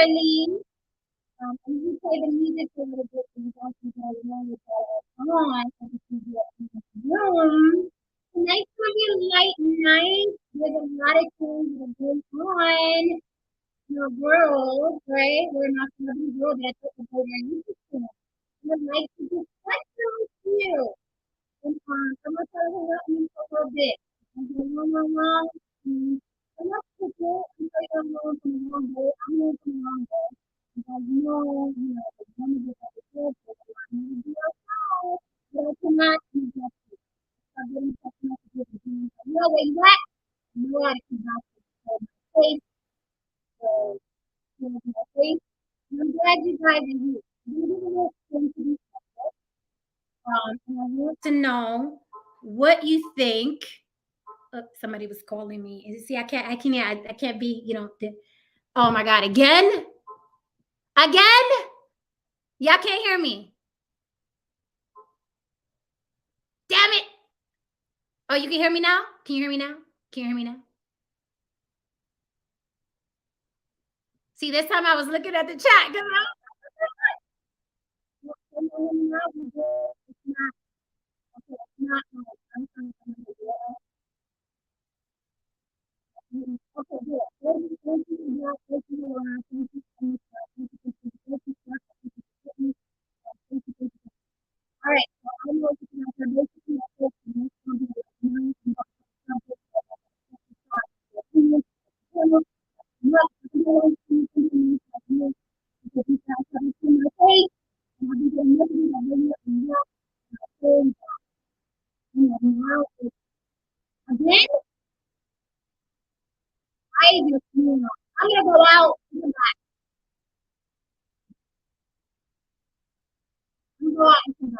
early. And we play the music for a little bit so you guys know what's going on. So this is your room. Tonight's gonna be a light night. There's a lot of things that are going on in the world, right? We're not gonna be world that's what we're used to. I'd like to discuss them with you. And I'm gonna tell you about me for a little bit. I'm going long. I'm not sure. I'm going to go from the wrong way. I'm going from the wrong way. Because the woman that I was with, I need to be outside. But I cannot be just I'm getting text messages and things. I know where you at. I know how to keep out my face. So, my face. And I'm glad you guys are here. I'm going to explain to you and I want to know what you think. Oh, somebody was calling me. See, I can't be, oh my God, again? Y'all can't hear me. Damn it. Oh, you can hear me now? Can you hear me now? Can you hear me now? See, this time I was looking at the chat. All right, so I know basically again, I'm gonna go out. I'm gonna go out and come out.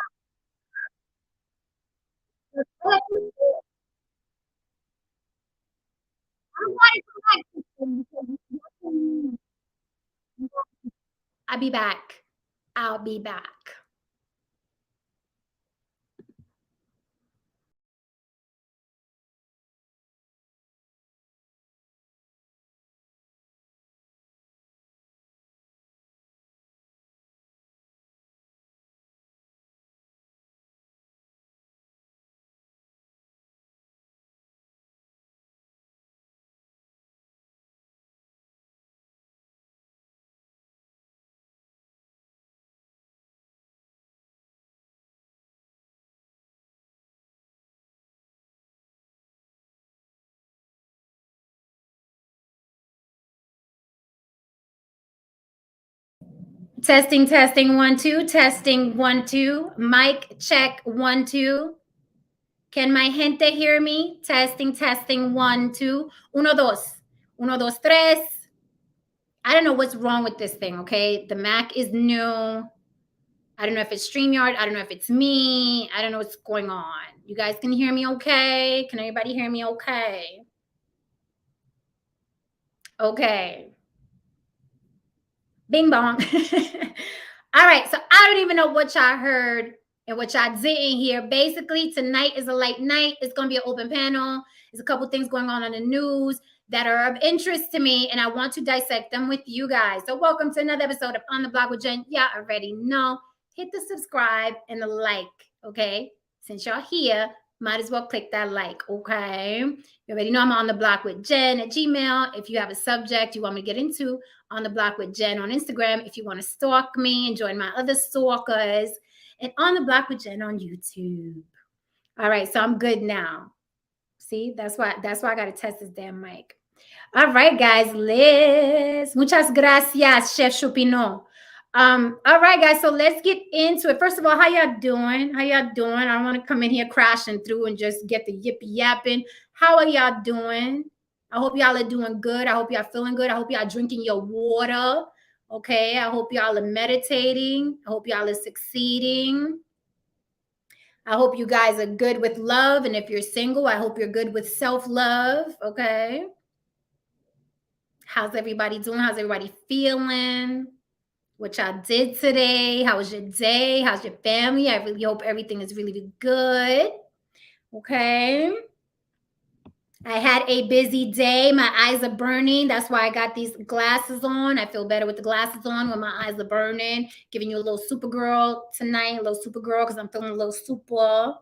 I'll be back. I'll be back. Testing, testing, 1, 2, testing, 1, 2. Mic check, 1, 2. Can my gente hear me? Testing, testing, 1, 2. Uno, dos. Uno, dos, tres. I don't know what's wrong with this thing, okay? The Mac is new. I don't know if it's StreamYard. I don't know if it's me. I don't know what's going on. You guys can hear me okay? Can everybody hear me okay? Okay. Bing bong. All right, so I don't even know what y'all heard and what y'all didn't hear. Basically, tonight is a late night. It's going to be an open panel. There's a couple things going on in the news that are of interest to me, and I want to dissect them with you guys. So welcome to another episode of On the Block with Jen. Y'all already know. Hit the subscribe and the like, okay? Since y'all here, might as well click that like, okay? You already know I'm on the block with Jen at Gmail. If you have a subject you want me to get into, On the Block with Jen on Instagram. If you want to stalk me and join my other stalkers, and On the Block with Jen on YouTube. All right, so I'm good now. See, that's why I got to test this damn mic. All right, guys, Liz. Muchas gracias, Chef Chupino. All right, guys, so let's get into it. First of all, how y'all doing? How y'all doing? I don't want to come in here crashing through and just get the yippee yapping. How are y'all doing? I hope y'all are doing good. I hope y'all feeling good. I hope y'all drinking your water. Okay. I hope y'all are meditating. I hope y'all are succeeding. I hope you guys are good with love. And if you're single, I hope you're good with self-love. Okay. How's everybody doing? How's everybody feeling? What y'all did today? How was your day? How's your family? I really hope everything is really good. Okay. I had a busy day. My eyes are burning. That's why I got these glasses on. I feel better with the glasses on when my eyes are burning. Giving you a little Supergirl tonight, a little Supergirl because I'm feeling a little super. All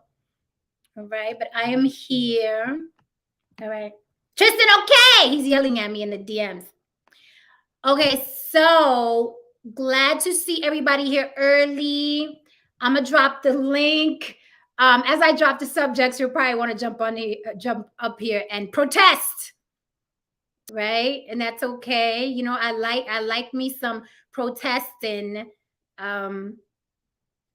right, but I am here. All right. Tristan, okay. He's yelling at me in the DMs. Okay, so glad to see everybody here early. I'm gonna drop the link. As I drop the subjects, you'll probably want to jump up here and protest, right? And that's okay. You know, I like me some protesting.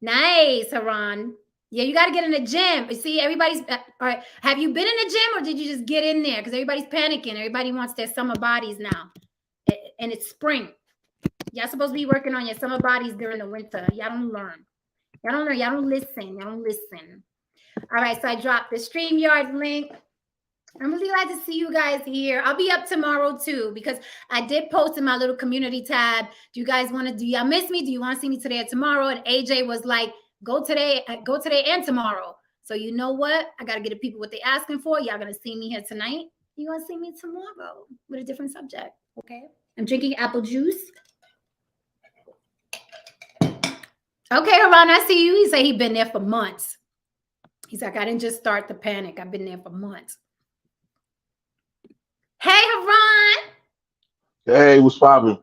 Nice, Haran. Yeah, you got to get in the gym. You see, everybody's. All right, have you been in the gym or did you just get in there? Because everybody's panicking. Everybody wants their summer bodies now, and it's spring. Y'all supposed to be working on your summer bodies during the winter. Y'all don't learn. Y'all don't learn. Y'all don't listen. Y'all don't listen. All right, so I dropped the StreamYard link. I'm really glad to see you guys here. I'll be up tomorrow too because I did post in my little community tab. Do you guys want to? Do y'all miss me? Do you want to see me today or tomorrow? And AJ was like, go today and tomorrow. So you know what? I gotta get the people what they asking for. Y'all gonna see me here tonight. You gonna see me tomorrow with a different subject. Okay. I'm drinking apple juice. Okay, Haran, I see you. He said he's been there for months. He's like, I didn't just start the panic. I've been there for months. Hey, Haran. Hey, what's poppin'?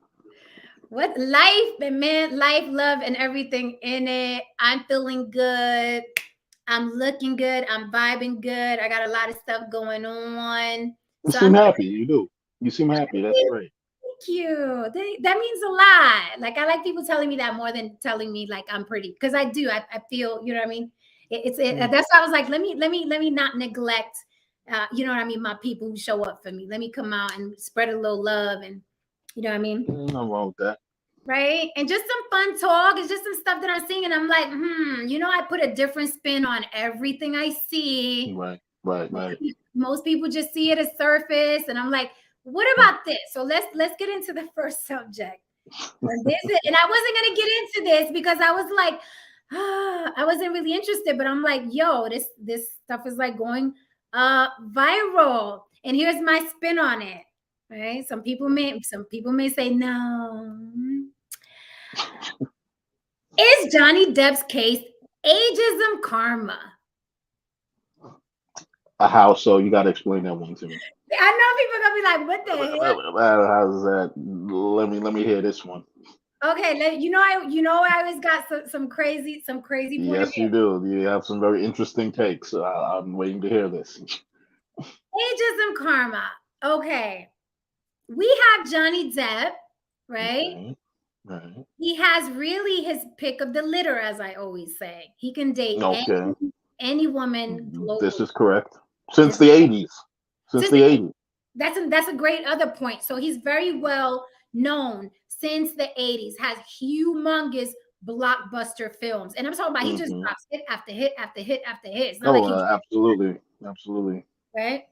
What life and man, life, love, and everything in it. I'm feeling good. I'm looking good. I'm vibing good. I got a lot of stuff going on. You So seem I'm happy. You do. You seem happy. That's great. thank you. That means a lot. Like I like people telling me that more than telling me like I'm pretty because I do. I feel, you know what I mean. That's why I was like, let me not neglect. You know what I mean. My people who show up for me. Let me come out and spread a little love and you know what I mean. Nothing wrong with that. Right. And just some fun talk. It's just some stuff that I'm seeing. And I'm like, you know, I put a different spin on everything I see. Right. Most people just see it as surface. And I'm like, what about this? So let's get into the first subject. And I wasn't gonna get into this because I was like, I wasn't really interested, but I'm like, yo, this stuff is like going viral. And here's my spin on it. Right. Some people may say no. Is Johnny Depp's case ageism karma? How so? You got to explain that one to me. I know people are gonna be like, "What the hell?" How's that? Let me hear this one. Okay, I always got some crazy point of Yes, you view. do. You have some very interesting takes. I'm waiting to hear this. Ageism karma. Okay, we have Johnny Depp, right? Right. He has really his pick of the litter, as I always say. He can date Okay. any woman This globally. is correct. Since the 80s. Since Since the 80s. that's a great other point. So he's very well known since the 80s, has humongous blockbuster films. And I'm talking about he just Hmm. drops hit after hit after hit after hit. It's not like Oh, he absolutely. right.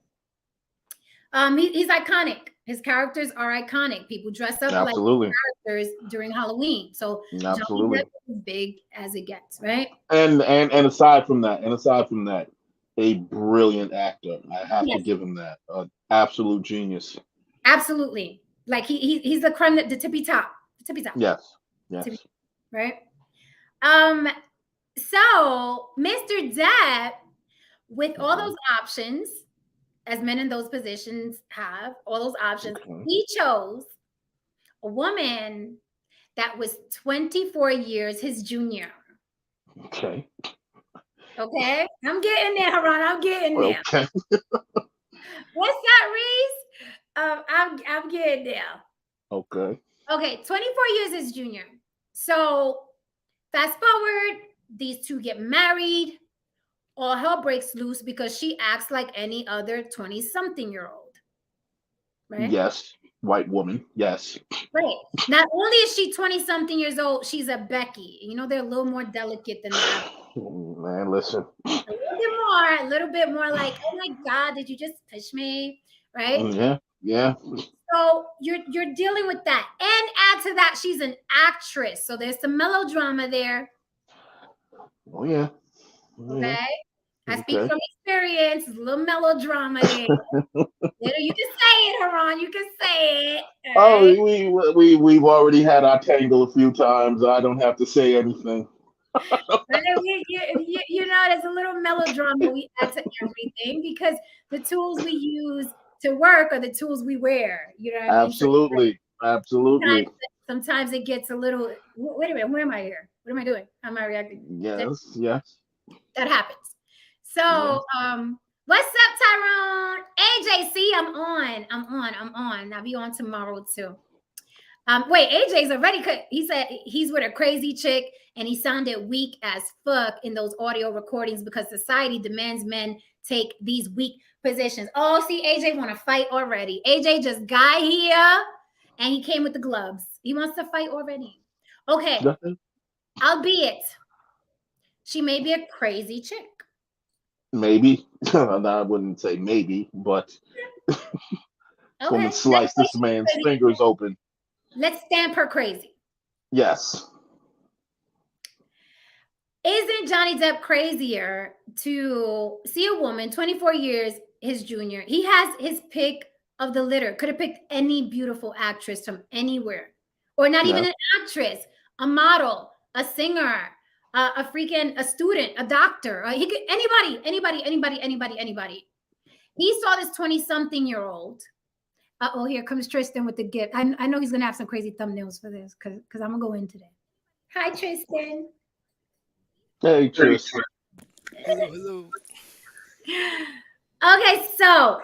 He's iconic. His characters are iconic. People dress up like Absolutely. characters during Halloween. So Johnny Depp Absolutely. is big as it gets, right? And aside from that, a brilliant actor. I have to Yes, give him that. An absolute genius. absolutely. Like he's the creme, the tippy top, the tippy top, Yes. tippy, Yes. right? Um, so Mr. Depp, with all Hmm. those options, as men in those positions have, all those options, Okay. he chose a woman that was 24 years his junior. Okay. Okay, I'm getting there, Haran. I'm getting there. Okay. What's that, Reese? I'm getting there. Okay. Okay, 24 years his junior. So fast forward, these two get married. All hell breaks loose because she acts like any other 20-something-year-old, right? Yes. White woman. Yes. Right. Not only is she 20-something years old, she's a Becky. You know, they're a little more delicate than the average. Man, listen. A little bit more like, oh my God, did you just push me? Right. Yeah. Yeah. So you're dealing with that. And add to that, she's an actress. So there's some melodrama there. Oh yeah. Oh, yeah. Okay. I speak Okay. from experience. It's a little melodrama there. You can say it, Haran. You can say it. All Oh, right. we've already had our tangle a few times. I don't have to say anything. And then you know, there's a little melodrama we add to everything because the tools we use to work are the tools we wear. You know what I mean? So Absolutely. sometimes, Absolutely. sometimes it gets a little. Wait a minute. Where am I here? What am I doing? How am I reacting? That, Yes. Yes. that happens. Yes. So, what's up, Tyrone? AJC, I'm on. I'll be on tomorrow too. Wait, AJ's already. He said he's with a crazy chick, and he sounded weak as fuck in those audio recordings because society demands men take these weak positions. Oh, see, AJ want to fight already. AJ just got here, and he came with the gloves. He wants to fight already. Okay, albeit she may be a crazy chick. Maybe. I wouldn't say maybe, but woman Okay, let's sliced say this she's man's crazy. fingers open. Let's stamp her crazy. Yes. Isn't Johnny Depp crazier to see a woman 24 years his junior? He has his pick of the litter. Could have picked any beautiful actress from anywhere, or not even Yeah. an actress, a model, a singer, a student, a doctor. He could anybody. He saw this 20-something-year-old. Oh, here comes Tristan with the gift. I know he's gonna have some crazy thumbnails for this because I'm gonna go in today. Hi, Tristan. Hey, Tris. Hello. Okay, so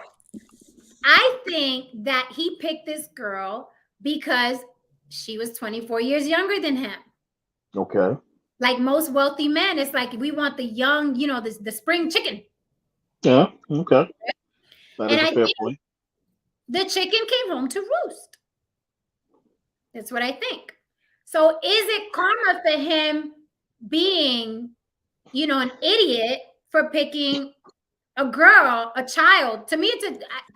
I think that he picked this girl because she was 24 years younger than him. Okay. Like most wealthy men, it's like we want the young, you know, the spring chicken. Yeah. Okay. That And is a I fair think point. the chicken came home to roost. That's what I think. So is it karma for him being, you know, an idiot for picking a girl, a child? To me,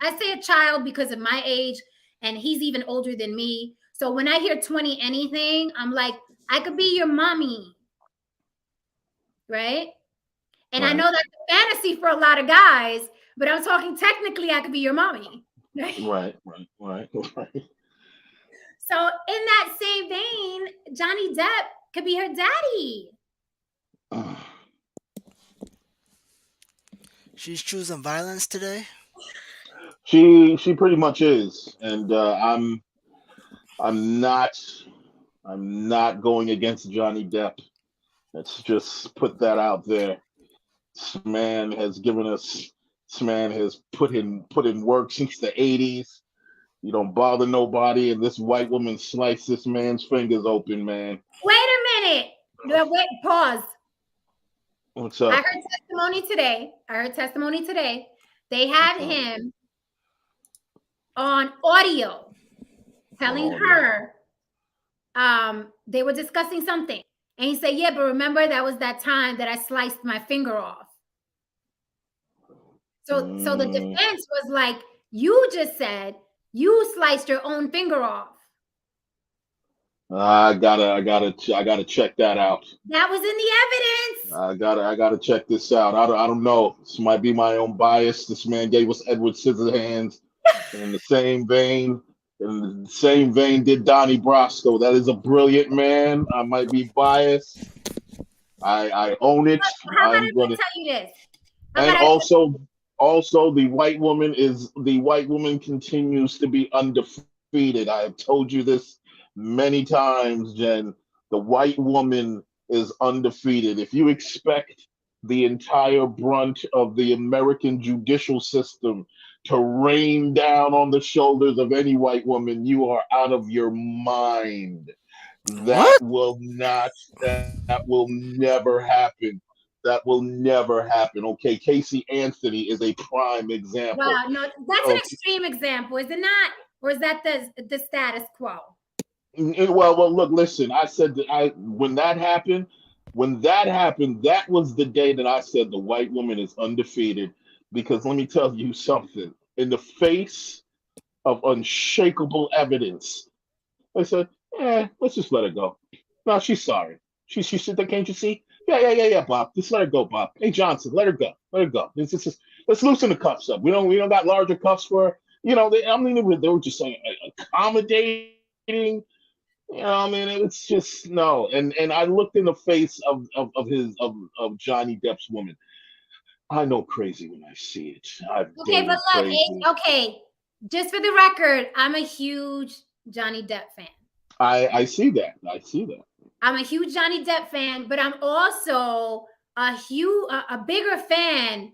I say a child because of my age, and he's even older than me. So when I hear 20 anything, I'm like, I could be your mommy, right? And I Right. know that's a fantasy for a lot of guys, but I'm talking technically, I could be your mommy. Right. Right. Right. So in that same vein, Johnny Depp could be her daddy. She's choosing violence today. She pretty much is, and I'm not going against Johnny Depp. Let's just put that out there. This man has given us. This man has put in work since the '80s. You don't bother nobody, and this white woman sliced this man's fingers open, man. Wait a minute. No, wait, pause. What's I up? heard testimony today. They had him on audio telling Oh, her they were discussing something. And he said, yeah, but remember that was that time that I sliced my finger off. So the defense was like, you just said you sliced your own finger off. I gotta check that out. That was in the evidence. I gotta check this out. I don't know. This might be my own bias. This man gave us Edward Scissorhands, and in the same vein, did Donnie Brasco. That is a brilliant man. I might be biased. I own it. How about I I'm gonna. tell you this? And also the white woman continues to be undefeated. I have told you this many times, Jen. The white woman is undefeated. If you expect the entire brunt of the American judicial system to rain down on the shoulders of any white woman, you are out of your mind. That What? will not, that will never happen. That will never happen. Okay, Casey Anthony is a prime example. Wow, no, that's an extreme example, is it not? Or is that the status quo? Well, look, listen. I said that when that happened, that was the day that I said the white woman is undefeated. Because let me tell you something. In the face of unshakable evidence, I said, let's just let her go. No, she's sorry. She said that. Can't you see? Yeah, Bob. Just let her go, Bob. Hey, Johnson, let her go. Let her go. Let's loosen the cuffs up. We don't got larger cuffs for her. They were just saying accommodating. I mean, it's just no. And I looked in the face of Johnny Depp's woman. I know crazy when I see it. I've Okay, but dated look, crazy. okay, just for the record, I'm a huge Johnny Depp fan. I see that. I see that. I'm a huge Johnny Depp fan, but I'm also a bigger fan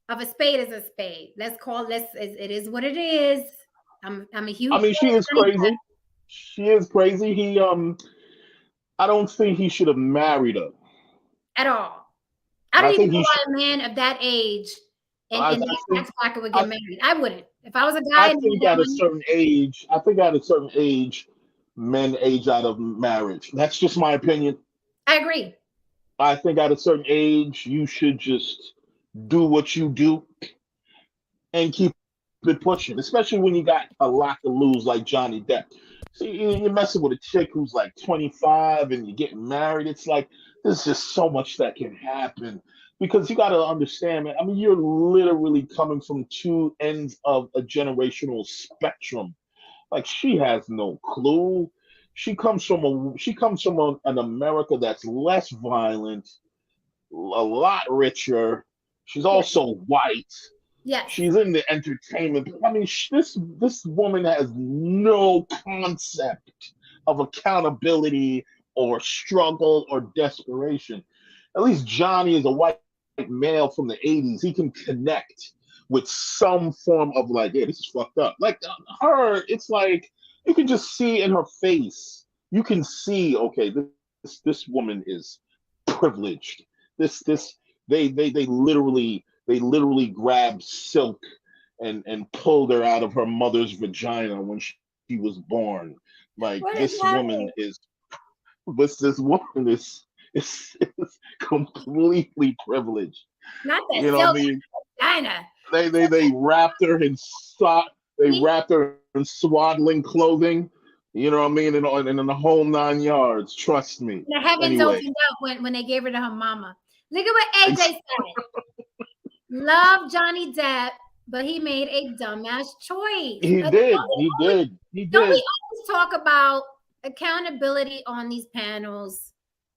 of a spade is a spade. It is what it is. I'm a huge I mean, she is Johnny Depp crazy. She is crazy. I don't think he should have married her. at all. I don't I even think know he why should. a man of that age and I, in I that think. tax bracket would get I, married. I wouldn't. If I was a guy I and think had that at a money, certain age. I think at a certain age, men age out of marriage. That's just my opinion. I agree. I think at a certain age, you should just do what you do and keep it pushing, especially when you got a lot to lose like Johnny Depp. See, you're messing with a chick who's like 25 and you're getting married. It's like there's just so much that can happen because you got to understand, man. I mean, you're literally coming from two ends of a generational spectrum. Like she has no clue. She comes from an America that's less violent, a lot richer. She's Yes. also white. Yes. She's in the entertainment. I mean, this woman has no concept of accountability or struggle or desperation. At least Johnny is a white male from the '80s. He can connect with some form of like, yeah, this is fucked up. Like her, it's like you can just see in her face. You can see, okay, this woman is privileged. This they literally grabbed silk and pulled her out of her mother's vagina when she was born. Like What this is woman happening? is completely privileged. Not that You know what I silk mean? vagina. They wrapped her in swaddling clothing. You know what I mean? And in the whole 9 yards. Trust me. The heavens Anyway, opened up when they gave her to her mama. Look at what AJ said. Love Johnny Depp, but he made a dumbass choice. he did. He did. He Don't we did. always talk about accountability on these panels?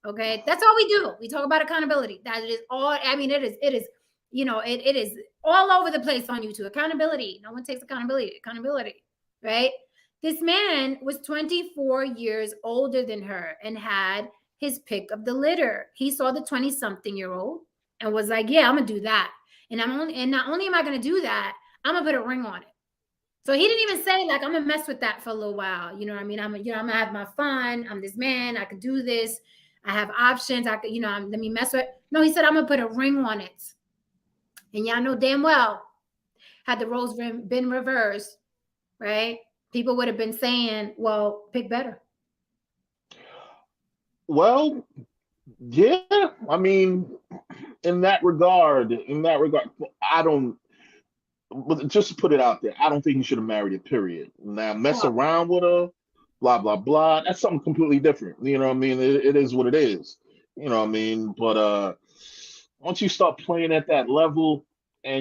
Okay, that's all we do. We talk about accountability. That is all. I mean, it is. It is all over the place on YouTube. Accountability. No one takes accountability. Accountability, right? This man was 24 years older than her and had his pick of the litter. He saw the 20-something-year-old and was like, "Yeah, I'm gonna do that." And not only am I gonna do that, I'm gonna put a ring on it. So he didn't even say like I'm gonna mess with that for a little while. You know what I mean? I'm gonna have my fun. I'm this man. I could do this. I have options. I could, let me mess with. No, he said I'm gonna put a ring on it. And y'all know damn well, had the roles been reversed, right? People would have been saying, "Well, pick better." Well, yeah. I mean, in that regard, I don't. But just to put it out there, I don't think he should have married her. Period. Now, mess Oh, around with her, blah blah blah. That's something completely different. You know what I mean? It is what it is. You know what I mean? But once you start playing at that level, I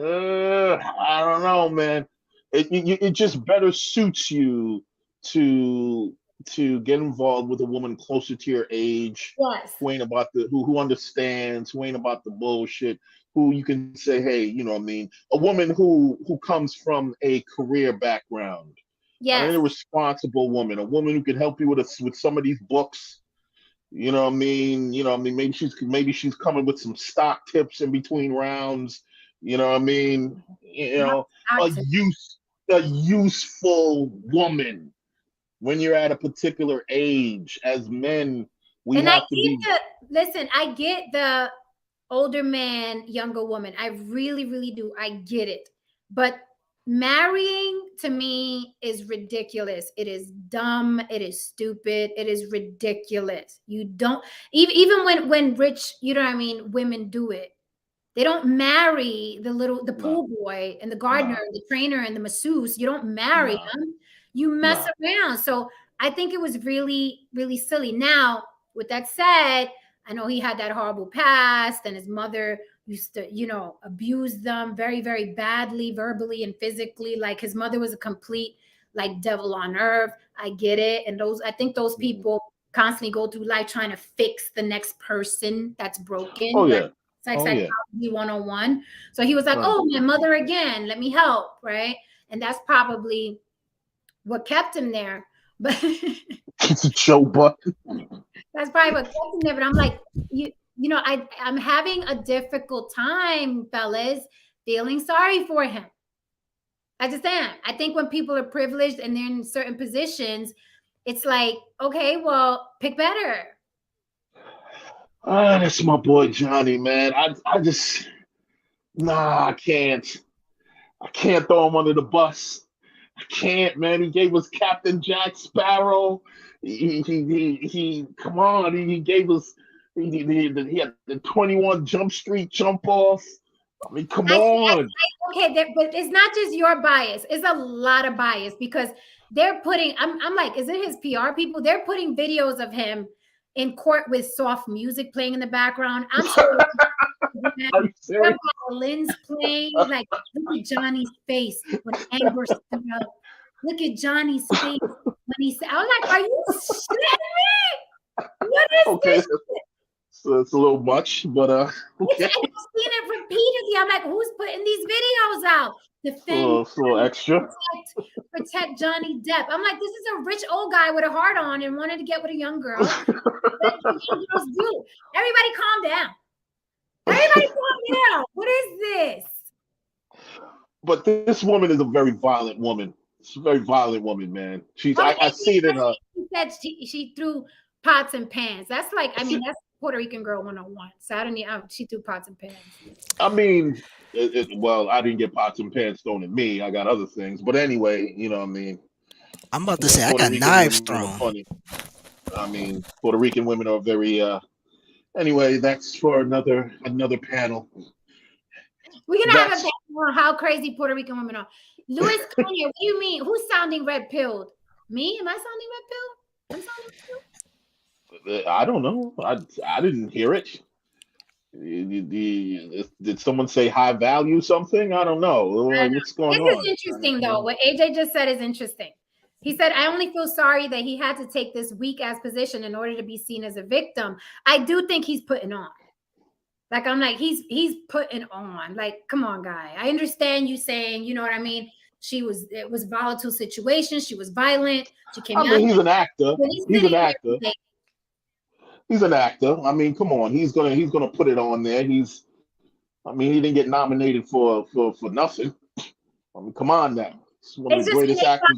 don't know, man. It just better suits you to get involved with a woman closer to your age, yes, who ain't about the who understands, who ain't about the bullshit, who you can say, hey, you know what I mean, a woman who comes from a career background, an yes. irresponsible woman, a woman who can help you with some of these books. You know what I mean? You know what I mean? Maybe she's coming with some stock tips in between rounds. You know what I mean? Not A toxic. useful woman when you're at a particular age. As men, we And I have to get be. listen, I get the older man, younger woman. I really, really do. I get it. But marrying to me is ridiculous. It is dumb. It is stupid. It is ridiculous. You don't even when rich, you know what I mean, women do it. They don't marry the Nah, pool boy and the gardener, nah, and the trainer and the masseuse. You don't marry nah, them. You mess nah. around. So I think it was really, really silly. Now, with that said, I know he had that horrible past, and his mother used to, abuse them very, very badly, verbally and physically. Like his mother was a complete like devil on earth. I get it. And I think those people constantly go through life trying to fix the next person that's broken. Oh, yeah. Right? It's like psychology 101. So he was like, Right. oh, my mother again, let me help. Right. And that's probably what kept him there. But It's a Joe Button. That's probably what kept him there. But I'm like, I'm having a difficult time, fellas, feeling sorry for him. I just am. I think when people are privileged and they're in certain positions, it's like, okay, well, pick better. That's my boy Johnny, man. I just I can't throw him under the bus. I can't, man. He gave us Captain Jack Sparrow. He come on. He gave us he had the 21 Jump Street jump off. I mean, come on. Okay, but it's not just your bias. It's a lot of bias because they're putting. I'm like, is it his PR people? They're putting videos of him in court with soft music playing in the background. I'm sure violins playing. Like, look at Johnny's face when anger stood out. Look at Johnny's face when he said, "I was like, are you shitting me? What is this?" So it's a little much, but okay. I've seen it repeatedly. I'm like, who's putting these videos out? Defend, so extra. Protect Johnny Depp. I'm like, this is a rich old guy with a heart on and wanted to get with a young girl. That's what young girls do. Everybody calm down. Everybody calm down. What is this? But this woman is a very violent woman. She's a very violent woman, man. I see it in her. She said she threw pots and pans. That's like, I mean, that's Puerto Rican girl 101. So I don't need. She threw pots and pans. I mean, well, I didn't get pots and pans thrown at me. I got other things. But anyway, you know what I mean. I'm about to say I got knives thrown. Funny. I mean, Puerto Rican women are very. Anyway, that's for another panel. We're gonna have a panel on how crazy Puerto Rican women are. Louis Kanye, what do you mean? Who's sounding red pilled? Me? Am I sounding red pilled? I'm sounding red pilled? I don't know. I didn't hear it. Did someone say high value something? I don't know. What's going on? This is interesting, though. What AJ just said is interesting. He said, I only feel sorry that he had to take this weak ass position in order to be seen as a victim. I do think he's putting on. Like, I'm like, he's putting on. Like, come on, guy. I understand you saying, you know what I mean? It was a volatile situation. She was violent. She came out. He's an actor. He's an actor. He's an actor. I mean, come on. He's gonna put it on there. He didn't get nominated for nothing. I mean, come on now. It's one of the greatest actors.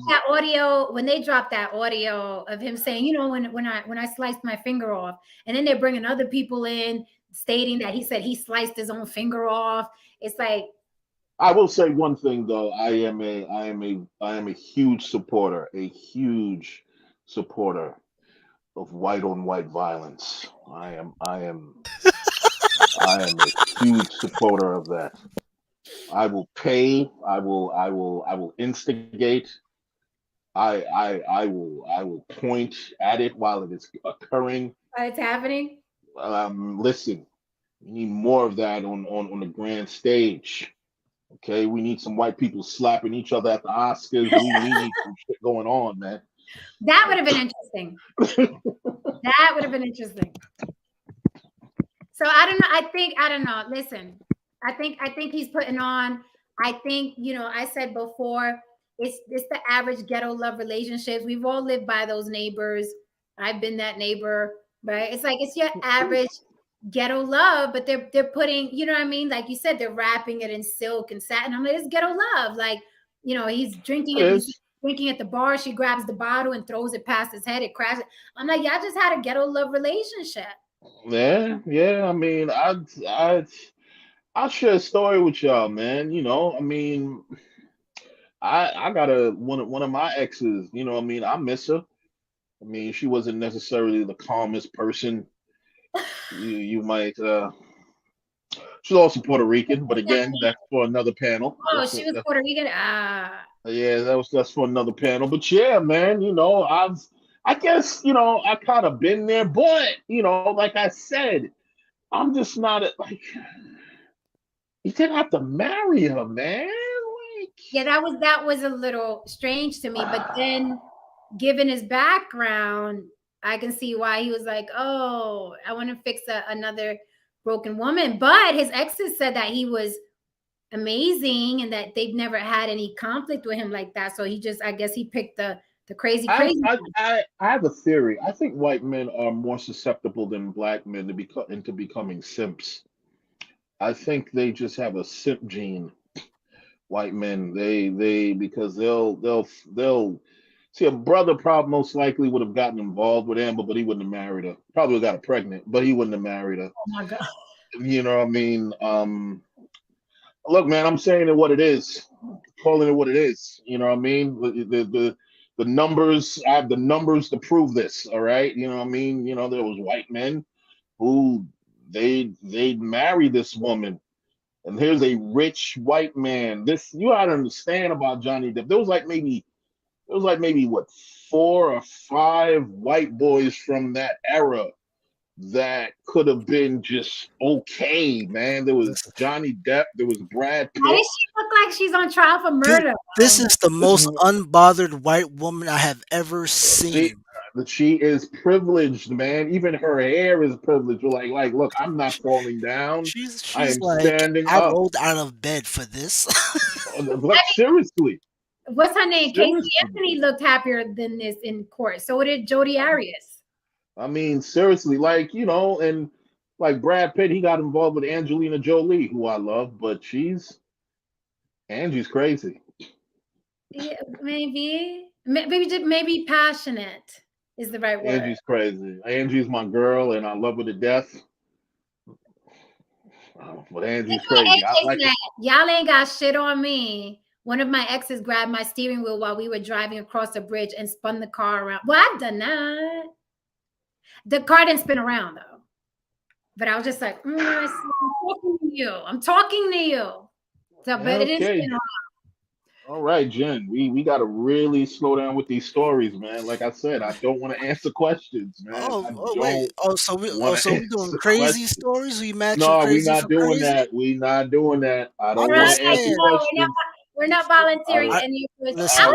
When they dropped that audio of him saying, you know, when I sliced my finger off, and then they're bringing other people in stating that he said he sliced his own finger off. It's like, I will say one thing though. I am a huge supporter of white on white violence. I am a huge supporter of that. I will pay. I will instigate. I will point at it while it is occurring. While it's happening. Listen, we need more of that on the grand stage. Okay, we need some white people slapping each other at the Oscars. We need some shit going on, man. That would have been interesting. That would have been interesting. So I don't know. I don't know. Listen, I think he's putting on. I think, you know, I said before, it's the average ghetto love relationships. We've all lived by those neighbors. I've been that neighbor, right? It's like, it's your average ghetto love, but they're putting, you know what I mean? Like you said, they're wrapping it in silk and satin. I'm like, it's ghetto love. Like, you know, he's drinking it. He's drinking at the bar. She grabs the bottle and throws it past his head. It crashes. I'm like, y'all just had a ghetto love relationship. Yeah. I mean, I'll share a story with y'all, man. You know, I mean, I got one of my exes. You know, I mean, I miss her. I mean, she wasn't necessarily the calmest person. You might. She's also Puerto Rican, but again, that's for another panel. Oh, she was Puerto Rican. Yeah, that's for another panel. But yeah, man, you know, I've I guess, I kind of been there, but, like I said, I'm just not like, you didn't have to marry her, man. Yeah, that was a little strange to me. But then, given his background, I can see why he was like, "Oh, I want to fix another broken woman." But his exes said that he was amazing and that they've never had any conflict with him like that. So he just, I guess, he picked the crazy. I have a theory. I think white men are more susceptible than black men into becoming simps. I think they just have a simp gene. White men, they because they'll see a brother probably most likely would have gotten involved with Amber, but he wouldn't have married her. Probably would have got her pregnant, but he wouldn't have married her. Oh my God. You know what I mean? Look, man, I'm saying it what it is, calling it what it is. You know what I mean? The numbers, I have the numbers to prove this. All right, you know what I mean? There was white men who they'd marry this woman. And here's a rich white man. This you gotta understand about Johnny Depp. There was like maybe what 4 or 5 white boys from that era that could have been just okay, man. There was Johnny Depp, there was Brad Pitt. Why does she look like she's on trial for murder? This is the most unbothered white woman I have ever seen. She is privileged, man. Even her hair is privileged. Like, look, I'm not falling down. She's I am like, standing I up. rolled out of bed for this. Like, seriously. What's her name? Casey Anthony looked happier than this in court. So did Jodi Arias. I mean, seriously, like, and like Brad Pitt, he got involved with Angelina Jolie, who I love, but Angie's crazy. Yeah, maybe passionate is the right word. Angie's crazy. Angie's my girl, and I love her to death. But Angie's crazy. Y'all ain't got shit on me. One of my exes grabbed my steering wheel while we were driving across a bridge and spun the car around. Well, I've done that. The car didn't spin around though. But I was just like, I'm talking to you. I'm talking to you. So, but it didn't spin around. All right, Jen, we got to really slow down with these stories, man. Like I said, I don't want to answer questions, man. Wait. So we doing crazy stories? We matching no, crazy we're not doing crazy? that. We're not doing that. I don't want to answer questions. We're not volunteering any of this. I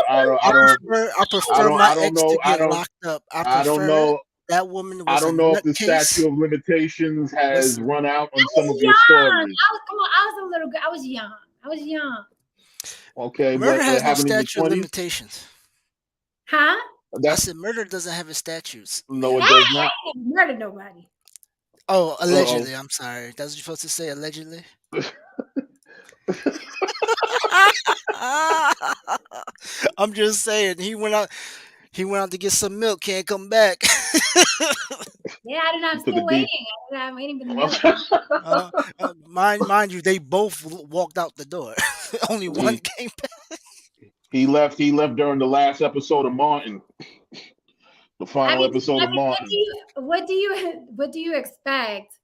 prefer my ex to get locked up. I don't know. That woman was I don't know if the statute of limitations has run out on some of your stories. I was a little girl. I was young. Okay, murder but has no statute of limitations. Huh? I said murder doesn't have a statutes. No, it does not. I haven't murdered nobody. Oh, allegedly. I'm sorry. That's what you're supposed to say, allegedly. I'm just saying. He went out to get some milk. Can't come back. Yeah, I don't know. I'm still waiting. I'm waiting for the milk. Mind you, they both walked out the door. Only one came back. He left during the last episode of Martin. The final episode of Martin. What do you expect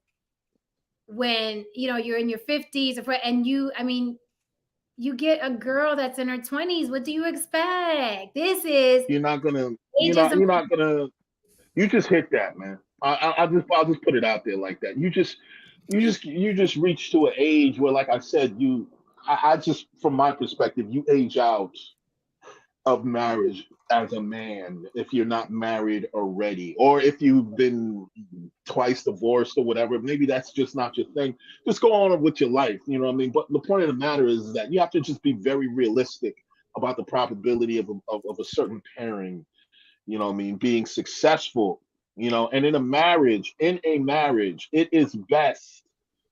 when you're in your 50s and you get a girl that's in her 20s? What do you expect? This is you're not gonna you just hit that, man. I'll just put it out there like that. You just reach to an age where, like I said, I just, from my perspective, you age out of marriage as a man if you're not married already, or if you've been twice divorced or whatever. Maybe that's just not your thing. Just go on with your life, you know what I mean? But the point of the matter is that you have to just be very realistic about the probability of a certain pairing, you know what I mean, being successful, and in a marriage, it is best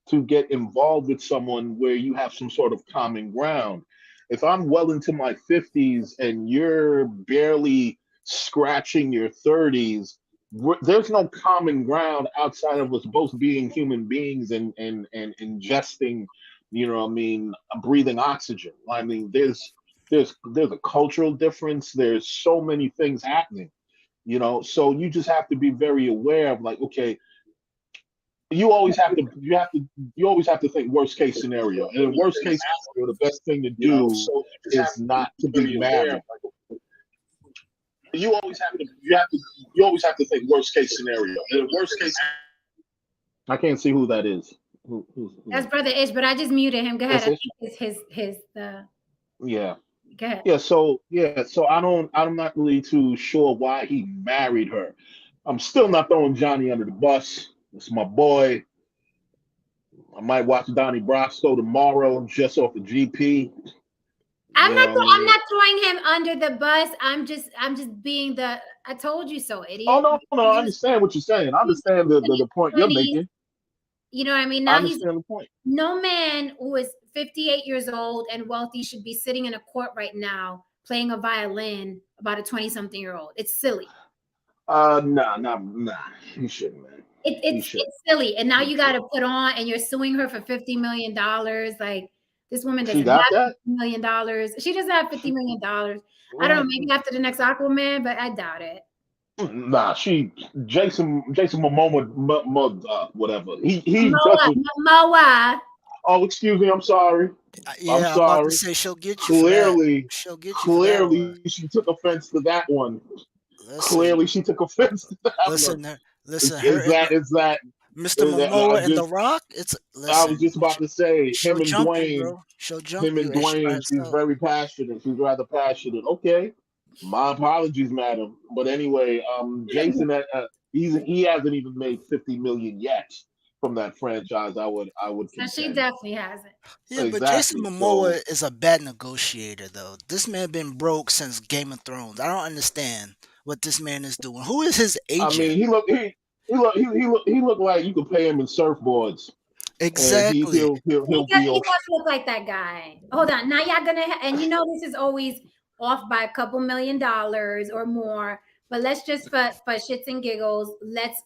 to get involved with someone where you have some sort of common ground. If I'm well into my 50s and you're barely scratching your 30s, there's no common ground outside of us both being human beings and ingesting, breathing oxygen. I mean, there's a cultural difference. There's so many things happening, so you just have to be very aware of, like, okay, you always have to think worst case scenario. And in worst case scenario, the best thing to do is not to be married. You always have to. You always have to think worst case scenario. In the worst case, I can't see who that is. Who's That's Brother Ish, but I just muted him. Go ahead. that's I it? think it's his Yeah. go ahead. So I'm not really too sure why he married her. I'm still not throwing Johnny under the bus. It's my boy. I might watch Donnie Brasco tomorrow just off the GP. I'm You know what I I'm mean? not throwing him under the bus. I'm just being the I told you so, Oh idiot. no, I understand what you're saying. I He's understand in his the point you're 20s. making. You know what I mean? I Now he's understand the point. no man who is 58 years old and wealthy should be sitting in a court right now playing a violin about a 20-something-year-old. It's silly. Nah. He shouldn't, man. He shouldn't. It's silly. And now He you got to shouldn't. put on and you're suing her for $50 million. Like this woman She doesn't have got that? $50 million. She doesn't have $50 million. I don't know, Well, maybe after the next Aquaman, but I doubt it. nah, Jason Momoa, whatever. He Momoa, touches. Momoa. Oh, excuse me. I'm sorry. I'm Yeah, I'm about to sorry. say she'll get you for that. She'll get you for that one. Clearly, she took offense to that one. Listen, Clearly, she took offense to that one. listen. Her Is and that is that? Mr. Is that Momoa and The Rock. I was just about to say She'll jump you, bro. She'll jump you, and she by She's herself. very passionate. She's rather passionate. Okay, my apologies, madam. But anyway, Jason, he hasn't even made 50 million yet from that franchise. I would So she contend. definitely hasn't. Yeah, but Jason Exactly. So Momoa is a bad negotiator, though. This man been broke since Game of Thrones. I don't understand what this man is doing. Who is his I agent? mean, he looked like you could pay him in surfboards, and Exactly. He he'll does, be he okay. does look like that guy. Hold on. Now y'all gonna and you know this is always off by a couple $1 million or more. But let's just for shits and giggles, let's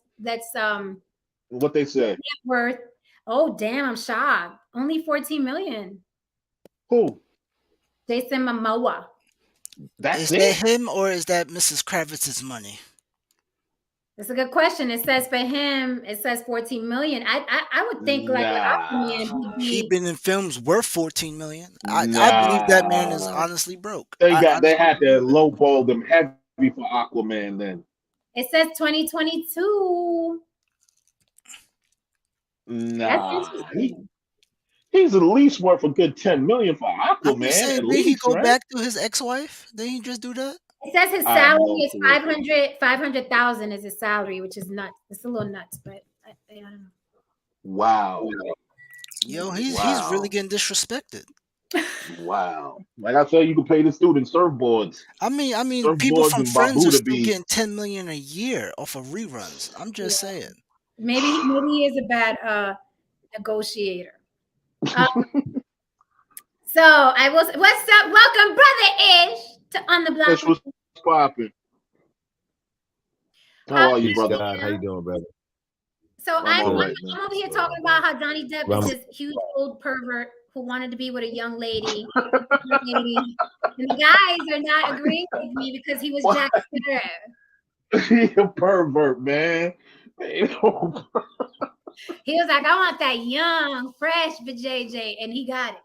What they net say? worth. Oh damn, I'm shocked. Only 14 million. Who? Jason Momoa. That's Is that it? him or is that Mrs. Kravitz's money? That's a good question. It says for him, it says 14 million. I would think like with Nah, Aquaman, he'd He be been in films worth 14 million. I believe that man is nah. honestly broke. I They honestly had to believe it. lowball them heavy for Aquaman. Then it says 2022. That's nah, interesting. he's at least worth a good 10 million for I'm just Aquaman, saying, at did he least, go right? back to his ex-wife? Did he just do that? It says his I have salary no is clue. 500,000 is his salary, which is nuts. It's a little nuts, but I don't know. Wow, Yo, he's really wow, getting disrespected. wow. Like I said, you can pay this dude in surfboards, I mean, people from and Friends are Babuda still beads. getting 10 million a year off of reruns. I'm Yeah. just saying. Maybe he is a bad negotiator. Um, so I was what's up? Welcome, brother Ish, to On the Block. That's what's popping. How How are you, you Peace, brother? God. How you doing? doing, brother? So I'm all I'm right, man. over here talking about how Johnny Depp Well, is this huge old pervert who wanted to be with a young lady. And the guys are not agreeing with me because he was Jack Sparrow. He a pervert, man. He was like, I want that young, fresh JJ, and he got it.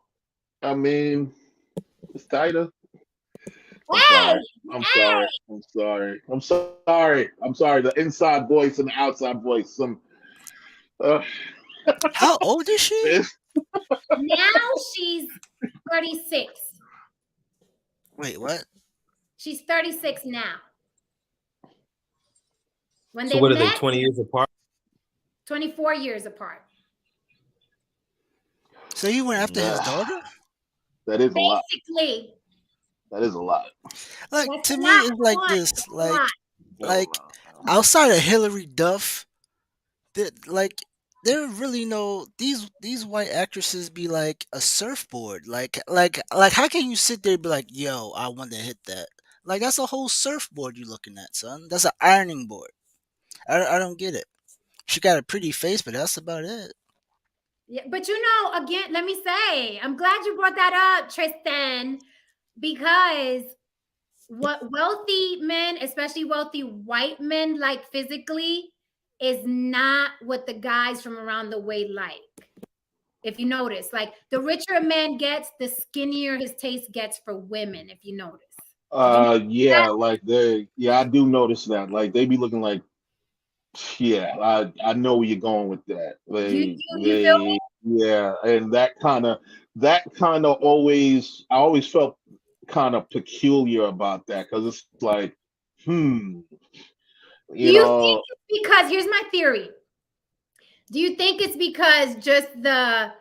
I mean, it's tighter. I'm Hey, sorry. I'm sorry. I'm sorry. I'm sorry. I'm sorry. The inside voice and the outside voice. Uh, How old is she? now she's 36. Wait, what? She's 36 now. When so they what are they, met, 20 years apart? 24 years apart. So he went after his daughter? That is a lot. Basically, That is a lot. Like, that's to a me, lot. it's like Come on, this. that's a lot. Like No. outside of Hillary Duff, like there really no these white actresses be like a surfboard. Like how can you sit there and be like, yo, I want to hit that? Like that's a whole surfboard you're looking at, son. That's an ironing board. I don't get it. She got a pretty face, but that's about it. Yeah, but you know, again, let me say, I'm glad you brought that up, Tristan, because what wealthy men, especially wealthy white men, like physically, is not what the guys from around the way like. If you notice, like the richer a man gets, the skinnier his taste gets for women, if you notice. Yeah, like I do notice that. Like they be looking like, yeah, I know where you're going with that. You feel me? Yeah, and that kind of I always felt kind of peculiar about that because it's like, hmm, Do you you think know, it's because here's my theory. Do you think it's because just the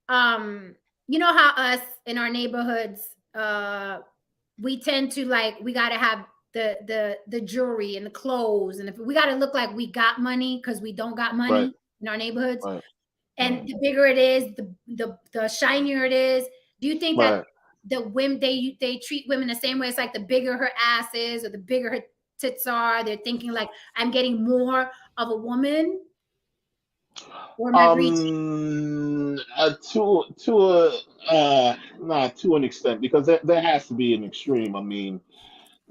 um you know how us in our neighborhoods we tend to like we got to have the jewelry and the clothes and if we got to look like we got money because we don't got right, money in our neighborhoods right, and the bigger it is the shinier it is. Do you think that right. the women they treat women the same way? It's like the bigger her ass is or the bigger her tits are, they're thinking like I'm getting more of a woman, or am I reaching? To a not to an extent because there has to be an extreme. I mean,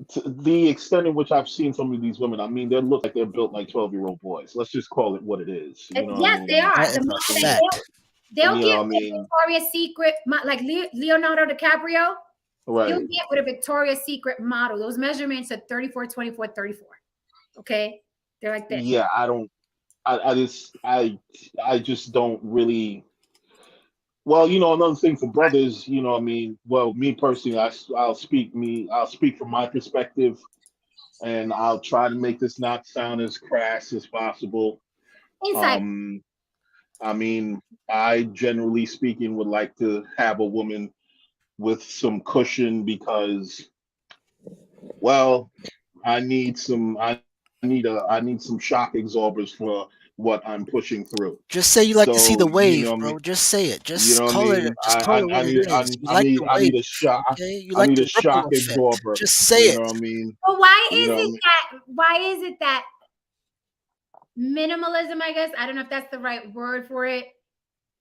to the extent in which I've seen some of these women, I mean, they look like they're built like 12-year-old boys. Let's just call it what it is. You know what I Yes, they mean? are. That The is a model that fact. they'll You know get what I with mean? Victoria's Secret, like Leonardo DiCaprio. He'll Right. get with a Victoria's Secret model. Those measurements are 34, 24, 34. Okay, they're like this. Yeah, I don't. I just don't really. Well, another thing for brothers, I mean, well, me personally, I'll speak from my perspective, and I'll try to make this not sound as crass as possible. Inside. Um, I mean, I generally speaking would like to have a woman with some cushion because, well, I need some shock absorbers for what I'm pushing through. Just say you like to see So the you know wave, what I mean. bro. Just say it. You know Just what I call it. mean. Just call it what it is. You I like need the I wave, need a shock. okay? You I like need the a ripple shock effect. absorber. Just say You it. know what I mean. But why You know what I is it mean. that? Why is it that minimalism? I guess I don't know if that's the right word for it.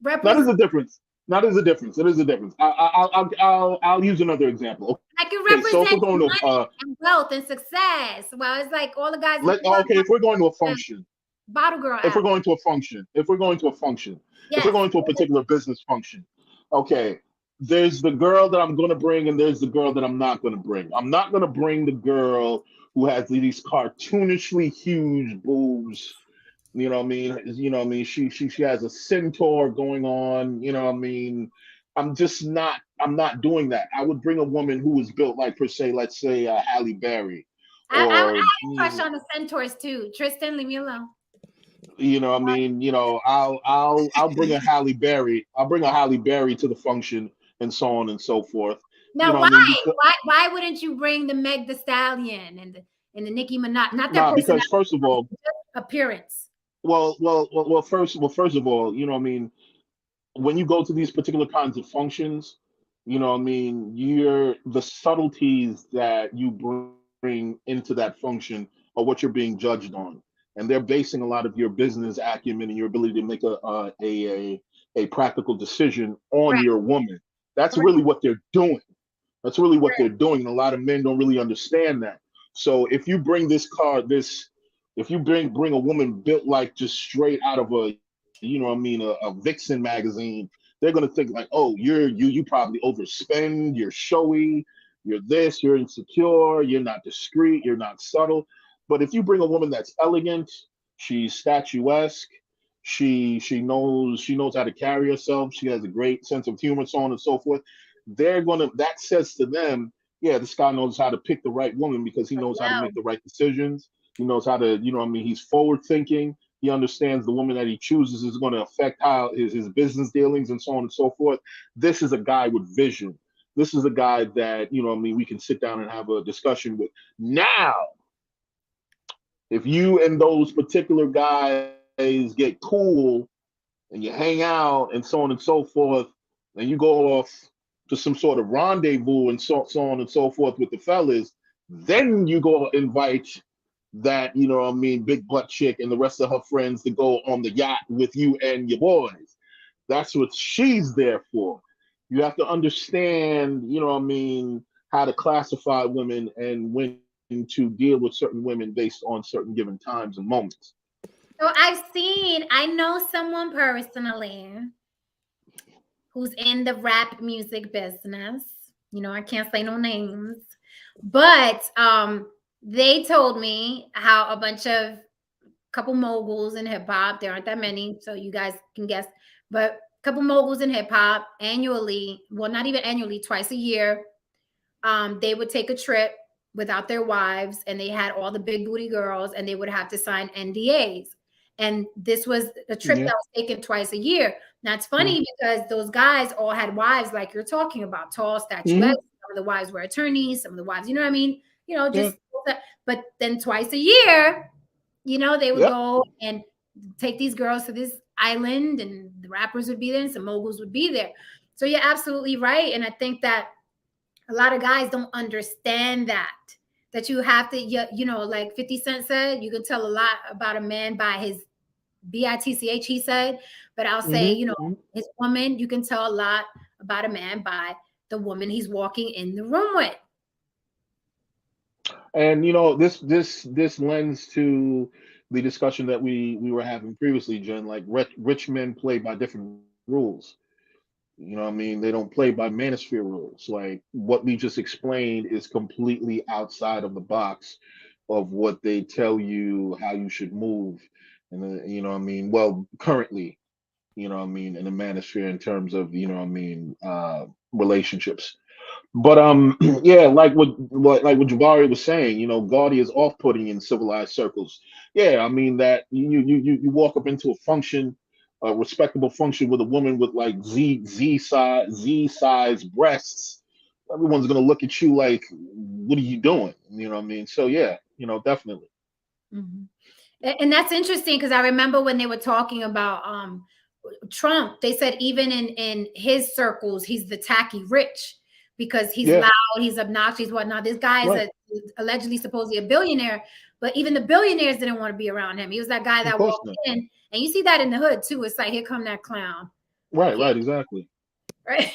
That is Represent a difference. That is a difference. It is a difference. I'll use another example. like it Okay, so if we're represents going to money and wealth and success. Well, it's like all the guys in the club okay, if we're going to a function, bottle girl if we're act. going to a function, if we're going to a function, if we're Yes. going to a particular business function, okay, there's the girl that I'm going to bring and there's the girl that I'm not going to bring. I'm not going to bring the girl who has these cartoonishly huge boobs. You know what I mean? She has a centaur going on. You know what I mean? I'm not doing that. I would bring a woman who is built like per se, let's say Halle Berry, I or had a crush on the centaurs too. Tristan, leave me alone. you know what I mean. I'll bring a Halle Berry. I'll bring a Halle Berry to the function and so on and so forth. You Now, know what why? I mean? Because Why wouldn't you bring the Meg the Stallion and the Nicki Minaj? Not their nah, because personality, first of all, appearance. first of all, you know what I mean. When you go to these particular kinds of functions, you know what I mean, you're the subtleties that you bring into that function are what you're being judged on. And they're basing a lot of your business acumen and your ability to make a practical decision on Right. your woman. That's Right. really what they're doing. That's really what they're doing. And a lot of men don't really understand that. So if you bring if you bring a woman built like just straight out of a Vixen magazine, they're gonna think like, oh, you probably overspend, you're showy, you're this, you're insecure, you're not discreet, you're not subtle. But if you bring a woman that's elegant, she's statuesque, she knows how to carry herself, she has a great sense of humor, so on and so forth. That says to them, yeah, this guy knows how to pick the right woman because he knows how to make Well, the right decisions. He knows how to, he's forward thinking. He understands the woman that he chooses is going to affect how his business dealings and so on and so forth. This is a guy with vision. This is a guy that, we can sit down and have a discussion with. Now, if you and those particular guys get cool and you hang out and so on and so forth, and you go off to some sort of rendezvous and so on and so forth with the fellas, then you go invite that, big butt chick and the rest of her friends to go on the yacht with you and your boys. That's what she's there for. You have to understand, how to classify women and when to deal with certain women based on certain given times and moments. so I know someone personally who's in the rap music business. I can't say no names, But they told me how a bunch of couple moguls in hip hop, there aren't that many, so you guys can guess, but a couple moguls in hip hop annually, well, not even annually, twice a year, they would take a trip without their wives, and they had all the big booty girls, and they would have to sign NDAs. And this was a trip Yeah. that was taken twice a year. Now it's funny because those guys all had wives, like you're talking about, tall, statuesque. Some of the wives were attorneys, some of the wives, you know what I mean? You know, Yeah. just, but then twice a year, you know, they would Yep. go and take these girls to this island, and the rappers would be there, and some moguls would be there. So you're absolutely right. And I think that a lot of guys don't understand that you have to, you know, like 50 Cent said, you can tell a lot about a man by his bitch, he said. But I'll say, you know, his woman, you can tell a lot about a man by the woman he's walking in the room with. And you know, this lends to the discussion that we were having previously, Jen. Like rich men play by different rules. You know what I mean? They don't play by manosphere rules. Like what we just explained is completely outside of the box of what they tell you how you should move. And you know what I mean? Well, currently, you know what I mean, in the manosphere in terms of, you know what I mean, relationships. But yeah, like what Jabari was saying, you know, Gaudi is off-putting in civilized circles. Yeah, I mean that you walk up into a function, a respectable function with a woman with like Z size breasts. Everyone's gonna look at you like, what are you doing? You know what I mean? So yeah, you know, definitely. Mhm. And that's interesting because I remember when they were talking about Trump, they said even in his circles, he's the tacky rich because he's Yeah, loud, he's obnoxious, whatnot. This guy is right. allegedly, supposedly a billionaire, but even the billionaires didn't want to be around him. He was that guy Of that course walked not. in, and you see that in the hood too. It's like, here come that clown, Right, here, right, exactly. right?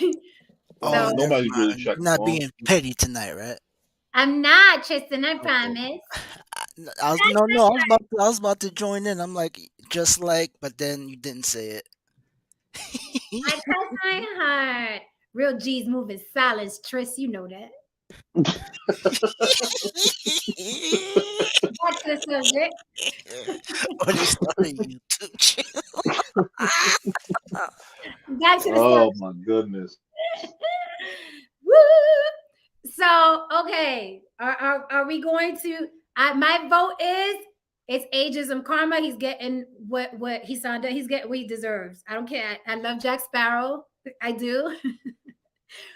Oh, So never Nobody's really mind. checking You're not for him. being petty tonight, right? I'm not Tristan, I Okay. promise. I was no, no. I was about to join in. I'm like, just like, but then you didn't say I it. touch my heart. Real G's moving silence, Tris. You know that. Back to the subject. Or they started YouTube channel. Back to the Oh subject. my goodness. Woo! So, okay, are we going to? My vote is it's ageism karma. He's getting what he signed up. He's getting what he deserves. I don't care. I love Jack Sparrow. I do,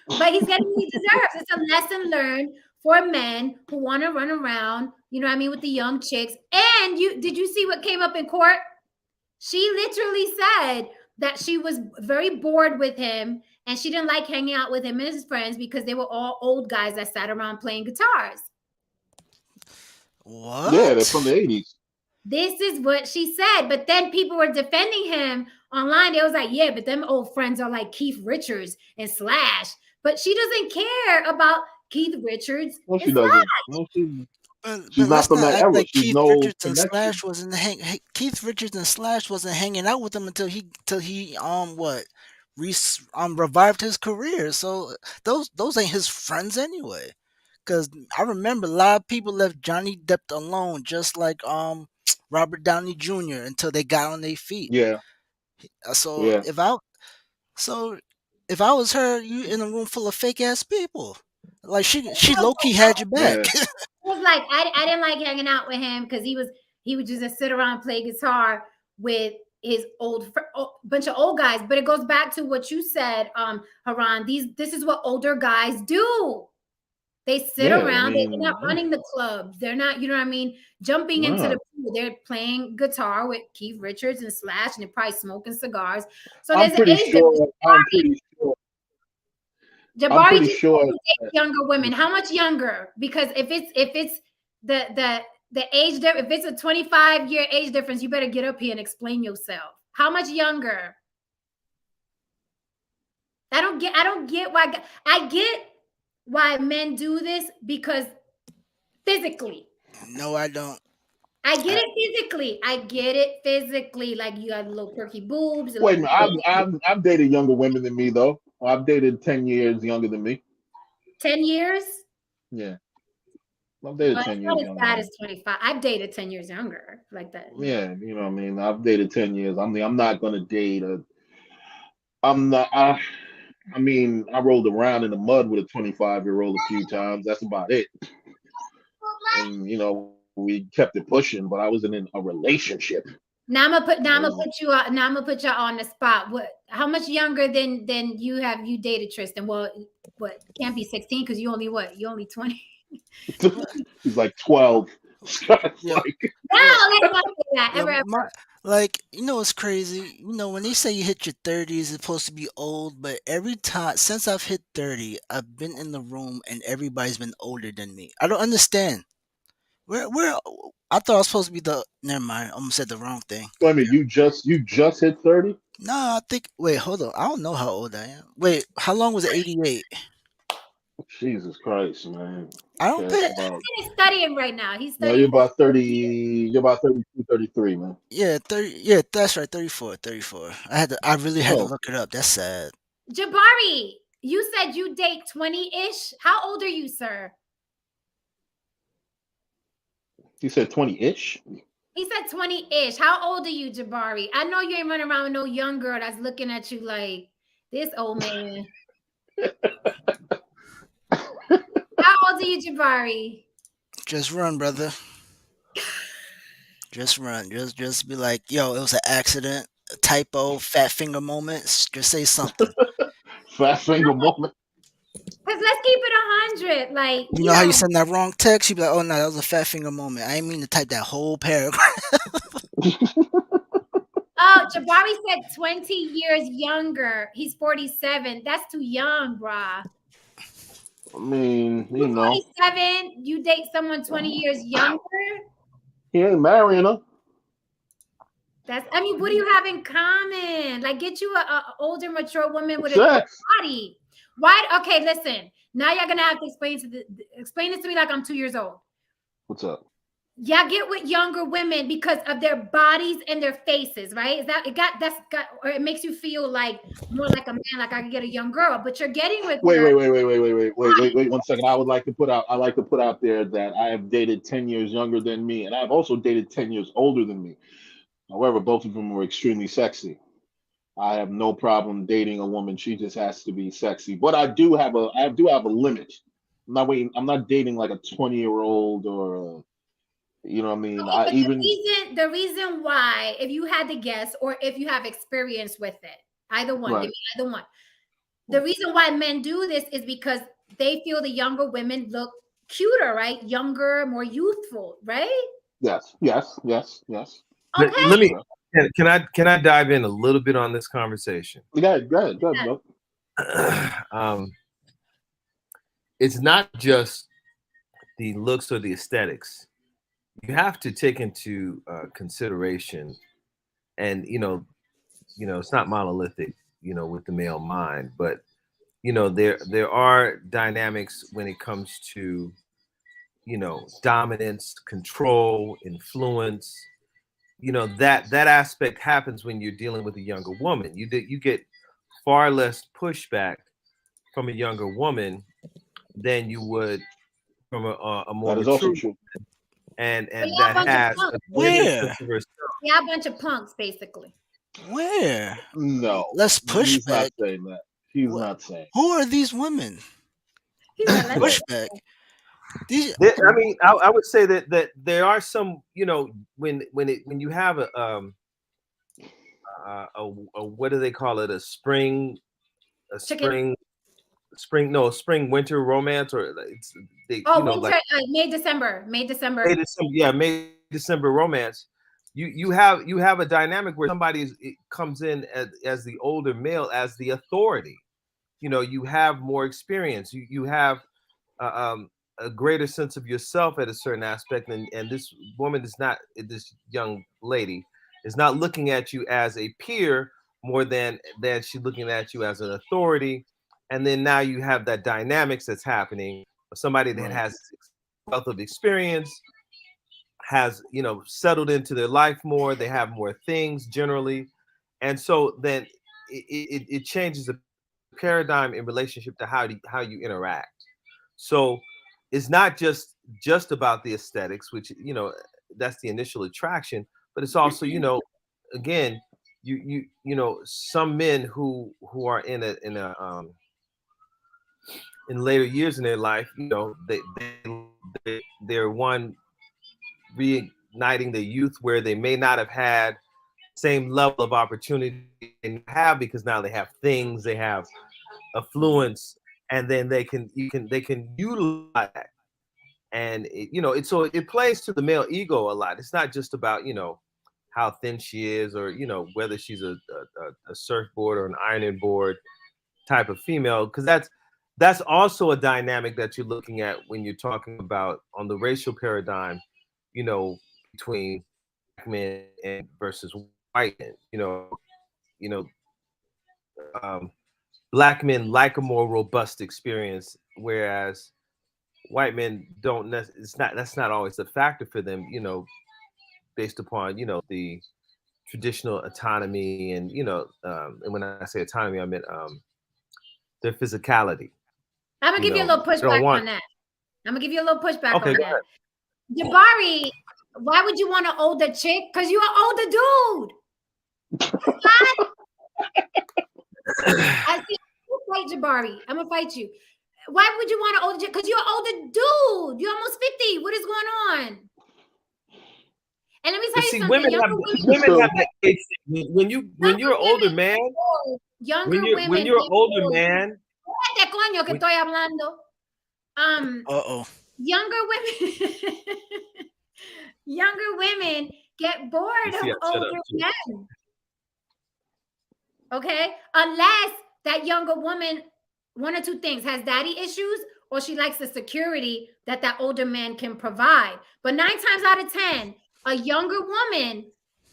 but he's getting what he deserves. It's a lesson learned for men who want to run around. You know what I mean, with the young chicks. And did you see what came up in court? She literally said that she was very bored with him and she didn't like hanging out with him and his friends because they were all old guys that sat around playing guitars. Yeah, they're from the What? 80s. This is what she said. But then people were defending him online. They was like, yeah, but them old friends are like Keith Richards and Slash. But she doesn't care about Keith Richards No, and she Slash. doesn't. No, she's But not let's from not that act era. like She's Keith no Richards and connection. Slash wasn't Keith Richards and Slash wasn't hanging out with him until he what revived his career. So those ain't his friends anyway. Cause I remember a lot of people left Johnny Depp alone, just like Robert Downey Jr. until they got on their feet. Yeah, Uh, So yeah. if I so if I was her, you in a room full of fake ass people. Like she low key had your back. Yeah. It was like I didn't like hanging out with him because he would just sit around and play guitar with his bunch of old guys. But it goes back to what you said, Haran. This is what older guys do. They sit Yeah. I around. They're not mean, yeah. running the clubs. They're not, you know what I mean, jumping into Nah. the pool. They're playing guitar with Keith Richards and Slash, and they're probably smoking cigars. So I'm there's an pretty age difference. sure. I'm pretty sure. I'm Jabari pretty just sure. dates younger women. How much younger? Because if it's the age difference, if it's a 25-year age difference, you better get up here and explain yourself. How much younger? I don't get why I get why men do this because physically. No, I don't. I get I, it physically. I get it physically. Like you got little perky boobs, a Wait a little minute. I've dated younger women than me though. I've dated 10 years younger than me. 10 years. Yeah. I've dated But 10 it's years not as younger. bad as 25. I've dated 10 years younger, like that. Yeah, you know what I mean. I've dated 10 years. I mean, I'm not gonna date a. I'm not. I mean, I rolled around in the mud with a 25-year-old a few times. That's about it. And we kept it pushing, but I wasn't in a relationship. Now I'm gonna put you on. Now I'm gonna put you on the spot. How much younger than you dated Tristan? Well, what can't be 16 because you only 20. He's like 12. It's Yeah, like, No, yeah, let's not say that yeah. ever. Like, it's crazy. When they say you hit your 30s, it's supposed to be old, but every time since I've hit 30, I've been in the room and everybody's been older than me. I don't understand. Where I thought I was supposed to be the. Never mind. I almost said the wrong thing. wait a minute, you just hit 30? No, I think. Wait, hold on. I don't know how old I am. Wait, how long was it? 88. Jesus Christ, man. I don't Okay, think. He's studying right now. He's no, studying. you're about 30. You're about 32, 33, man. Yeah, 30. Yeah, that's right. 34. 34. I really had to Oh, look it up. That's sad. Jabari, you said you date 20-ish. How old are you, sir? you said 20-ish? He said 20-ish. How old are you, Jabari? I know you ain't running around with no young girl that's looking at you like this old man. How old are you, Jabari? Just run, brother. Just run. Just be like, yo, it was an accident, a typo, fat finger moments. Just say something. Fast finger moment. Because let's keep it 100. Like, You know how you send that wrong text? You be like, oh no, that was a fat finger moment. I didn't mean to type that whole paragraph. Oh, Jabari said 20 years younger. He's 47. That's too young, brah. I mean, You're 47. You date someone 20 years younger? he ain't marrying her. What do you have in common? Like, get you a older, mature woman with Sex. a body. Why? Okay, listen. Now you're gonna have to explain this to me like I'm 2 years old. What's up? Y'all get with younger women because of their bodies and their faces, right? Or it makes you feel like more like a man, like I could get a young girl, but you're getting with Wait 1 second. I like to put out there that I have dated 10 years younger than me, and I've also dated 10 years older than me. However, both of them were extremely sexy. I have no problem dating a woman. She just has to be sexy. But I do have a limit. I'm not dating like a 20-year-old or you know what I mean? Okay, but the reason why, if you had to guess, or if you have experience with it, either one, right. give me either one. The reason why men do this is because they feel the younger women look cuter, right? Younger, more youthful, right? Yes. Okay. Let me. Can I dive in a little bit on this conversation? Go ahead, bro. It's not just the looks or the aesthetics. You have to take into consideration, and it's not monolithic, with the male mind, but there are dynamics when it comes to dominance, control, influence. That aspect happens when you're dealing with a younger woman. You get far less pushback from a younger woman than you would from a more that is mature also true. and that has a greater sense of herself. Yeah, a bunch of punks, basically. Where? No, Less pushback. He's not saying that. He's not saying. Who are these women? Pushback. I mean, I would say that there are some, when you have a what do they call it? A spring winter romance, or winter, May December. May December romance. You have a dynamic where somebody comes in as the older male, as the authority. You have more experience. You have a greater sense of yourself at a certain aspect, and this woman is not, this young lady is not looking at you as a peer more than she's looking at you as an authority. And then now you have that dynamics that's happening. Somebody that has wealth of experience, has settled into their life more, they have more things generally, and so then it changes the paradigm in relationship to how you interact. So it's not just just about the aesthetics, which, you know, that's the initial attraction, but it's also, you know, again, you know, some men who are in later years in their life, you know, they're one reigniting the youth where they may not have had same level of opportunity they have, because now they have things, they have affluence, and then they can utilize that. And you know, so it plays to the male ego a lot. It's not just about, you know, how thin she is, or, you know, whether she's a surfboard or an ironing board type of female, because that's also a dynamic that you're looking at when you're talking about on the racial paradigm, you know, between black men and versus white men. You know, black men like a more robust experience, whereas white men don't. That's not always a factor for them. You know, based upon, you know, the traditional autonomy, and, you know, and when I say autonomy, I meant their physicality. I'm gonna give you a little pushback on that. I'm gonna give you a little pushback on that. Jabari, why would you want an older chick? Because you're an older dude. I see. Fight Jabari. I'm gonna fight you. Why would you want an older chick? Because you're an older dude. You're almost 50. What is going on? And let me tell you something. Women have that age. When you're an older man, when you're an older man. Coño que estoy hablando. Younger women get bored of older men. Okay, unless that younger woman, one or two things, has daddy issues, or she likes the security that older man can provide. But 9 times out of 10, a younger woman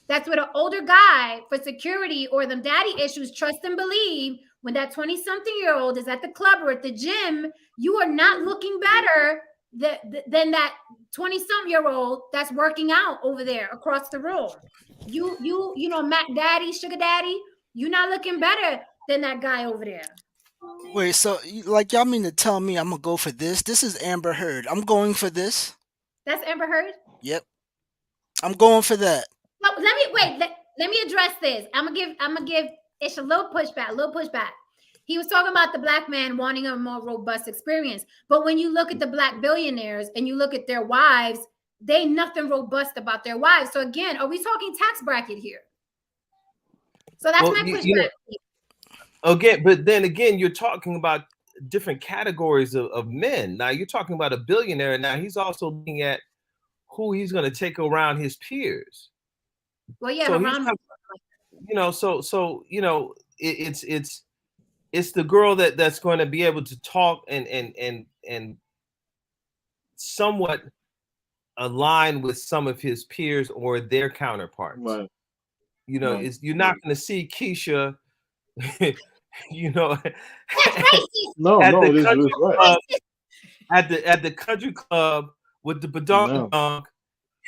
that's with an older guy for security or them daddy issues, trust and believe, when that 20-something-year-old is at the club or at the gym, you are not looking better than that 20-something-year-old that's working out over there across the room. You know, Mac Daddy, Sugar Daddy, you're not looking better than that guy over there. Wait, so like y'all mean to tell me I'm gonna go for this? This is Amber Heard. I'm going for this. That's Amber Heard? Yep. I'm going for that. No, let me address this. I'm gonna give Ish a little pushback. He was talking about the black man wanting a more robust experience. But when you look at the black billionaires and you look at their wives, they nothing robust about their wives. So again, are we talking tax bracket here? So that's my pushback. You know, okay, but then again, you're talking about different categories of men. Now you're talking about a billionaire. Now he's also looking at who he's going to take around his peers. Well, yeah, so you know, so you know, it's the girl that's going to be able to talk and somewhat align with some of his peers or their counterparts. Right. You know, you're not going to see Keisha, you know, at the country club with the badonk,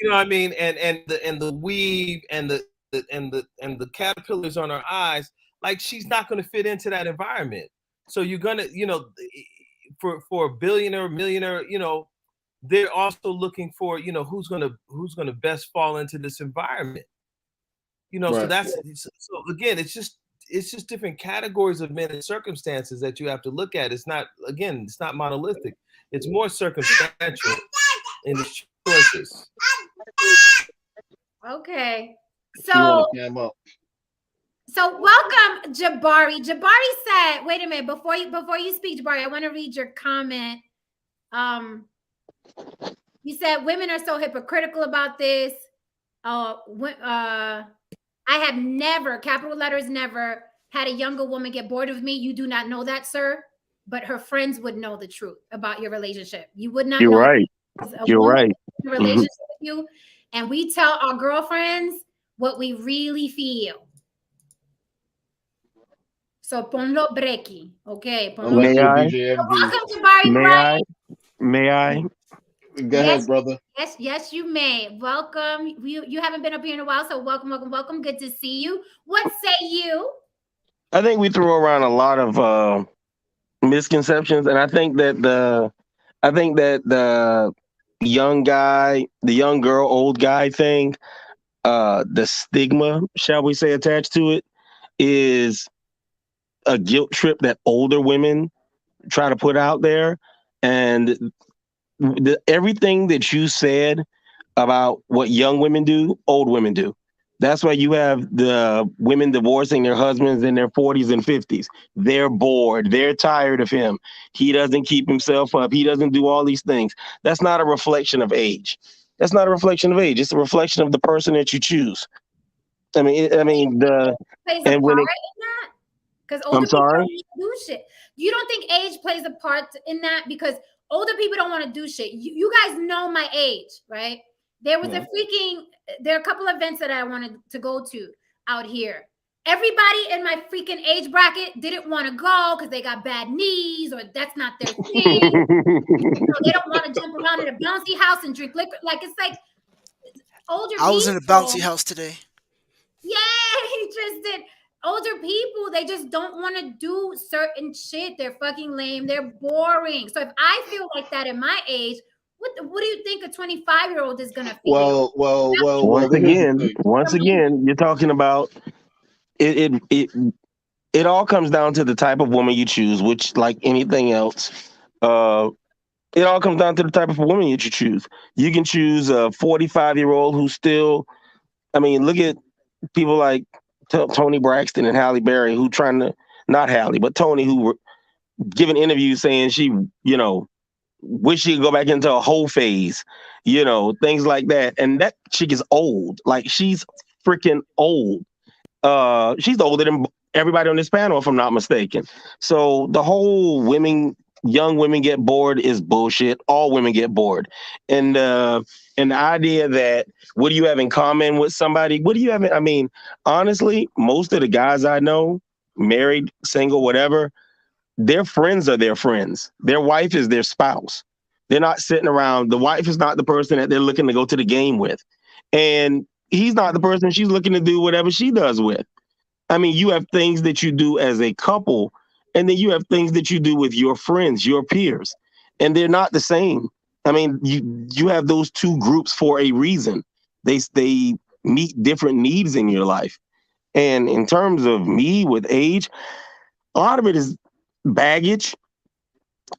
you know what I mean, and the weave and the caterpillars on her eyes. Like, she's not going to fit into that environment. So you're gonna, you know, for a billionaire, millionaire, you know, they're also looking for, you know, who's gonna best fall into this environment. You know, right. So again, it's just different categories of men and circumstances that you have to look at. It's not monolithic. It's more circumstantial in its choices. Okay. So welcome, Jabari. Jabari said, wait a minute, before you speak, Jabari, I want to read your comment. You said women are so hypocritical about this. I have never, capital letters, never had a younger woman get bored of me. You do not know that, sir. But her friends would know the truth about your relationship. You would not know. You're right. You're right. Relationship with you. And we tell our girlfriends what we really feel. So ponlo breaky. Okay. Ponlo May I? Welcome to Barry Bright. May I? Go ahead, brother. Yes, you may. Welcome. You haven't been up here in a while, so welcome. Good to see you. What say you? I think we threw around a lot of misconceptions, and I think that the young guy, the young girl, old guy thing, the stigma, shall we say, attached to it is a guilt trip that older women try to put out there. And everything that you said about what young women do, old women do. That's why you have the women divorcing their husbands in their 40s and 50s. They're bored. They're tired of him. He doesn't keep himself up. He doesn't do all these things. That's not a reflection of age. That's not a reflection of age. It's a reflection of the person that you choose. I mean, plays a and when part it, in that? Because I'm older people sorry. don't want to do shit. You don't think age plays a part in that? Because older people don't want to do shit. You guys know my age, right? There was there are a couple of events that I wanted to go to out here. Everybody in my freaking age bracket didn't want to go because they got bad knees or that's not their thing. They don't want to jump around in a bouncy house and drink liquor. Like, it's like older people. I was in a bouncy house today. Yeah, he just did. Older people, they just don't want to do certain shit. They're fucking lame. They're boring. So if I feel like that in my age, what do you think a 25-year-old is gonna feel? Once Here's the again, thing. you're talking about it all comes down to the type of woman you choose, which, like anything else, it all comes down to the type of woman that you choose. You can choose a 45-year-old who's still, I mean, look at people like Tony Braxton and Halle Berry, who not Halle, but Tony, who were giving interviews saying she, wish she could go back into a whole phase, things like that. And that chick is old. Like, she's freaking old. She's older than everybody on this panel, if I'm not mistaken. So the whole young women get bored is bullshit. All women get bored. And the idea that what do you have in common with somebody? What do you have? I mean, honestly, most of the guys I know, married, single, whatever, their friends are their friends. Their wife is their spouse. They're not sitting around. The wife is not the person that they're looking to go to the game with. And he's not the person she's looking to do whatever she does with. I mean, you have things that you do as a couple, and then you have things that you do with your friends, your peers, and they're not the same. I mean, you have those two groups for a reason. They meet different needs in your life. And in terms of me with age, a lot of it is baggage.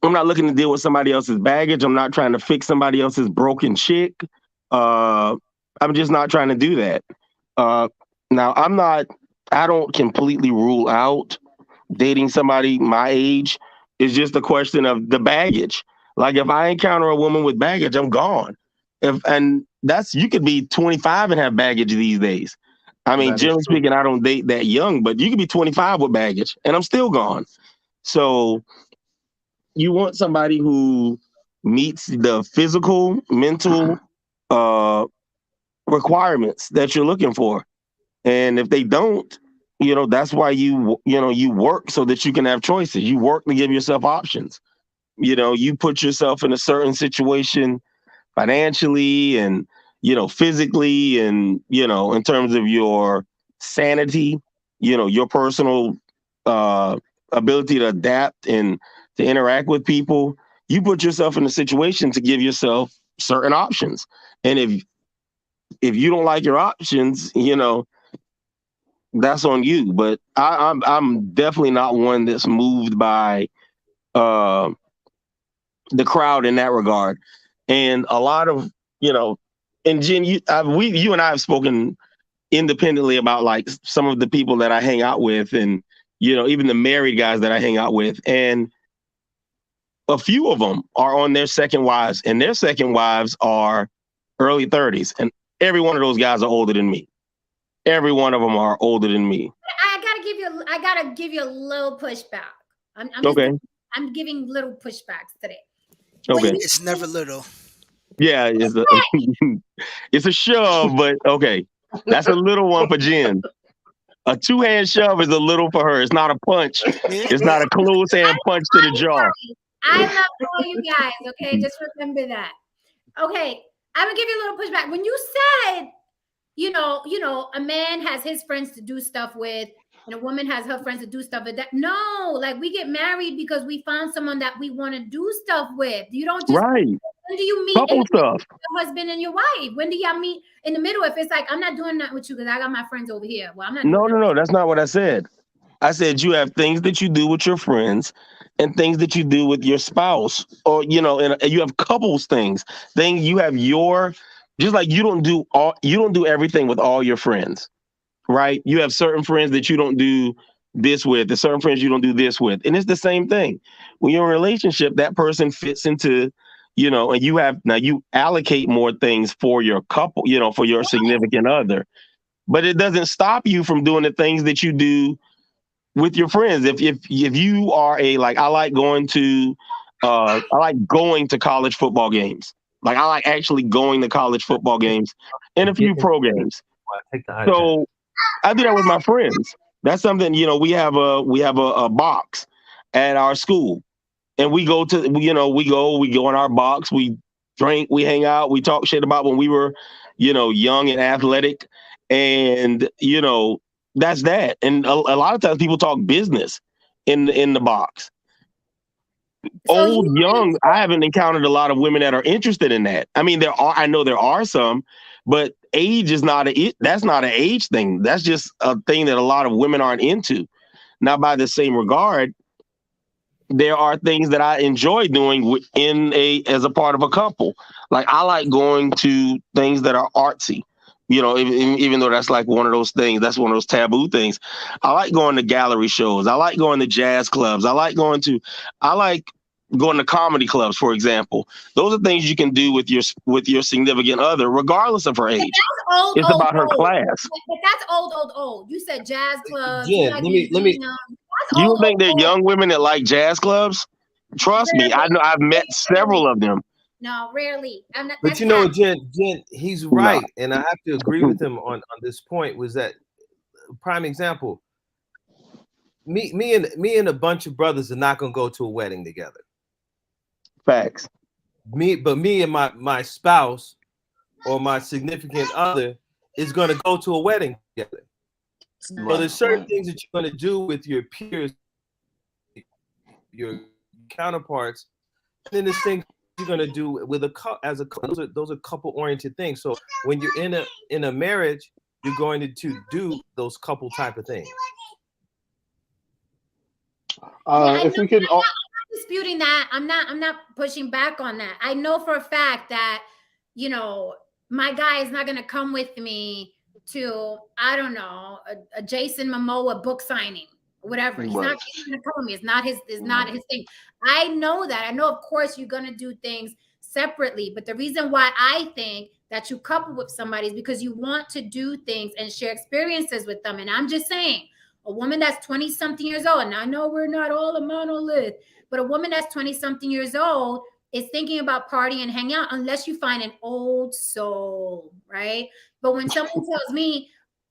I'm not looking to deal with somebody else's baggage. I'm not trying to fix somebody else's broken chick. I'm just not trying to do that. Now, I don't completely rule out dating somebody my age. It's just a question of the baggage. Like, if I encounter a woman with baggage, I'm gone. You could be 25 and have baggage these days. I mean, generally speaking, I don't date that young, but you could be 25 with baggage and I'm still gone. So you want somebody who meets the physical, mental requirements that you're looking for. And if they don't, that's why you work so that you can have choices. You work to give yourself options. You put yourself in a certain situation financially and, physically and, in terms of your sanity, your personal ability to adapt and to interact with people. You put yourself in a situation to give yourself certain options. And if you don't like your options, that's on you. But I'm definitely not one that's moved by the crowd in that regard. And a lot of, and Jen, you and I have spoken independently about like some of the people that I hang out with and, even the married guys that I hang out with. And a few of them are on their second wives, and their second wives are early 30s. And every one of those guys are older than me. Every one of them are older than me. I gotta give you a little pushback. I'm giving little pushbacks today. Okay. It's never little. Yeah, it's a shove, but okay. That's a little one for Jen. A two-hand shove is a little for her. It's not a punch. It's not a close hand punch to the jaw. I love all you guys, okay? Just remember that. Okay, I'm gonna give you a little pushback. When you said, a man has his friends to do stuff with, and a woman has her friends to do stuff with. That no, like, we get married because we found someone that we want to do stuff with. You don't just when do you meet Couple stuff. your husband and your wife? When do y'all meet in the middle? If it's like, I'm not doing that with you because I got my friends over here. Well, I'm not doing No. That's not what I said. I said you have things that you do with your friends and things that you do with your spouse, or and you have couples things. Then you have just like you don't do everything with all your friends, right? You have certain friends that you don't do this with, and certain friends you don't do this with, and it's the same thing. When you're in a relationship, that person fits into, and you allocate more things for your couple, for your significant other, but it doesn't stop you from doing the things that you do with your friends. If you are I like going to college football games. Like I like actually going to college football games and a few pro games. So I do that with my friends. That's something, we have a box at our school, and we go in our box, we drink, we hang out, we talk shit about when we were, young and athletic, and that's that. And a lot of times people talk business in the box. Old, young, I haven't encountered a lot of women that are interested in that. I mean, I know there are some, but age is that's not an age thing. That's just a thing that a lot of women aren't into. Now, by the same regard, there are things that I enjoy doing as a part of a couple. Like I like going to things that are artsy. Even though that's like one of those things, that's one of those taboo things. I like going to gallery shows. I like going to jazz clubs. I like going to comedy clubs, for example. Those are things you can do with your significant other, regardless of her age. It's about her class. But that's old. You said jazz clubs. Jen, let me. You don't think there are young women that like jazz clubs? Trust me, I know. I've met several of them. No, rarely. But Jen, he's right, and I have to agree with him on this point. Was that prime example? Me and a bunch of brothers are not gonna go to a wedding together. Facts. Me and my spouse or my significant other is gonna go to a wedding together. So there's certain things that you're gonna do with your peers, your counterparts, and then there's things you're gonna do with as a couple. Those are couple oriented things. So when you're in a marriage, you're going to do those couple type of things. If we can, I'm not disputing that. I'm not pushing back on that. I know for a fact that my guy is not gonna come with me to, I don't know, a Jason Momoa book signing, whatever. He's not going to come with me. It's not his thing. I know that. I know, of course, you're going to do things separately. But the reason why I think that you couple with somebody is because you want to do things and share experiences with them. And I'm just saying, a woman that's 20-something years old, and I know we're not all a monolith, but a woman that's 20-something years old is thinking about partying and hang out unless you find an old soul, right? But when someone tells me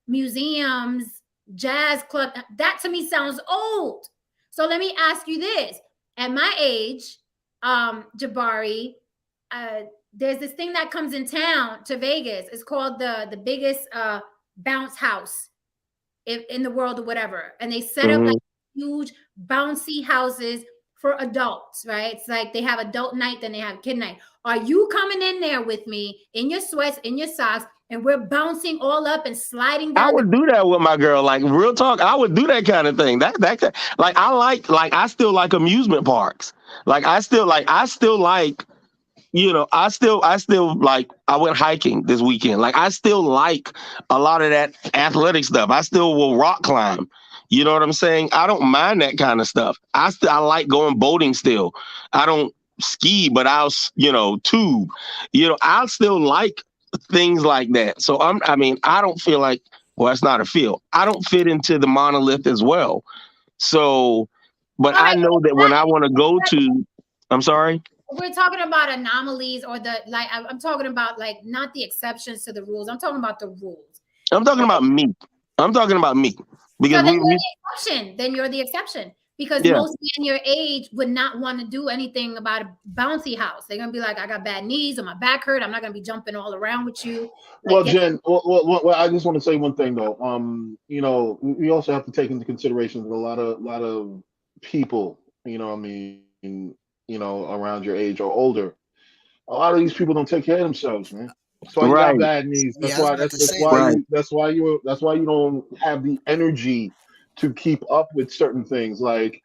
museums, jazz club, that to me sounds old. So let me ask you this. At my age, Jabari, there's this thing that comes in town to Vegas. It's called the biggest bounce house in the world or whatever. And they set up like huge bouncy houses for adults, right? It's like they have adult night, then they have kid night. Are you coming in there with me in your sweats, in your socks, and we're bouncing all up and sliding down? I would do that with my girl. Like real talk, I would do that kind of thing. I still like amusement parks. I still like, I went hiking this weekend. Like I still like a lot of that athletic stuff. I still will rock climb. You know what I'm saying? I don't mind that kind of stuff. I like going boating still. I don't ski, but I'll, tube. I'll still like things like that. So I don't feel like, well, that's not a feel. I don't fit into the monolith as well. So, but I know that when I want to go to, I'm sorry? We're talking about anomalies or I'm talking about not the exceptions to the rules. I'm talking about the rules. I'm talking about me. Because then you're the exception. Because most men your age would not want to do anything about a bouncy house. They're gonna be like, I got bad knees or my back hurt. I'm not gonna be jumping all around with you. Jen, well, I just want to say one thing though. We also have to take into consideration that a lot of people, around your age or older, A lot of these people don't take care of themselves, man. That's why you got Right, bad knees. Yeah, I was about to say that. right. That's why you don't have the energy to keep up with certain things. Like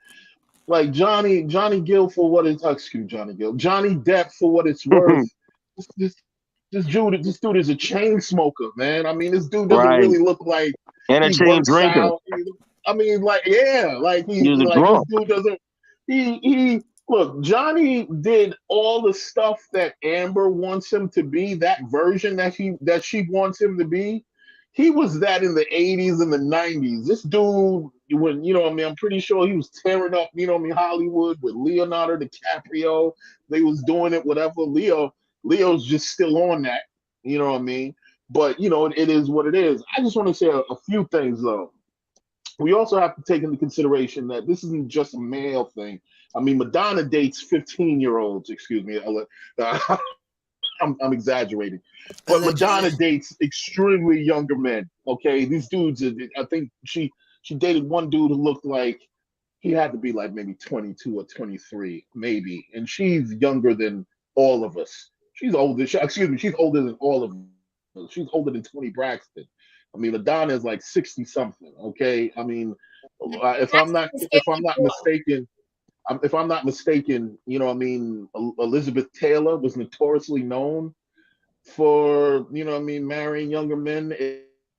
Johnny Gill for what it's excuse Johnny Gill. Johnny Depp for what it's worth. This this this dude is a chain smoker, man. I mean, this dude doesn't Right. really look like And a he chain works drinker. out. I mean, like, yeah, He was a like this drunk. dude doesn't he look, Johnny did all the stuff that Amber wants him to be, that version that she wants him to be. He was that in the 80s and the 90s. This dude, when I mean, I'm pretty sure he was tearing up, I mean, Hollywood with Leonardo DiCaprio. They was doing it, whatever. Leo's just still on that, you know what I mean? But it is what it is. I just want to say a few things though. We also have to take into consideration that this isn't just a male thing. I mean, Madonna dates 15-year-olds. Excuse me, I'm exaggerating, but Allegedly. Madonna dates extremely younger men. Okay, these dudes. I think she dated one dude who looked like he had to be like maybe 22 or 23, maybe, and she's younger than all of us. She's older. Excuse me, she's older than all of us. She's older than Tony Braxton. I mean, Madonna is like 60 something. Okay, I mean, if I'm not That's if I'm not 54. mistaken, if I'm not mistaken, I mean, Elizabeth Taylor was notoriously known for, I mean, marrying younger men.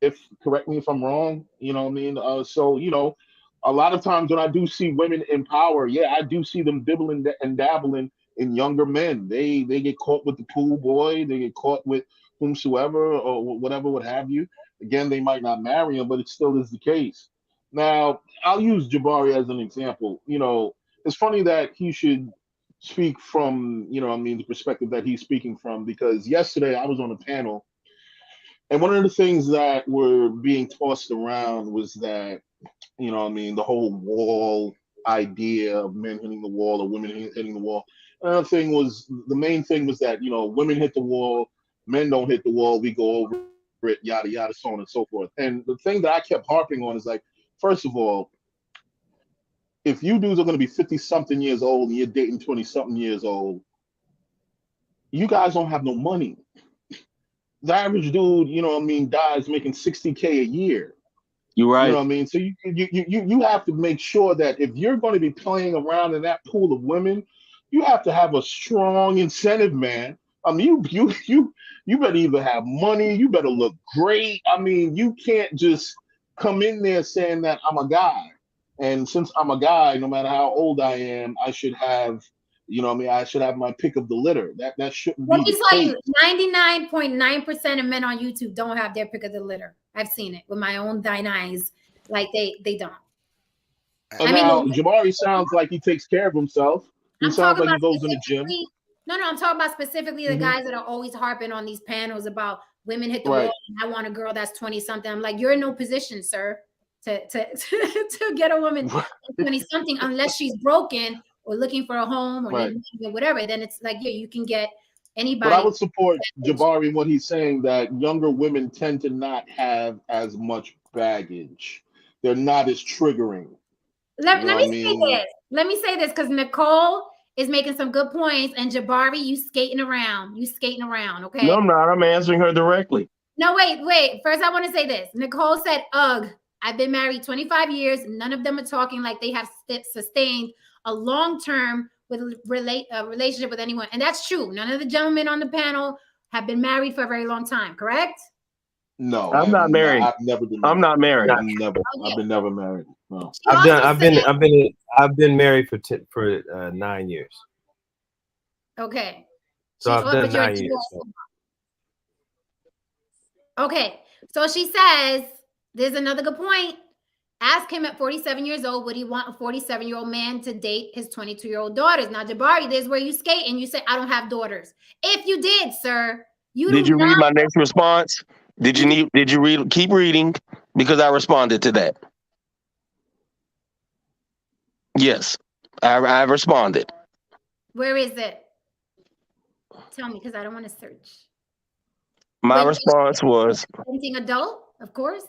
If correct me if I'm wrong, what I mean. So a lot of times when I do see women in power, yeah, I do see them dibbling and dabbling in younger men. They get caught with the pool boy, they get caught with whomsoever or whatever, what have you. Again, they might not marry him, but it still is the case. Now, I'll use Jabari as an example. It's funny that he should speak from, I mean, the perspective that he's speaking from, because yesterday I was on a panel, and one of the things that were being tossed around was that, I mean, the whole wall idea of men hitting the wall or women hitting the wall. Another thing was, the main thing was that, women hit the wall, men don't hit the wall, we go over it, yada, yada, so on and so forth. And the thing that I kept harping on is like, first of all, if you dudes are going to be 50 something years old and you're dating 20 something years old, you guys don't have no money. The average dude, what I mean, dies making 60K a year. You're You know right. what I mean? So you have to make sure that if you're going to be playing around in that pool of women, you have to have a strong incentive, man. I mean, you better either have money, you better look great. I mean, you can't just come in there saying that I'm a guy. And since I'm a guy, no matter how old I am, I should have, what I mean, I should have my pick of the litter. That shouldn't Let be me the tell case. you, 99.9% of men on YouTube don't have their pick of the litter. I've seen it with my own thine eyes. Like they don't. I mean, Now, Jabari sounds like he takes care of himself. He I'm sounds talking like he about goes in the gym. specifically. No, I'm talking about specifically the Mhm. guys that are always harping on these panels about women hit the Right. wall. And I want a girl that's 20 something. I'm like, you're in no position, sir, to to get a woman 20 something unless she's broken or looking for a home or Right. whatever. Then it's like, yeah, you can get But I anybody. would support Jabari in what he's saying, that younger women tend to not have as much baggage. They're not as triggering. Let I me say mean? this. Let me say this because Nicole is making some good points, and Jabari, you skating around. You skating around, No, okay? I'm not. I'm answering her directly. No, wait. First, I want to say this. Nicole said, ugh, I've been married 25 years. None of them are talking like they have sustained a long-term relationship with anyone. And that's true. None of the gentlemen on the panel have been married for a very long time, correct? No, I'm not married. I've never been I'm married. not married. I've been never married. No. She also said, I've been married for 9 years. okay. So I've done but you're 9 years. So. Okay. So she says, there's another good point. Ask him at 47 years old, would he want a 47-year-old man to date his 22-year-old daughters? Now, Jabari, there's where you skate and you say, I don't have daughters. If you did, sir, Did you read my next response? Did you read? Keep reading, because I responded to that. Yes, I responded. Where is it? Tell me, because I don't want to search. My response was, anything adult, of course.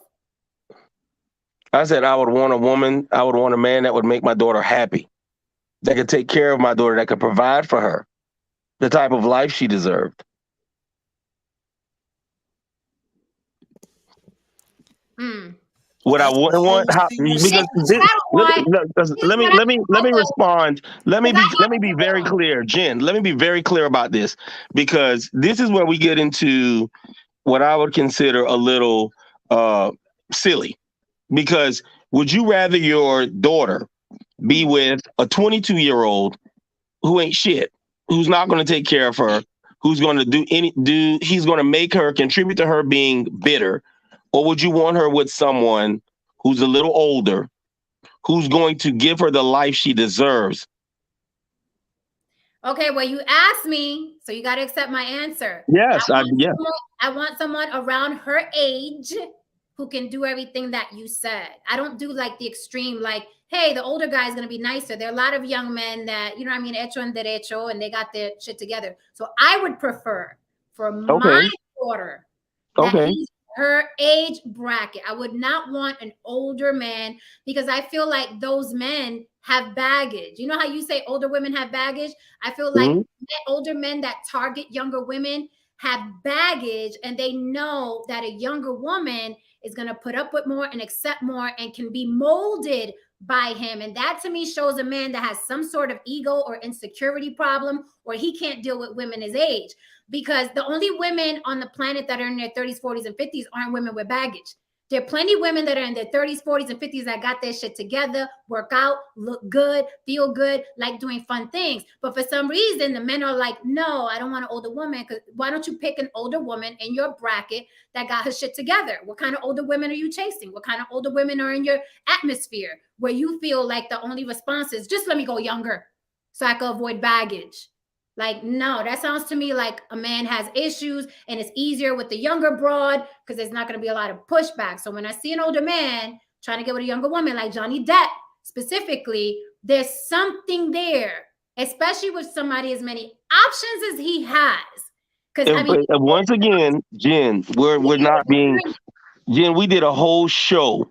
I said I would want a man that would make my daughter happy, that could take care of my daughter, that could provide for her. the type of life she deserved. What I wouldn't want, how, because let me respond. Let me be very clear, Jen. Let me be very clear about this, because this is where we get into what I would consider a little silly. Because would you rather your daughter be with a 22-year-old who ain't shit, who's not going to take care of her, who's going to he's going to make her contribute to her being bitter, or would you want her with someone who's a little older, who's going to give her the life she deserves? Okay, well, you asked me, so you got to accept my answer. Yes, I want someone around her age who can do everything that you said. I don't do like the extreme, like, hey, the older guy is going to be nicer. There are a lot of young men that, you know what I mean, hecho en derecho, and they got their shit together. So I would prefer for my daughter that he's her age bracket. I would not want an older man, because I feel like those men have baggage. You know how you say older women have baggage? I feel like older men that target younger women have baggage, and they know that a younger woman is going to put up with more and accept more and can be molded by him. And that to me shows a man that has some sort of ego or insecurity problem, or he can't deal with women his age. Because the only women on the planet that are in their 30s, 40s, and 50s aren't women with baggage. There are plenty of women that are in their 30s, 40s, and 50s that got their shit together, work out, look good, feel good, like doing fun things. But for some reason, the men are like, no, I don't want an older woman. Because why don't you pick an older woman in your bracket that got her shit together? What kind of older women are you chasing? What kind of older women are in your atmosphere where you feel like the only response is just let me go younger so I can avoid baggage? Like, no, that sounds to me like a man has issues, and it's easier with the younger broad because there's not going to be a lot of pushback. So when I see an older man trying to get with a younger woman, like Johnny Depp specifically, there's something there, especially with somebody as many options as he has. Because I mean, once again, Jen, we're not being, Jen, we did a whole show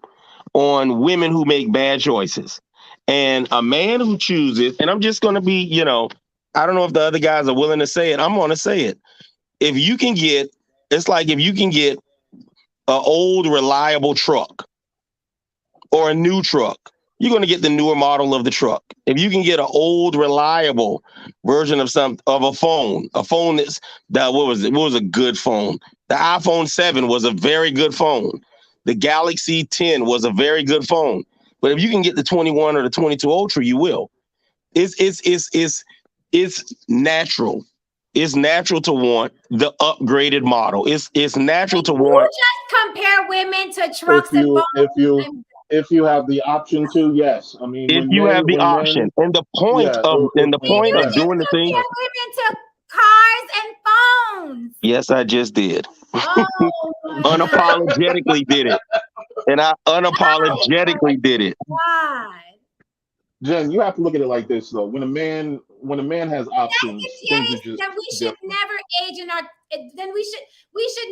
on women who make bad choices, and a man who chooses, and I'm just going to be, you know, I don't know if the other guys are willing to say it. I'm going to say it. If you can get, it's like if you can get an old reliable truck or a new truck, you're going to get the newer model of the truck. If you can get an old reliable version of a phone that what was a good phone. The iPhone 7 was a very good phone. The Galaxy 10 was a very good phone. But if you can get the 21 or the 22 Ultra, you will. It's natural. It's natural to want the upgraded model. It's natural to want. Just compare women to trucks and phones. If you have the option to, yes. I mean, if you have the option, and the point of doing the thing. Women to cars and phones. Yes, I just did. Oh, unapologetically did it, and I unapologetically did it. God. Jen, you have to look at it like this, though. When a man has options, things are just that we should never age in our. Then we should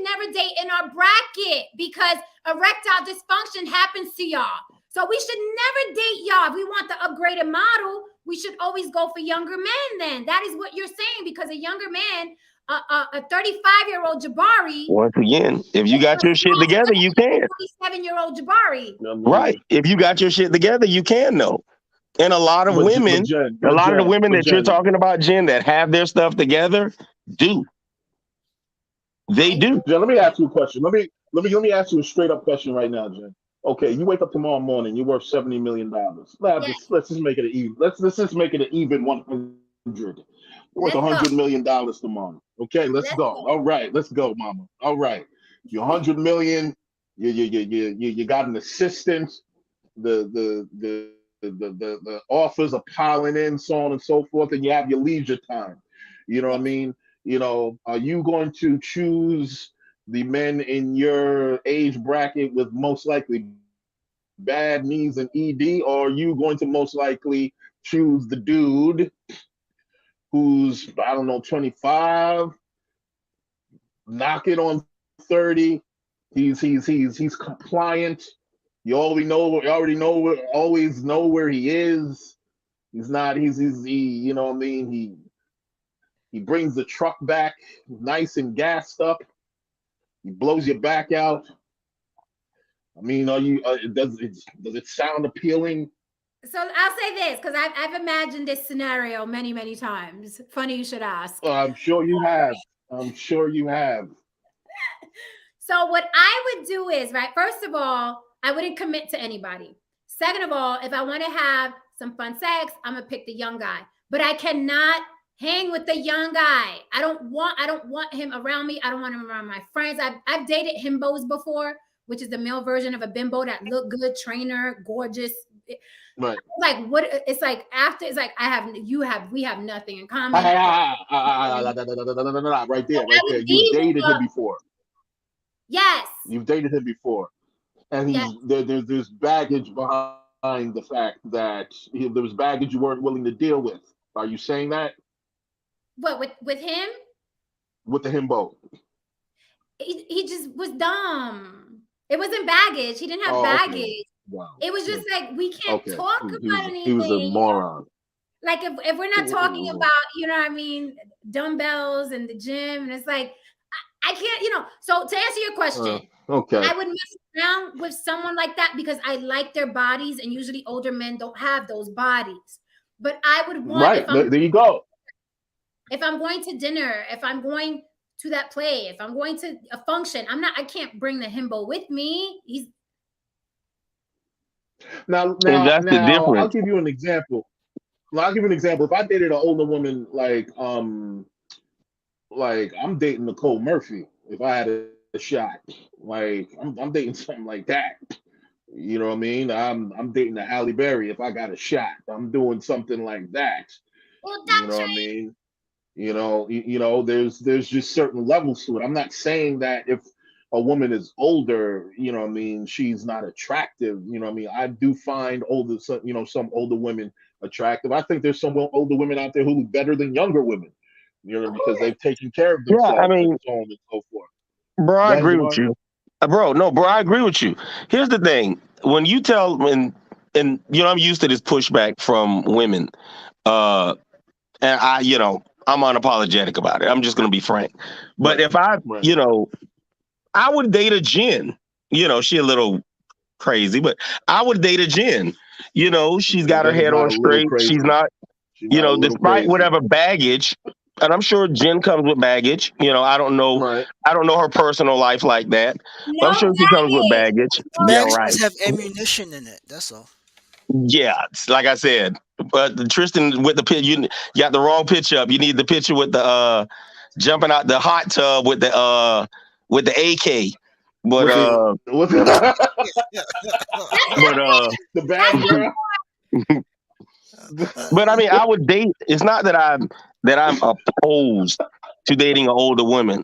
never date in our bracket, because erectile dysfunction happens to y'all. So we should never date y'all. If we want the upgraded model, we should always go for younger men. Then that is what you're saying, because a younger man, a 35-year-old Jabari. Once again, if you got your shit together, you can. 27-year-old Jabari. Right. If you got your shit together, you can know. And a lot of women, of the women that you're talking about, Jen, that have their stuff together, do. They do. Jen, let me ask you a question. Let me ask you a straight up question right now, Jen. Okay, you wake up tomorrow morning, you're worth $70 million. Let's just make it an even. Let's just make it an even 100. Worth $100 million tomorrow. Okay, let's go. All right, let's go, mama. All right, you're $100 million. You got an assistant. The offers are piling in, so on and so forth, and you have your leisure time. You know what I mean? You know, are you going to choose the men in your age bracket with most likely bad knees and ED, or are you going to most likely choose the dude who's, I don't know, 25, knocking on 30? He's compliant. You always know where he is. He's not. He. You know what I mean. He brings the truck back nice and gassed up. He blows your back out. I mean, are you? Does it sound appealing? So I'll say this because I've imagined this scenario many, many times. Funny you should ask. I'm sure you have. I'm sure you have. So what I would do is, right, first of all, I wouldn't commit to anybody. Second of all, if I want to have some fun sex, I'm gonna pick the young guy. But I cannot hang with the young guy. I don't want him around me. I don't want him around my friends. I've dated himbos before, which is the male version of a bimbo that look good, trainer, gorgeous. Right. Like what? It's like after. It's like we have nothing in common. Right there. You dated him before. Yes. You've dated him before, and there's baggage behind the fact that there was baggage you weren't willing to deal with. Are you saying that? What with him? With the himbo. He just was dumb. It wasn't baggage. He didn't have baggage. Okay. Wow. It was just like we can't talk about anything. He was a moron. Like if we're not talking about, you know what I mean, dumbbells and the gym, and it's like I can't, you know. So to answer your question, okay, I would mess around with someone like that because I like their bodies, and usually older men don't have those bodies. But I would want there you go. If I'm going to dinner, if I'm going to that play, if I'm going to a function, I can't bring the himbo with me. He's now that's the difference. I'll give you an example. If I dated an older woman, like I'm dating Nicole Murphy, if I had a shot, like I'm dating something like that. You know what I mean? I'm dating a Halle Berry if I got a shot. I'm doing something like that. Well, you know what I mean? You know, there's just certain levels to it. I'm not saying that if a woman is older, you know what I mean, she's not attractive. You know what I mean? I do find some older women attractive. I think there's some older women out there who look better than younger women, you know, because they've taken care of themselves and so on and so forth. Bro, I agree with you. I agree with you. Here's the thing. When you tell and you know, I'm used to this pushback from women. And I'm unapologetic about it. I'm just going to be frank. But if I, I would date a Jen. You know, she a little crazy, but I would date a Jen. You know, she's got her head on straight. She's not, despite whatever baggage. And I'm sure Jen comes with baggage. You know, I don't know. Right. I don't know her personal life like that. But I'm sure she comes with baggage. Baggage have ammunition in it. That's all. Yeah, like I said. But Tristan with the picture, you got the wrong picture up. You need the picture with the jumping out the hot tub with the AK. But the bad girl. But I mean, I would date. It's not that I'm opposed to dating an older woman,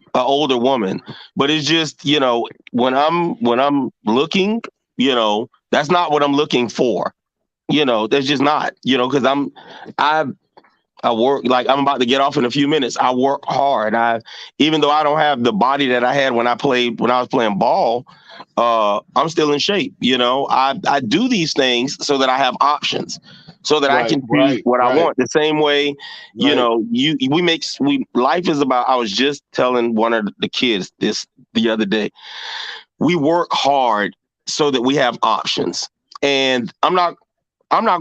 but it's just, you know, when I'm looking, you know, that's not what I'm looking for. You know, that's just not, you know, because I work, like I'm about to get off in a few minutes. I work hard. Even though I don't have the body that I had when I was playing ball, I'm still in shape. You know, I do these things so that I have options, so that I can do what I want. The same way, you know, life is about. I was just telling one of the kids this the other day. We work hard so that we have options, and I'm not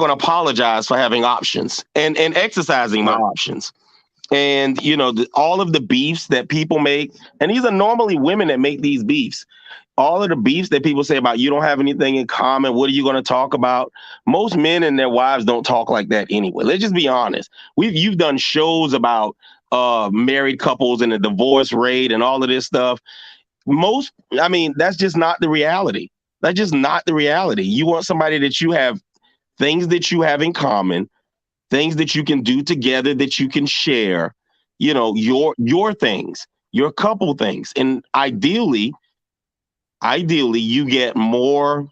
going to apologize for having options and exercising my options. And, you know, all of the beefs that people make, and these are normally women that make these beefs. All of the beefs that people say about you don't have anything in common. What are you going to talk about? Most men and their wives don't talk like that anyway. Let's just be honest. You've done shows about married couples and the divorce rate and all of this stuff. That's just not the reality. That's just not the reality. You want somebody that you have things that you have in common, things that you can do together, that you can share, you know, your things, your couple things. And ideally you get more,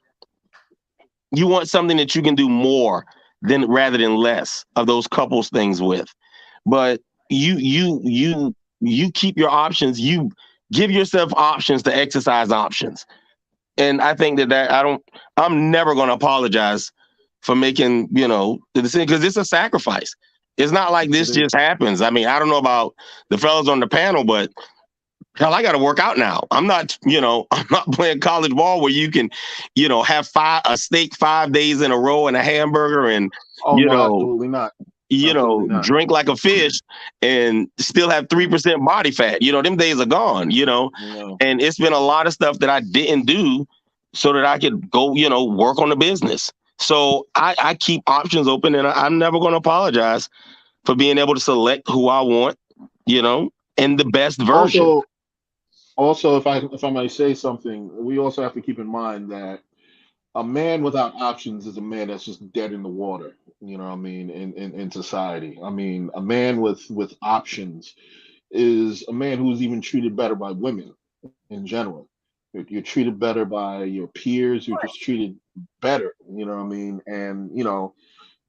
you want something that you can do more rather than less of those couples things with. But you keep your options, you give yourself options to exercise options. And I think that I'm never going to apologize for making, you know, the decision, because it's a sacrifice. It's not like this just happens. I mean, I don't know about the fellas on the panel, but hell, I got to work out now. I'm not, I'm not playing college ball where you can, have a steak 5 days in a row and a hamburger and, no, absolutely not. Absolutely not. drink like a fish and still have 3% body fat. Them days are gone, and it's been a lot of stuff that I didn't do so that I could go, work on the business. So I keep options open, and I'm never going to apologize for being able to select who I want, and the best version. Also, if I might say something, we also have to keep in mind that a man without options is a man that's just dead in the water. You know what I mean? In society, I mean, a man with options is a man who's even treated better by women in general. You're treated better by your peers. You're just treated better. You know what I mean? And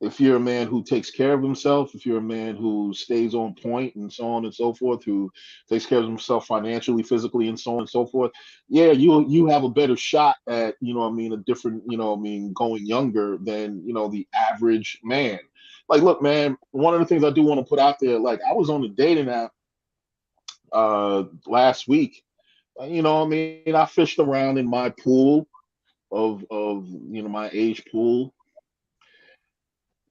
if you're a man who takes care of himself, if you're a man who stays on point and so on and so forth, who takes care of himself financially, physically, and so on and so forth, yeah, you have a better shot at, a different, going younger than, the average man. Like, look, man, one of the things I do want to put out there, like, I was on a dating app last week. I fished around in my pool of my age pool.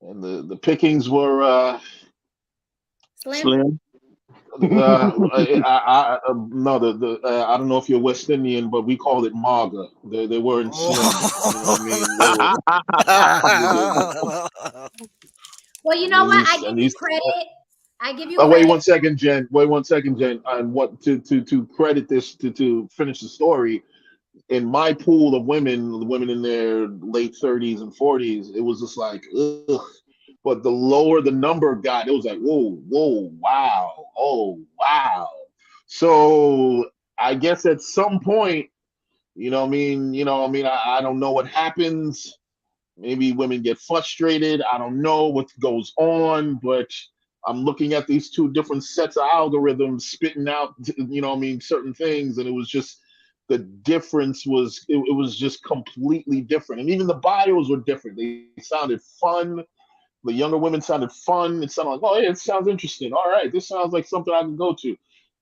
And the pickings were slim. No, I don't know if you're West Indian, but we called it maga. They weren't slim. Well, you know what? I give you credit. I give you credit. Wait 1 second, Jen. Wait 1 second, Jen. And what to credit this to finish the story. In my pool of women, the women in their late 30s and 40s, it was just like, ugh. But the lower the number got, it was like, whoa, wow, oh, wow. So I guess at some point, I don't know what happens. Maybe women get frustrated. I don't know what goes on, but I'm looking at these two different sets of algorithms spitting out, certain things, and it was just, the difference was it was just completely different. And even the bios were different. They sounded fun. The younger women sounded fun. It sounded like, oh, yeah, it sounds interesting. All right, this sounds like something I can go to.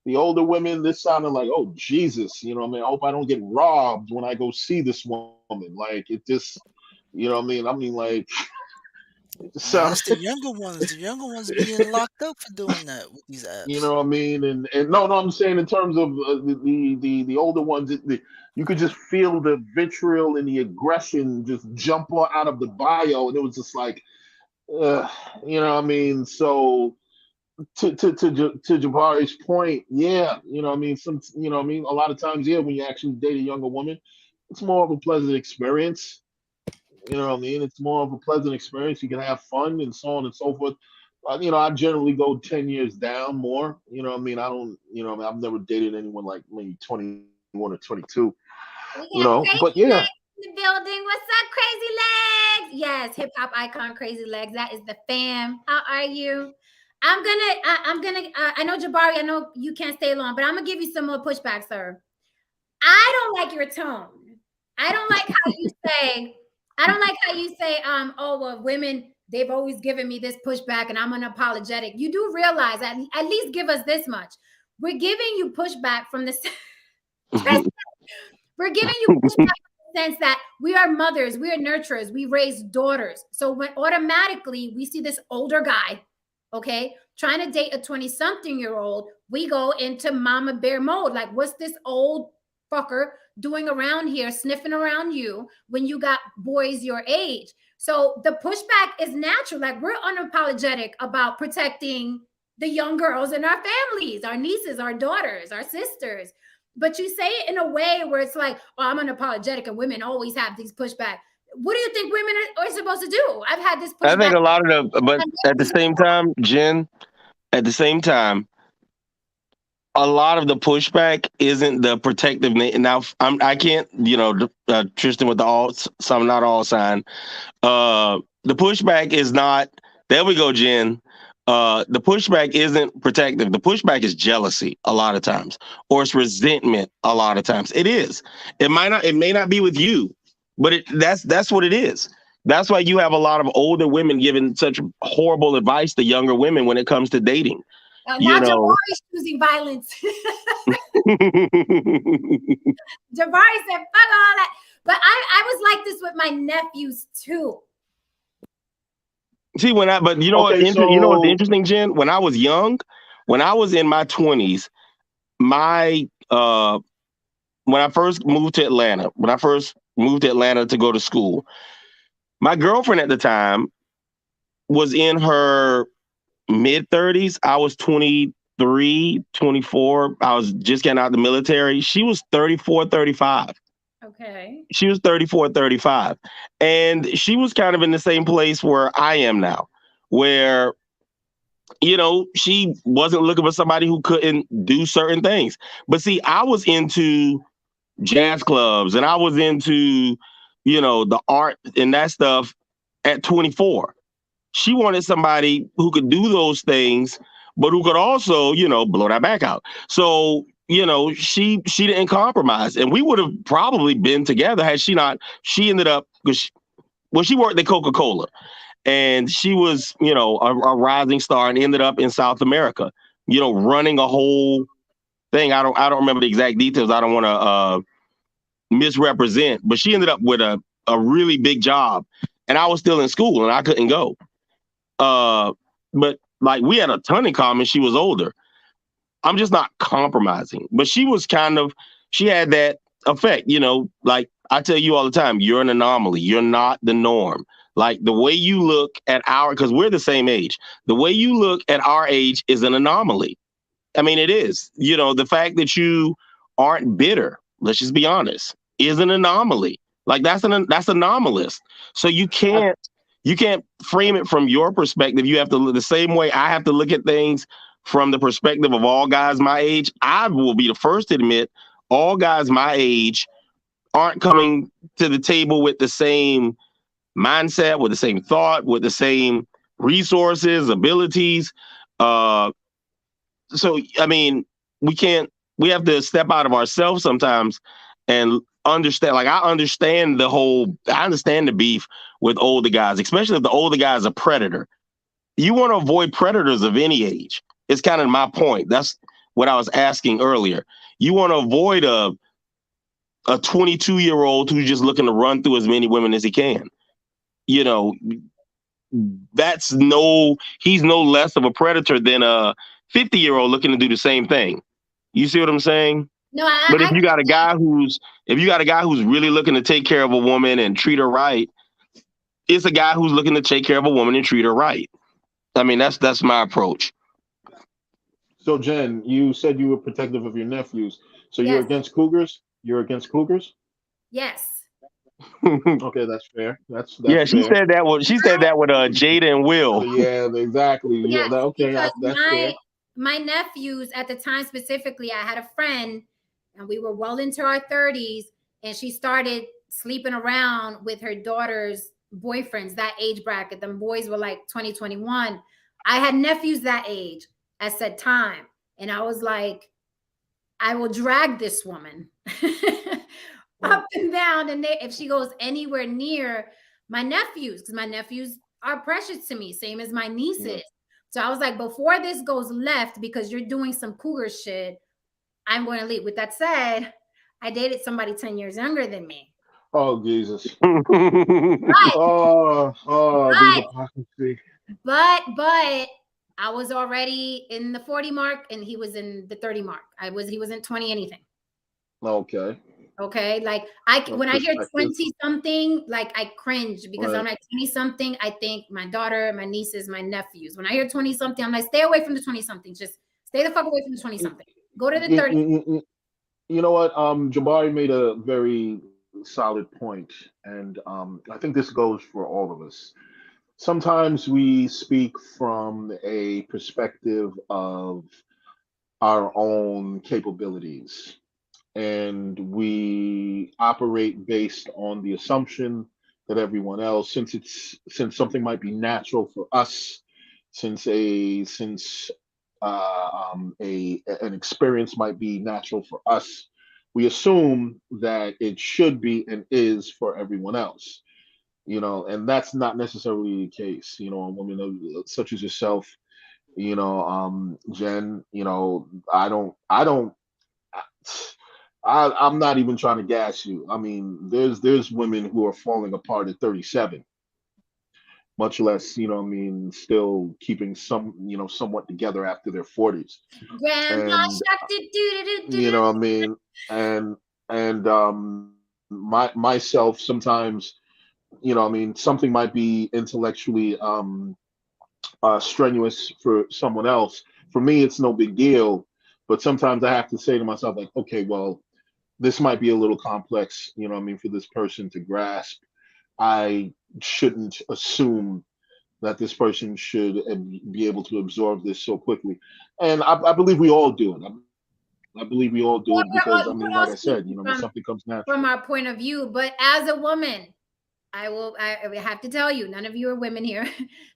The older women, this sounded like, oh, Jesus, I hope I don't get robbed when I go see this woman. Like, it just, like, That's the younger ones. The younger ones being locked up for doing that with these apps. You know what I mean? And no, I'm saying in terms of the older ones, you could just feel the vitriol and the aggression just jump out of the bio, and it was just like, you know what I mean? So to Jabari's point, yeah, a lot of times, yeah, when you actually date a younger woman, it's more of a pleasant experience. You know what I mean? It's more of a pleasant experience. You can have fun and so on and so forth. I generally go 10 years down more. You know what I mean? I don't, I've never dated anyone like maybe 21 or 22. But yeah. In the building. What's up, Crazy Legs? Yes, hip hop icon Crazy Legs. That is the fam. How are you? I know Jabari, I know you can't stay long, but I'm gonna give you some more pushback, sir. I don't like your tone. I don't like how you say, oh, well, women, they've always given me this pushback and I'm unapologetic. You do realize that at least give us this much. We're giving you pushback from the we're giving you pushback in the sense that we are mothers, we are nurturers, we raise daughters. So when automatically we see this older guy, okay, trying to date a 20-something-year-old, we go into mama bear mode. Like, what's this old fucker doing around here, sniffing around you when you got boys your age? So the pushback is natural. Like, we're unapologetic about protecting the young girls in our families, our nieces, our daughters, our sisters. But you say it in a way where it's like, oh, I'm unapologetic and women always have these pushback. What do you think women are supposed to do? I've had this pushback. I think a lot of them, but at the same time, Jen, a lot of the pushback isn't the protective. Now, I can't, Tristan with the alts, so I'm not all sign. The pushback is not, there we go, Jen. The pushback isn't protective. The pushback is jealousy a lot of times, or it's resentment a lot of times. It is. It may not be with you, but that's what it is. That's why you have a lot of older women giving such horrible advice to younger women when it comes to dating. Now Jabari's choosing violence. Jabari said, fuck all that. But I was like this with my nephews too. See, but you know what? You know what's interesting, Jen? When I was young, when I was in my 20s, when I first moved to Atlanta, to go to school, my girlfriend at the time was in her mid 30s. I was 23, 24. I was just getting out of the military. She was 34, 35. Okay. She was 34, 35. And she was kind of in the same place where I am now, where, you know, she wasn't looking for somebody who couldn't do certain things. But see, I was into jazz clubs and I was into, you know, the art and that stuff at 24. She wanted somebody who could do those things, but who could also, you know, blow that back out. So, you know, she didn't compromise, and we would have probably been together had she not. She ended up she worked at Coca-Cola, and she was, you know, a rising star, and ended up in South America, you know, running a whole thing. I don't remember the exact details. I don't want to misrepresent, but she ended up with a really big job, and I was still in school and I couldn't go. But like we had a ton in common. She was older. I'm just not compromising. But she had that effect, you know, like I tell you all the time, you're an anomaly. You're not the norm. Like the way you look at because we're the same age, the way you look at our age is an anomaly. I mean, it is. You know, the fact that you aren't bitter, let's just be honest, is an anomaly. Like that's anomalous. So you can't frame it from your perspective. You have to look the same way I have to look at things from the perspective of all guys my age. I will be the first to admit all guys my age aren't coming to the table with the same mindset, with the same thought, with the same resources, abilities. So, I mean, we have to step out of ourselves sometimes and understand. Like, I understand the beef with older guys, especially if the older guy is a predator. You want to avoid predators of any age. It's kind of my point. That's what I was asking earlier. You want to avoid a 22-year-old who's just looking to run through as many women as he can. You know, he's no less of a predator than a 50-year-old looking to do the same thing. You see what I'm saying? No, but if you got a guy who's really looking to take care of a woman and treat her right, it's a guy who's looking to take care of a woman and treat her right. I mean, that's my approach. So, Jen, you said you were protective of your nephews. So you're against cougars? You're against cougars? Yes. Okay, that's fair. That's yeah. She fair. said that with Jada and Will. Yeah, exactly. Yes, yeah, okay, because that's fair. My nephews at the time specifically, I had a friend, and we were well into our 30s, and she started sleeping around with her daughter's boyfriends, that age bracket. Them boys were like 20, 21. I had nephews that age at said time, and I was like, I will drag this woman up and down, and if she goes anywhere near my nephews, because my nephews are precious to me, same as my nieces. Yeah. So I was like, before this goes left, because you're doing some cougar shit, I'm going to leave. With that said, I dated somebody 10 years younger than me. Oh, Jesus. But, the hypocrisy. But I was already in the 40 mark, and he was in the 30 mark. He wasn't 20 anything. Okay. Okay. Like when I hear 20 something, like I cringe, because I'm like 20 something. I think my daughter, my nieces, my nephews. When I hear 20 something, I'm like, stay away from the 20 something. Just stay the fuck away from the 20 something. Go to the 30. You know what? Jabari made a very solid point, and I think this goes for all of us. Sometimes we speak from a perspective of our own capabilities, and we operate based on the assumption that everyone else, since something might be natural for us, since an experience might be natural for us, we assume that it should be and is for everyone else. and that's not necessarily the case. A woman such as yourself, Jen, I'm not even trying to gas you. I mean, there's women who are falling apart at 37, much less, still keeping somewhat together after their 40s. Grandpa And Shark, do, do, do, do, you do. know what I mean? And myself sometimes, something might be intellectually strenuous for someone else. For me, it's no big deal. But sometimes I have to say to myself, like, okay, well, this might be a little complex, for this person to grasp. I shouldn't assume that this person should be able to absorb this so quickly. And I believe we all do it. I believe we all do Well, it because, we're all like I said, speaking something comes natural. from our point of view. But as a woman, I have to tell you, none of you are women here,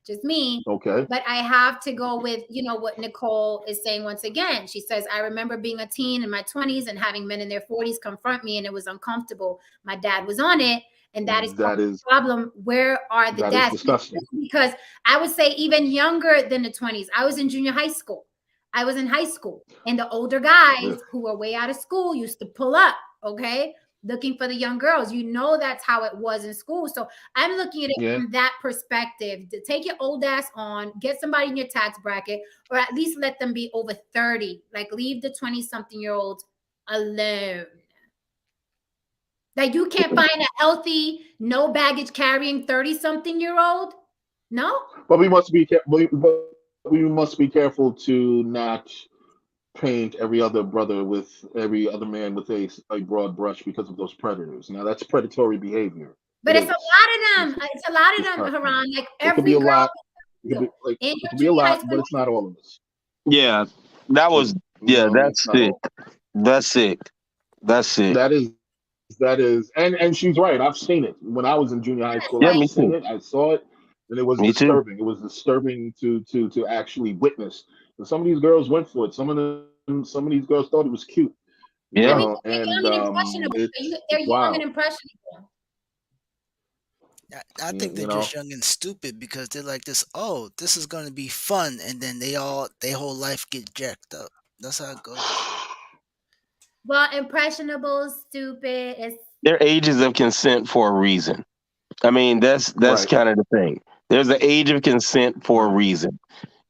just me. Okay. But I have to go with, what Nicole is saying once again. She says, I remember being a teen in my 20s and having men in their 40s confront me, and it was uncomfortable. My dad was on it, and that is the problem. Where are the dads? Disgusting. Because I would say even younger than the 20s. I was in junior high school. I was in high school, and the older guys who were way out of school used to pull up, okay, looking for the young girls. That's how it was in school. So I'm looking at it from that perspective. To take your old ass on, get somebody in your tax bracket, or at least let them be over 30. Like, leave the 20-something-year-olds alone. Like, you can't find a healthy, no baggage carrying 30-something-year-old. No. But we must be careful to not paint every other man with a broad brush because of those predators. Now that's predatory behavior. But it's a lot of them. It's a lot of them, Haran. Like, every girl. It could be a lot, but it's not all of us. Yeah, that was. That's sick. That's sick. That's sick. That is, and she's right. I've seen it when I was in junior high school. Yeah, I've me seen too. it. I saw it, and it was disturbing. It was disturbing to actually witness. And some of these girls went for it. Some of these girls thought it was cute. Yeah, they're young and impressionable. They're young and impressionable. I think they're just young and stupid because they're like this. Oh, this is gonna be fun, and then their whole life get jacked up. That's how it goes. Well, impressionable, stupid. They're ages of consent for a reason. I mean, that's kind of the thing. There's an age of consent for a reason.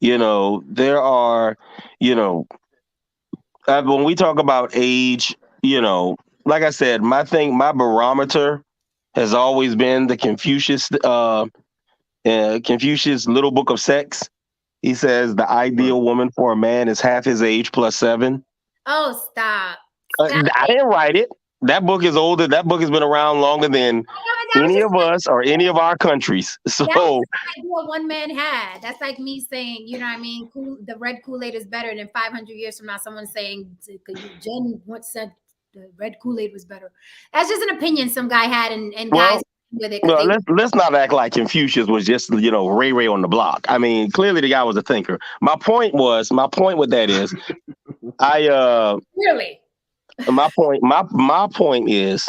There are, when we talk about age, like I said, my barometer has always been the Confucius Little Book of Sex. He says the ideal woman for a man is half his age plus 7. Oh, stop. I didn't write it. That book is older. That book has been around longer than any of us or any of our countries. So that's what one man had. That's like me saying, the red Kool-Aid is better. Than 500 years from now, someone saying Jen once said the red Kool-Aid was better. That's just an opinion some guy had, and guys with it. Well, let's not act like Confucius was just Ray Ray on the block. I mean, clearly the guy was a thinker. My point with that is, really. My point is,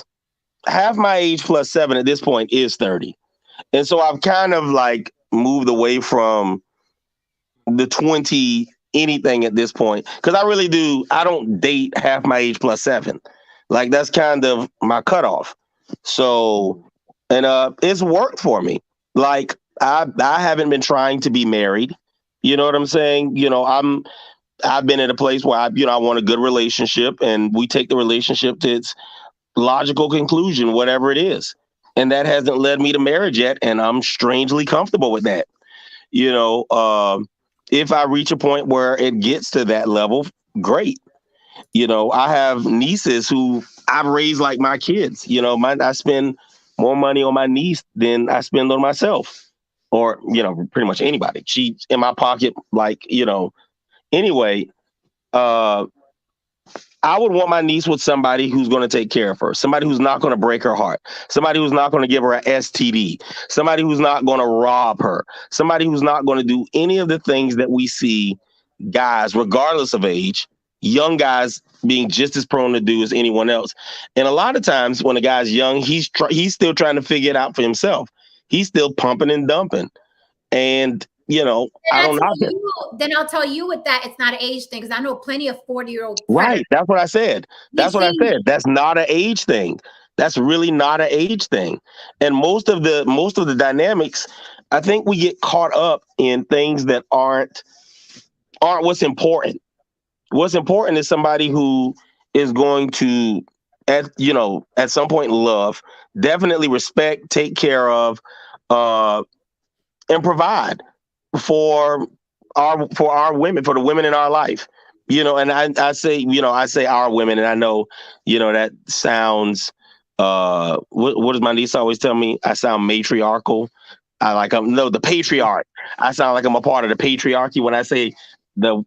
half my age plus 7 at this point is 30. And so I've kind of like moved away from the 20 anything at this point. Because I don't date half my age plus 7. Like, that's kind of my cutoff. So, and it's worked for me. Like, I haven't been trying to be married. You know what I'm saying? I've been at a place where I want a good relationship, and we take the relationship to its logical conclusion, whatever it is. And that hasn't led me to marriage yet, and I'm strangely comfortable with that. If I reach a point where it gets to that level, great. I have nieces who I've raised like my kids. I spend more money on my niece than I spend on myself, or pretty much anybody. She's in my pocket, like Anyway, I would want my niece with somebody who's going to take care of her, somebody who's not going to break her heart, somebody who's not going to give her an STD, somebody who's not going to rob her, somebody who's not going to do any of the things that we see guys, regardless of age, young guys being just as prone to do as anyone else. And a lot of times when a guy's young, he's still trying to figure it out for himself. He's still pumping and dumping. And, you know, I don't know. Then I'll tell you with that, it's not an age thing, because I know plenty of 40-year-old Right. That's what I said. That's what I said. That's not an age thing. That's really not an age thing. And most of the dynamics, I think we get caught up in things that aren't what's important. What's important is somebody who is going to, at some point, love, definitely respect, take care of, and provide for our women, for the women in our life. And I say our women, and I know, that sounds, what does my niece always tell me? I sound matriarchal. The patriarch. I sound like I'm a part of the patriarchy when I say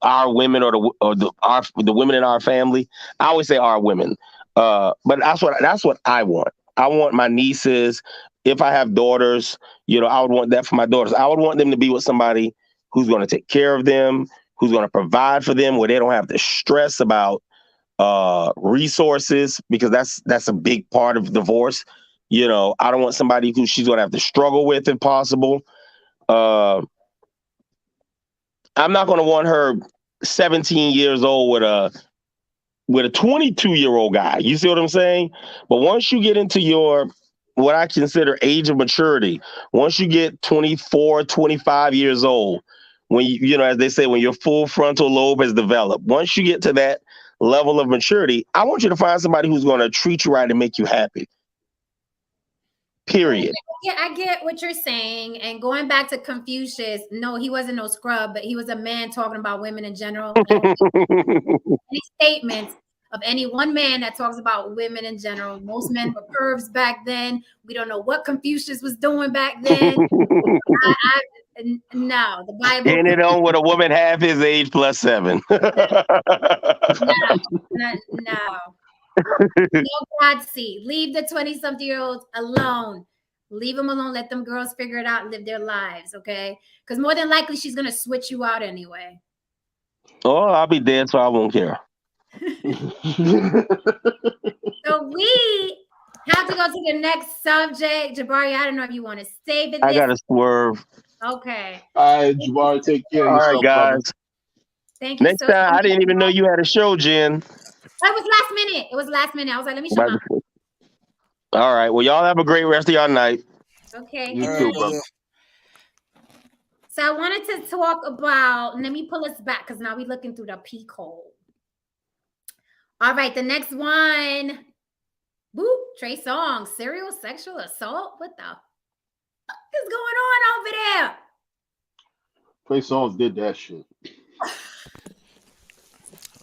our women or the women in our family. I always say our women. But that's what I want. I want my nieces. If I have daughters, I would want that for my daughters. I would want them to be with somebody who's going to take care of them, who's going to provide for them, where they don't have to stress about resources, because that's a big part of divorce. I don't want somebody who she's going to have to struggle with, if possible. I'm not going to want her 17 years old with a 22-year-old guy. You see what I'm saying? But once you get into what I consider age of maturity, once you get 24, 25 years old, when as they say, when your full frontal lobe has developed, once you get to that level of maturity, I want you to find somebody who's going to treat you right and make you happy. Period. Yeah, I get what you're saying. And going back to Confucius, no, he wasn't no scrub, but he was a man talking about women in general. Any statements of any one man that talks about women in general. Most men were pervs back then. We don't know what Confucius was doing back then. No, the Bible. And it on with a woman half his age plus 7. No. No, Grazie. Leave the 20-something-year-olds alone. Leave them alone. Let them girls figure it out and live their lives, okay? Because more than likely, she's going to switch you out anyway. Oh, I'll be dead, so I won't care. So we have to go to the next subject. Jabari, I don't know if you want to save it. I got to swerve. Okay. All right, Jabari, take care of yourself. All right, guys. Thank you. Next time, I didn't even know you had a show, Jen. It was last minute. I was like, let me show my. All right. Well, y'all have a great rest of y'all night. Okay. You too, brother. So I wanted to talk about, let me pull us back, because now we're looking through the peak hole. All right, the next one. Boop, Trey Songz, serial sexual assault. What the fuck is going on over there? Trey Songz did that shit.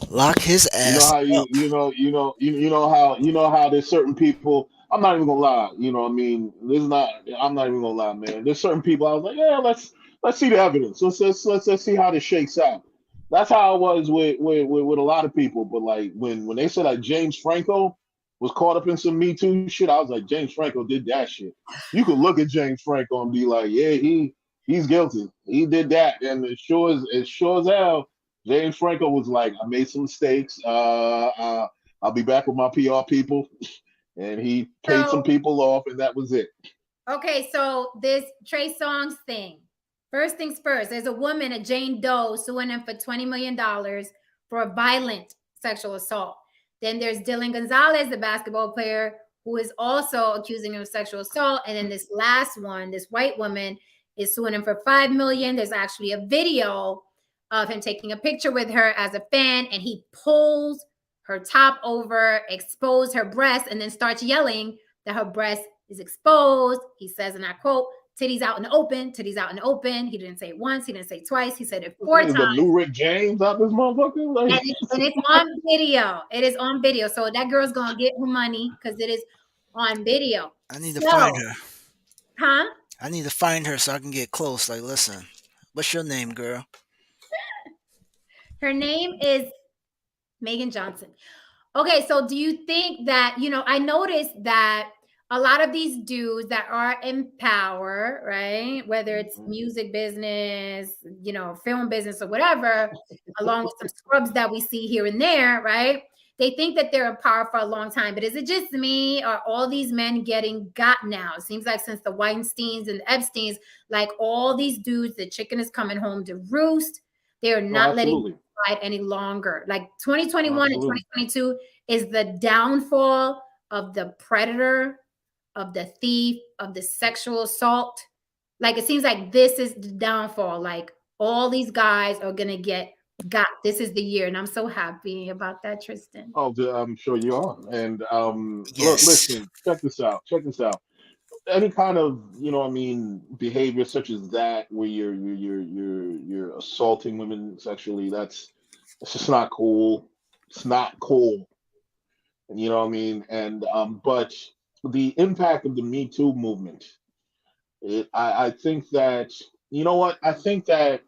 Lock his ass. You know how there's certain people. I'm not even gonna lie. I'm not even gonna lie, man. There's certain people I was like, yeah, let's see the evidence. Let's see how this shakes out. That's how it was with a lot of people. But like when they said like James Franco was caught up in some Me Too shit, I was like, James Franco did that shit. You could look at James Franco and be like, yeah, he's guilty. He did that, and as sure as hell, James Franco was like, I made some mistakes. I'll be back with my PR people, and he paid some people off, and that was it. Okay, so this Trey Songz thing. First things first, there's a woman, a Jane Doe, suing him for $20 million for a violent sexual assault. Then there's Dylan Gonzalez, the basketball player, who is also accusing him of sexual assault. And then this last one, this white woman, is suing him for $5 million. There's actually a video of him taking a picture with her as a fan, and he pulls her top over, exposed her breast, and then starts yelling that her breast is exposed. He says, and I quote, titties out in the open, titties out in the open. He didn't say it once, he didn't say it twice, he said it 4 times. The new Rick James out this motherfucker? Like... And it's on video. It is on video. So that girl's gonna get her money because it is on video. I need to find her. Huh? I need to find her so I can get close. Like, listen, what's your name, girl? Her name is Megan Johnson. Okay, so do you think that, I noticed that a lot of these dudes that are in power, right? Whether it's music business, film business or whatever, along with some scrubs that we see here and there, right? they think that they're in power for a long time. But is it just me, or all these men getting got now? It seems like since the Weinsteins and Epsteins, like all these dudes, the chicken is coming home to roost. They're not letting it fight any longer. Like 2021 and 2022 is the downfall of the predator, of the thief, of the sexual assault. Like it seems like this is the downfall. Like all these guys are gonna get got. This is the year, and I'm so happy about that, Tristan. Oh, I'm sure you are. And look, Yes. listen, check this out. Check this out. Any kind of, behavior such as that, where you're assaulting women sexually, that's just not cool. It's not cool. And you know what I mean? And but the impact of the Me Too movement, I think that, you know what? I think that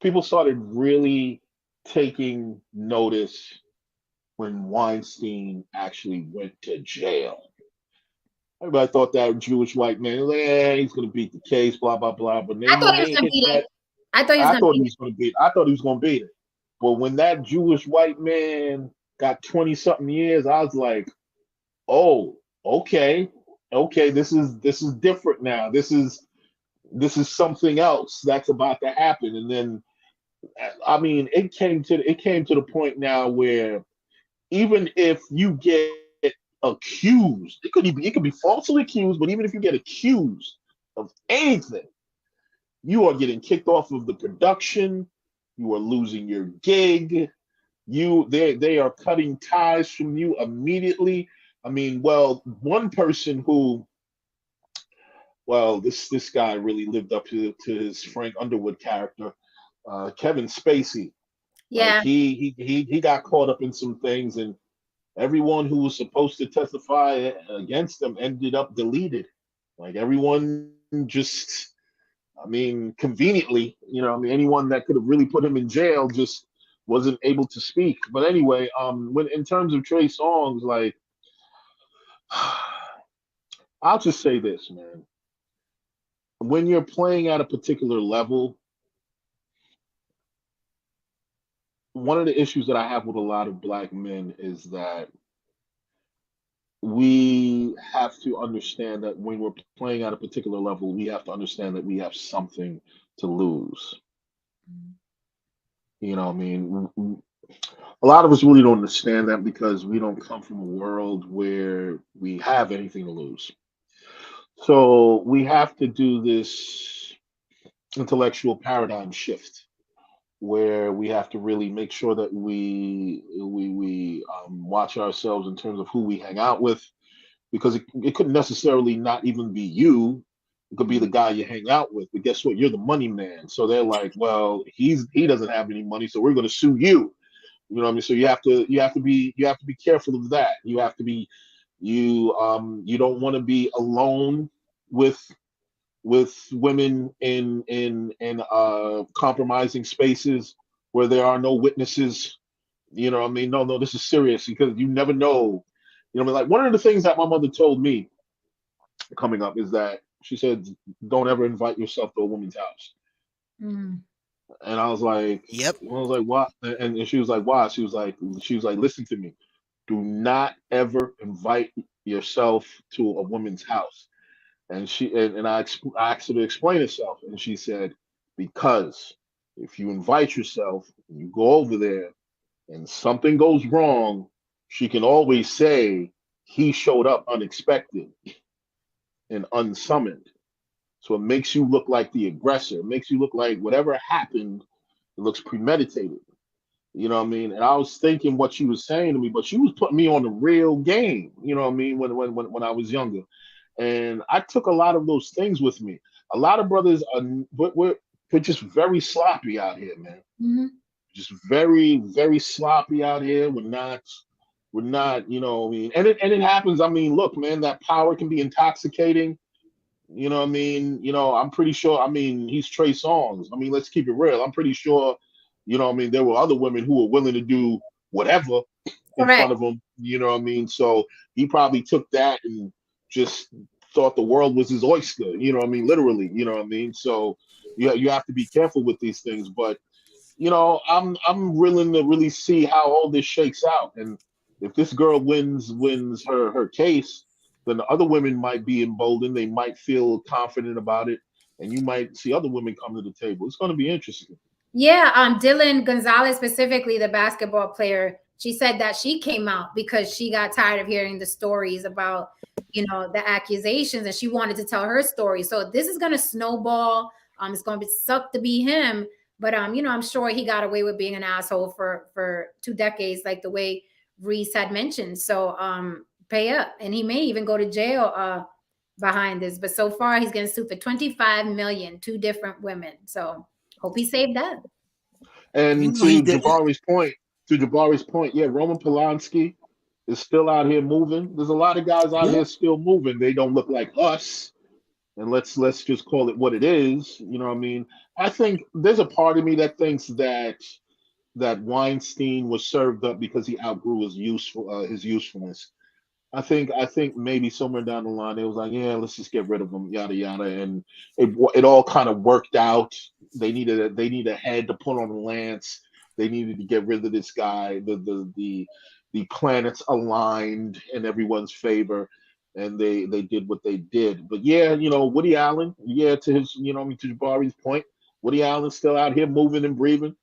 people started really taking notice when Weinstein actually went to jail. Everybody thought that Jewish white man, he's going to beat the case, blah blah blah. But I thought he was they gonna hit beat that. it. I thought he was gonna beat it. I thought he was going to beat it. But when that Jewish white man got 20 something years, I was like, oh, okay, this is different now. This is something else that's about to happen. And then, I mean, it came to the point now where even if you get accused, it could be falsely accused, but even if you get accused of anything, you are getting kicked off of the production. You are losing your gig. They are cutting ties from you immediately. I mean, well, one person who, well, this guy really lived up to his Frank Underwood character, Kevin Spacey. Yeah. Like he got caught up in some things, and everyone who was supposed to testify against him ended up deleted. Like everyone just, I mean, conveniently, anyone that could have really put him in jail just wasn't able to speak. But anyway, when in terms of Trey Songz, like, I'll just say this, man. When you're playing at a particular level, one of the issues that I have with a lot of black men is that we have to understand that when we're playing at a particular level, we have to understand that we have something to lose. You know what I mean? A lot of us really don't understand that because we don't come from a world where we have anything to lose. So we have to do this intellectual paradigm shift where we have to really make sure that we watch ourselves in terms of who we hang out with, because it couldn't necessarily not even be you. It could be the guy you hang out with, but guess what? You're the money man. So they're like, well, he doesn't have any money, so we're going to sue you. You know what I mean? So you have to be careful of that. You have to be you don't want to be alone with women in compromising spaces where there are no witnesses. You know what I mean? No, this is serious because you never know. You know what I mean? Like one of the things that my mother told me coming up is that she said, don't ever invite yourself to a woman's house. Mm. And I was like, Yep. what? And she was like, why? She was like, listen to me. Do not ever invite yourself to a woman's house. And I asked her to explain herself, and she said, because if you invite yourself and you go over there and something goes wrong, she can always say he showed up unexpected and unsummoned. So it makes you look like the aggressor. It makes you look like whatever happened, it looks premeditated. You know what I mean? And I was thinking what she was saying to me, but she was putting me on the real game. You know what I mean? When I was younger. And I took a lot of those things with me. A lot of brothers are we're just very sloppy out here, man. Mm-hmm. Just very, very sloppy out here. We're not, you know what I mean? And it happens. I mean, look, man, that power can be intoxicating. You know what I mean? I'm pretty sure, I mean, he's Trey Songz. I mean, let's keep it real. I'm pretty sure, you know what I mean, there were other women who were willing to do whatever in front of him. You know what I mean? So he probably took that and just thought the world was his oyster, you know what I mean? Literally, you know what I mean? So you have to be careful with these things. But, I'm willing to really see how all this shakes out. And If this girl wins her case, then the other women might be emboldened. They might feel confident about it, and you might see other women come to the table. It's going to be interesting. Yeah, Dylan Gonzalez, specifically the basketball player, she said that she came out because she got tired of hearing the stories about, you know, the accusations, and she wanted to tell her story. So this is going to snowball. It's going to suck to be him, but you know, I'm sure he got away with being an asshole for 2 decades, like the way Reese had mentioned. So pay up, and he may even go to jail behind this. But so far, he's getting sued for 25 million, 2 different women. So hope he saved that. And You know he did. To Jabari's point, yeah, Roman Polanski is still out here moving. There's a lot of guys out here still moving. They don't look like us. And let's just call it what it is. You know what I mean? I think there's a part of me that thinks that Weinstein was served up because he outgrew his usefulness. I think maybe somewhere down the line it was like, yeah, let's just get rid of him, yada yada, and it all kind of worked out. They needed a head to put on the lance. They needed to get rid of this guy. The planets aligned in everyone's favor, and they did what they did. But yeah, you know, Woody Allen, yeah, to his, you know, to Jabari's point, Woody Allen's still out here moving and breathing.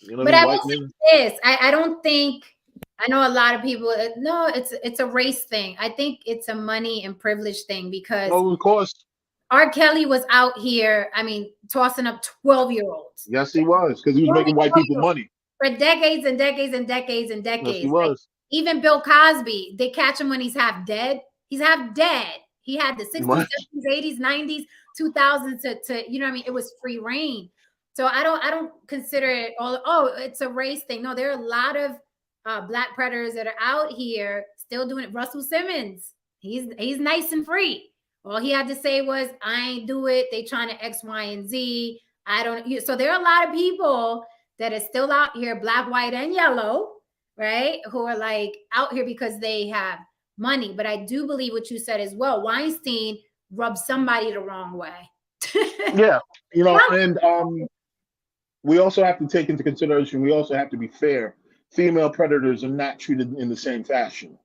You know, but I will say this: I don't think. I know a lot of people. No, it's a race thing. I think it's a money and privilege thing because, of course, R. Kelly was out here. I mean, tossing up 12-year-olds. Yes, he was, because he was making white people money for decades and decades and decades and decades. Yes, he was. Like, even Bill Cosby, they catch him when he's half dead. He's half dead. He had the 60s, 70s, 80s, 90s, 2000s to you know what I mean? It was free reign. So I don't consider it all, oh, it's a race thing. No, there are a lot of black predators that are out here still doing it. Russell Simmons, he's nice and free. All he had to say was, I ain't do it. They trying to X, Y, and Z. I don't. So there are a lot of people that are still out here, black, white, and yellow, right? Who are like out here because they have money. But I do believe what you said as well. Weinstein rubbed somebody the wrong way. Yeah, you know, and we also have to take into consideration, we also have to be fair. Female predators are not treated in the same fashion.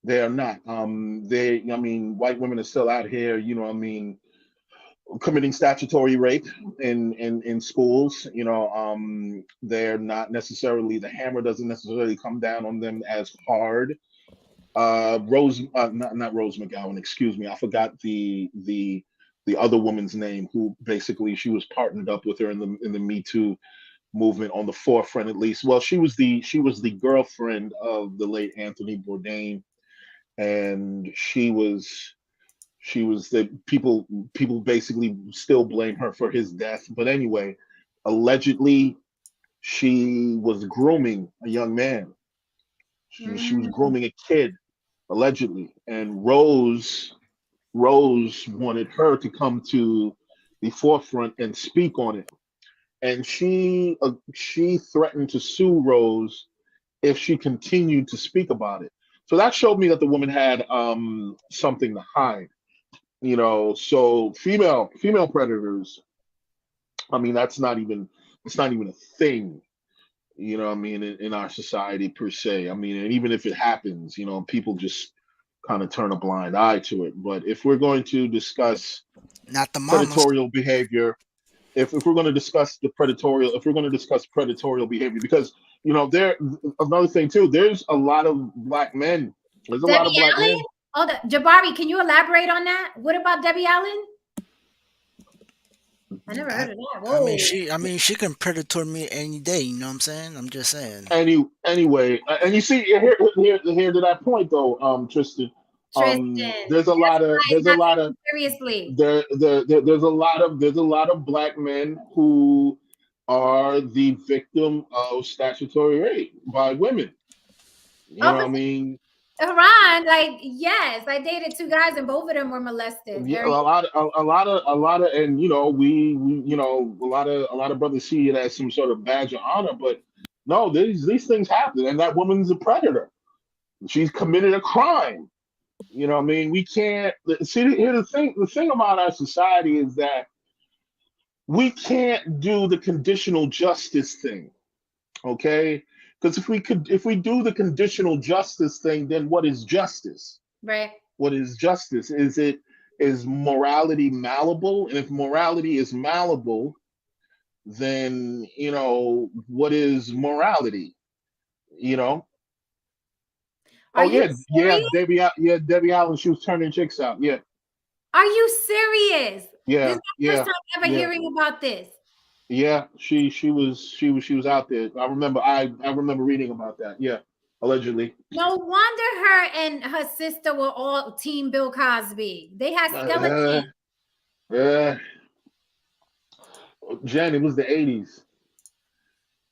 They are not. I mean, white women are still out here, you know, I mean, committing statutory rape in schools. You know, they're not necessarily, the hammer doesn't necessarily come down on them as hard. Not Rose McGowan, excuse me. I forgot the other woman's name, who basically she was partnered up with her in the Me Too movement on the forefront, at least. Well, she was the girlfriend of the late Anthony Bourdain, and she was the people basically still blame her for his death. But anyway, allegedly she was grooming a young man. She was grooming a kid, allegedly, and Rose wanted her to come to the forefront and speak on it. And she threatened to sue Rose if she continued to speak about it. So that showed me that the woman had something to hide, you know. So female predators, I mean, it's not even a thing, you know what I mean, in our society per se. I mean, and even if it happens, you know, people just kind of turn a blind eye to it. But if we're going to discuss not the predatory behavior, if we're going to discuss predatory behavior, because, you know, there, another thing too, there's a lot of black men. There's a lot of black men. Oh, Jabari, can you elaborate on that? What about Debbie Allen? I never heard of that. Whoa. I mean, she can predatory me any day. You know what I'm saying? I'm just saying. Anyway, and you see here to that point though, Tristan. There's a lot of black men who are the victim of statutory rape by women. You know what I mean? Ron, like, yes, I dated 2 guys and both of them were molested. Yeah, a lot of, and you know, we you know, a lot of brothers see it as some sort of badge of honor, but no, these things happen, and that woman's a predator. She's committed a crime. You know what I mean? We can't see here. The thing about our society is that we can't do the conditional justice thing. Okay, Because if we do the conditional justice thing, then what is justice? Right. What is justice? Is morality malleable? And if morality is malleable, then what is morality? You know? Are Oh you yeah, serious? Debbie Allen. She was turning chicks out. Yeah, Are you serious? This yeah, is my first yeah, time ever yeah, hearing about this. yeah. She was out there. I remember reading about that. Yeah, allegedly. No wonder her and her sister were all Team Bill Cosby. They had Uh, skeletons. uh, Jen, it was the '80s.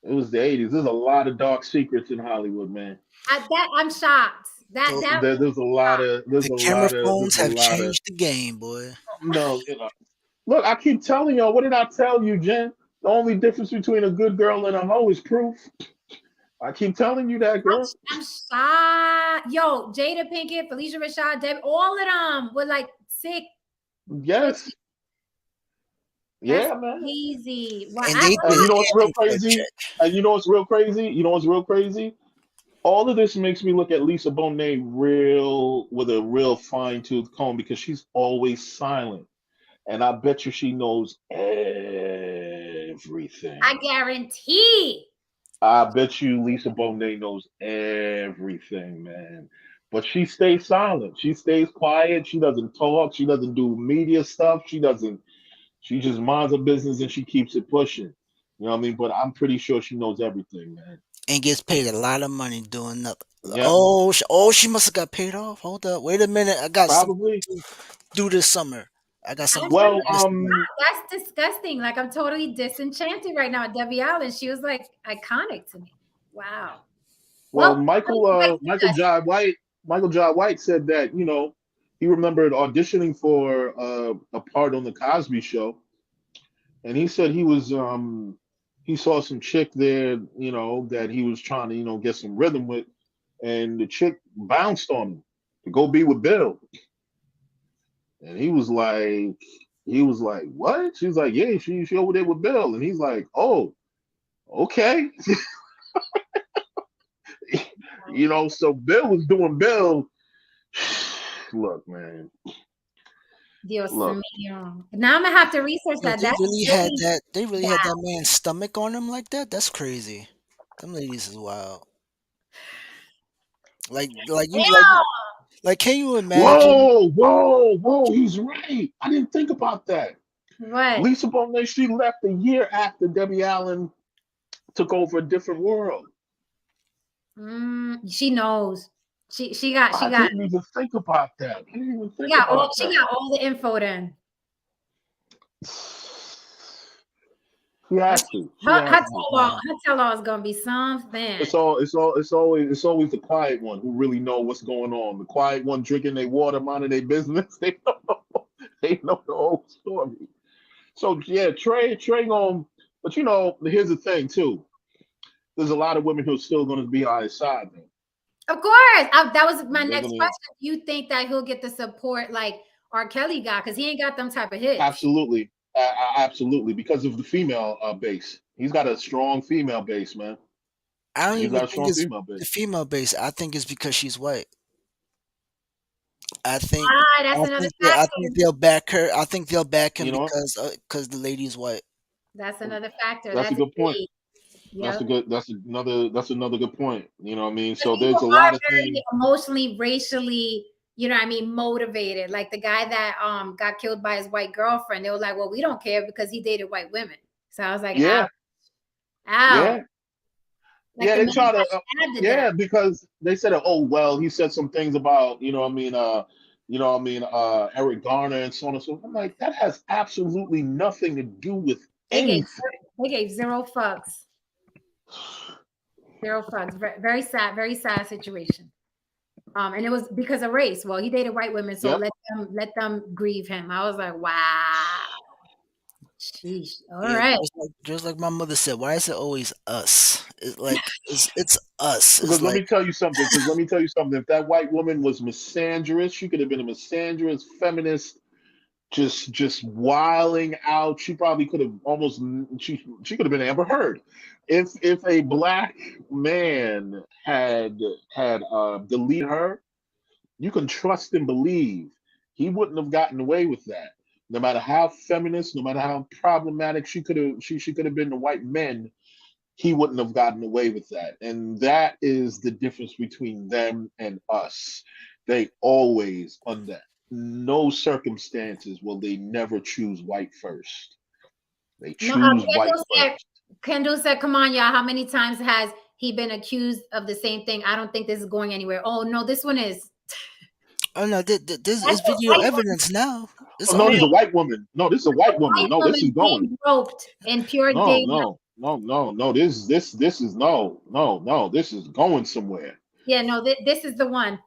It was the '80s. There's a lot of dark secrets in Hollywood, man. I'm shocked. So That There's a lot of the camera phones have changed the game, boy. no. Look, I keep telling y'all. What did I tell you, Jen? The only difference between a good girl and a hoe is proof. I keep telling you that, girl. I'm shocked. Yo, Jada Pinkett, Felicia Rashad, Debbie, all of them were like sick. Yes. That's Yeah, man. crazy. Wow. And I they And did you know what's real everywhere crazy? check. And you know what's real crazy? You know what's real crazy? All of this makes me look at Lisa Bonet with a real fine tooth comb because she's always silent. And I bet you she knows everything. I guarantee. I bet you Lisa Bonet knows everything, man. But she stays silent. She stays quiet. She doesn't talk. She doesn't do media stuff. She just minds her business and she keeps it pushing. You know what I mean? But I'm pretty sure she knows everything, man. And gets paid a lot of money doing nothing. Yeah, Oh, she must have got paid off. Hold up, wait a minute. I got something probably. to do this summer. I got something to Well, do this summer. That's disgusting. Like I'm totally disenchanted right now. Debbie Allen, she was like iconic to me. Wow. well, Well, Michael Jai White said that he remembered auditioning for a part on the Cosby Show, and he said he saw some chick there, that he was trying to get some rhythm with, and the chick bounced on him to go be with Bill, and he was like, what? She's like, yeah, she over there with Bill, and he's like, oh, okay. So Bill was doing Bill. Look, man. Dios Look. mío. Now I'm gonna have to research Yo, that. they That's really had that. They really had wow. that man's stomach on him like that. That's crazy. Them ladies is wild. Like you Yeah. like can you imagine? Whoa! He's right. I didn't think about that. What? Lisa Bonet, she left a year after Debbie Allen took over A Different World. She knows. She got I didn't even think about that. I didn't even think about she that. got all the info then. She has to. Her tell-all is gonna be something. It's always the quiet one who really know what's going on. The quiet one drinking their water, minding their business. They know the whole story. So yeah, Trey on. But here's the thing too. There's a lot of women who are still going to be on his side, man. Of course. That was my They're next gonna- question. You think that he'll get the support like R. Kelly got? Because he ain't got them type of hits. Absolutely. Absolutely. Because of the female base. He's got a strong female base, man. I don't He's even got a think strong it's female the base. female base. I think it's because she's white. I think That's another I factor. think they'll back her. I think they'll back him You know what? because the lady's white. That's another factor. That's a good point. key. That's Yep. that's another good point. You know what I mean? So People there's a are lot of very things. emotionally, racially, motivated. Like the guy that got killed by his white girlfriend. They were like, well, we don't care because he dated white women. So I was like, Yeah. ow. Yeah. Like Yeah, the they try man to that stabbed to yeah, death. because they said, oh well, he said some things about, Eric Garner and so on and so forth. I'm like, that has absolutely nothing to do with They anything. gave zero fucks. Zero fucks. Very sad situation. And it was because of race. Well, he dated white women, so Yep. let them grieve him. I was like, wow. Sheesh. All right. Just like my mother said, why is it always us? It's like it's us. Because It's let me like tell you something. If that white woman was misandrous, she could have been a misandrous, feminist, just wilding out. She probably could have almost she could have been Amber Heard if a black man had deleted her. You can trust and believe he wouldn't have gotten away with that. No matter how feminist, no matter how problematic she could have been to white men, he wouldn't have gotten away with that. And that is the difference between them and us. They always, under no circumstances, will they never choose white first. They No, choose white first. Kendall said, come on, y'all. How many times has he been accused of the same thing? I don't think this is going anywhere. Oh, no, this one is. Oh no, this is video evidence now. It's Oh, no, all this is a white woman. No, this is a white woman. White No, this is woman going. being groped in pure No, daylight. no. This is no. This is going somewhere. Yeah, no, this is the one.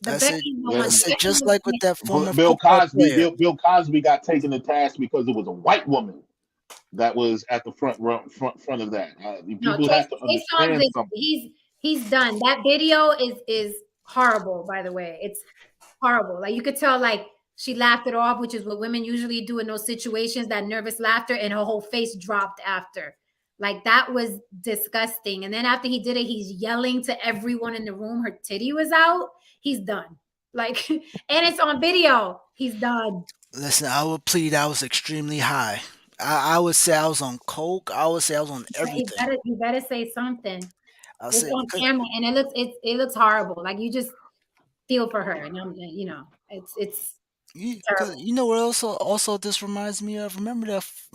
The I said, Becky Yeah. I one. said just like with that former Bill football Cosby. player. Bill Cosby got taken to task because it was a white woman that was at the front of that. No, People have to understand something. he's done. That video is horrible, by the way. It's horrible. Like you could tell, like she laughed it off, which is what women usually do in those situations, that nervous laughter, and her whole face dropped after. Like that was disgusting. And then after he did it, he's yelling to everyone in the room. Her titty was out. He's done. Like, and it's on video. He's done. Listen, I would plead I was extremely high. I would say I was on coke. I would say I was on everything. You better say something. I It's said, on camera, and it looks horrible. Like you just feel for her, and it's terrible. you know what also this reminds me of? Remember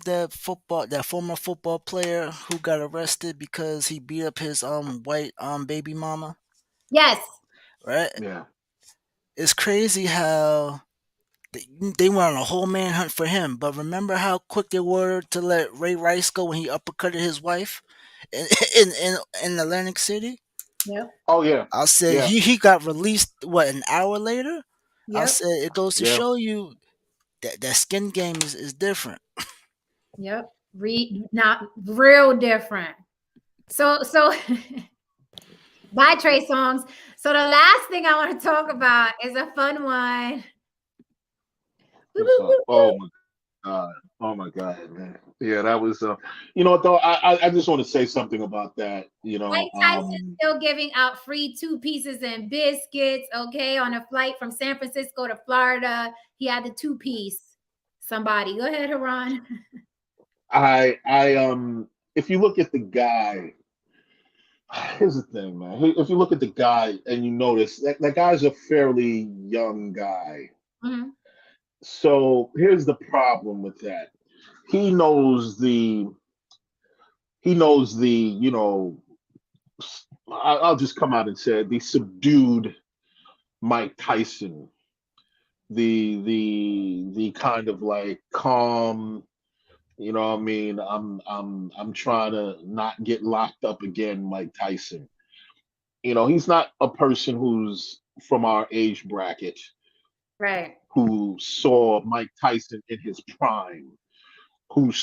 that former football player who got arrested because he beat up his white baby mama, Yes. right? Yeah. It's crazy how they went on a whole manhunt for him, but remember how quick they were to let Ray Rice go when he uppercutted his wife in in Atlantic City? Yep. Oh yeah. I said Yeah. he got released an hour later. I Yep. said it goes to Yeah. show you that skin game is different. Yep. Not real different. So bye, Trey Songz. So the last thing I want to talk about is a fun one. Oh my god, man. Yeah, that was you know what though, I just want to say something about that. Mike Tyson still giving out free 2 pieces and biscuits, okay, on a flight from San Francisco to Florida. He had the 2-piece. Somebody, go ahead, Haran. If you look at the guy, here's the thing, man. If you look at the guy and you notice that guy's a fairly young guy. Mm-hmm. So here's the problem with that. He knows the, I'll just come out and say it, the subdued Mike Tyson, the kind of like calm, you know what I mean? I'm trying to not get locked up again, Mike Tyson. He's not a person who's from our age bracket, Right. who saw Mike Tyson in his prime, who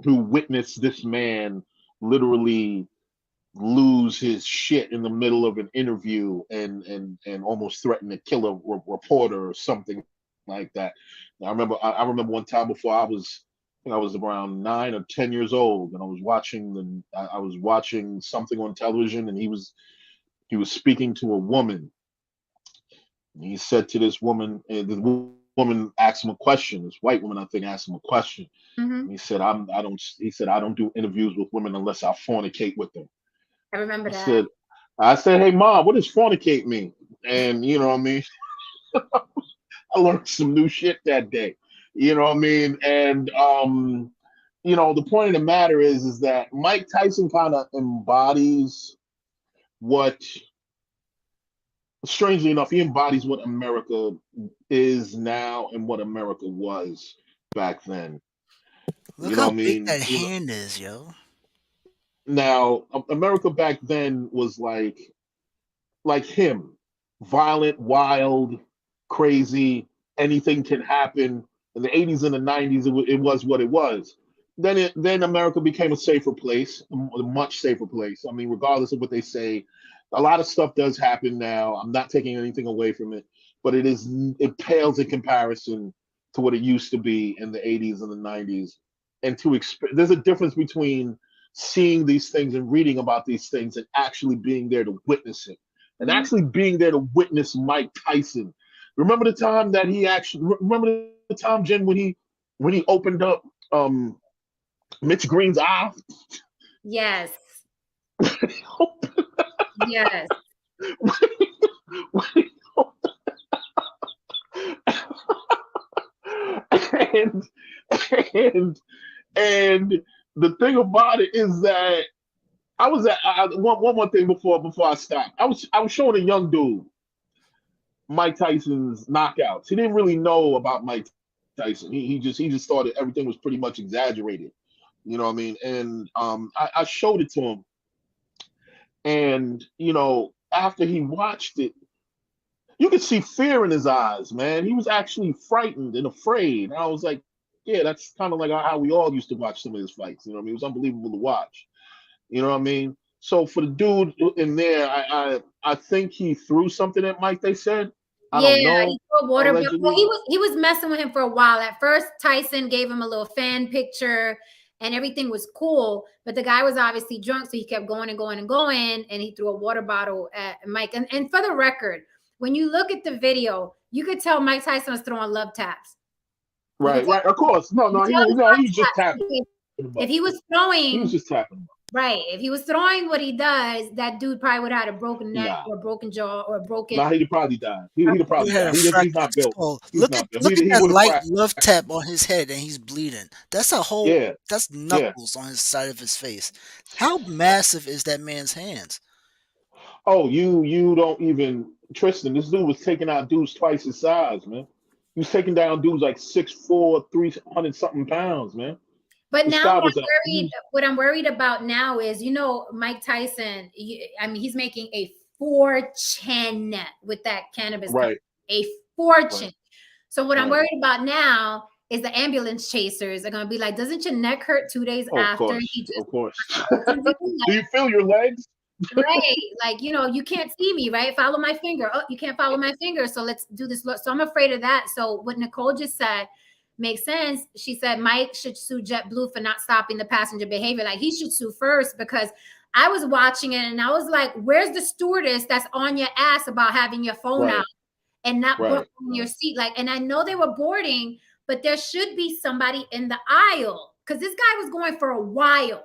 witnessed this man literally lose his shit in the middle of an interview and almost threaten to kill a reporter or something like that. I remember one time before I think I was around 9 or 10 years old, and I was watching something on television, and he was speaking to a woman. And he said to this woman, and the woman asked him a question. This white woman, I think, asked him a question. Mm-hmm. And he said, I don't do interviews with women unless I fornicate with them. I remember that. I said, hey mom, what does fornicate mean? And you know what I mean? I learned some new shit that day. You know what I mean? And the point of the matter is that Mike Tyson kind of embodies what, strangely enough, he embodies what America is now and what America was back then. Look how big that hand is, yo. Now, America back then was like him, violent, wild, crazy. Anything can happen. In the 80s and the 90s, it was what it was. Then America became a safer place, a much safer place. I mean, regardless of what they say, a lot of stuff does happen now. I'm not taking anything away from it, but it pales in comparison to what it used to be in the 80s and the 90s. And there's a difference between seeing these things and reading about these things and actually being there to witness it. And actually being there to witness Mike Tyson. Remember the time that remember the time, Jen, when he opened up Mitch Green's eye? Yes. Yes. and the thing about it is that one more thing before I stop. I was showing a young dude Mike Tyson's knockouts. He didn't really know about Mike Tyson. He just thought that everything was pretty much exaggerated. You know what I mean? And I showed it to him, and after he watched it, you could see fear in his eyes, man. He was actually frightened and afraid. And I was like, yeah, that's kind of like how we all used to watch some of his fights. You know what I mean? It was unbelievable to watch. You know what I mean? So for the dude in there, I think he threw something at Mike. They said, I don't know. He threw a water bottle. Well, he was messing with him for a while. At first, Tyson gave him a little fan picture, and everything was cool. But the guy was obviously drunk, so he kept going and going and going, and he threw a water bottle at Mike. And for the record, when you look at the video, you could tell Mike Tyson was throwing love taps. Right. Of course. No, he was just tapping. If he was throwing, he was just tapping. Right. If he was throwing what he does, that dude probably would have had a broken neck or a broken jaw or a broken. Nah, he'd probably died. He'd probably died. He's not built. Look at that light love tap on his head, and he's bleeding. That's a whole. Yeah. That's knuckles on his side of his face. How massive is that man's hands? Oh, you don't even, Tristan. This dude was taking out dudes twice his size, man. He was taking down dudes like 6'4", 300-something pounds, man. But now what I'm worried about now is, Mike Tyson, he's making a fortune with that cannabis. Right. A fortune. Right. So what I'm worried about now is the ambulance chasers are going to be like, doesn't your neck hurt 2 days after? Of course. Do you feel your legs? Right. Like, you can't see me, right? Follow my finger. Oh, you can't follow my finger. So let's do this. So I'm afraid of that. So what Nicole just said makes sense. She said Mike should sue JetBlue for not stopping the passenger behavior. Like, he should sue first, because I was watching it and I was like, where's the stewardess that's on your ass about having your phone out and not in your seat? Like, and I know they were boarding, but there should be somebody in the aisle, because this guy was going for a while.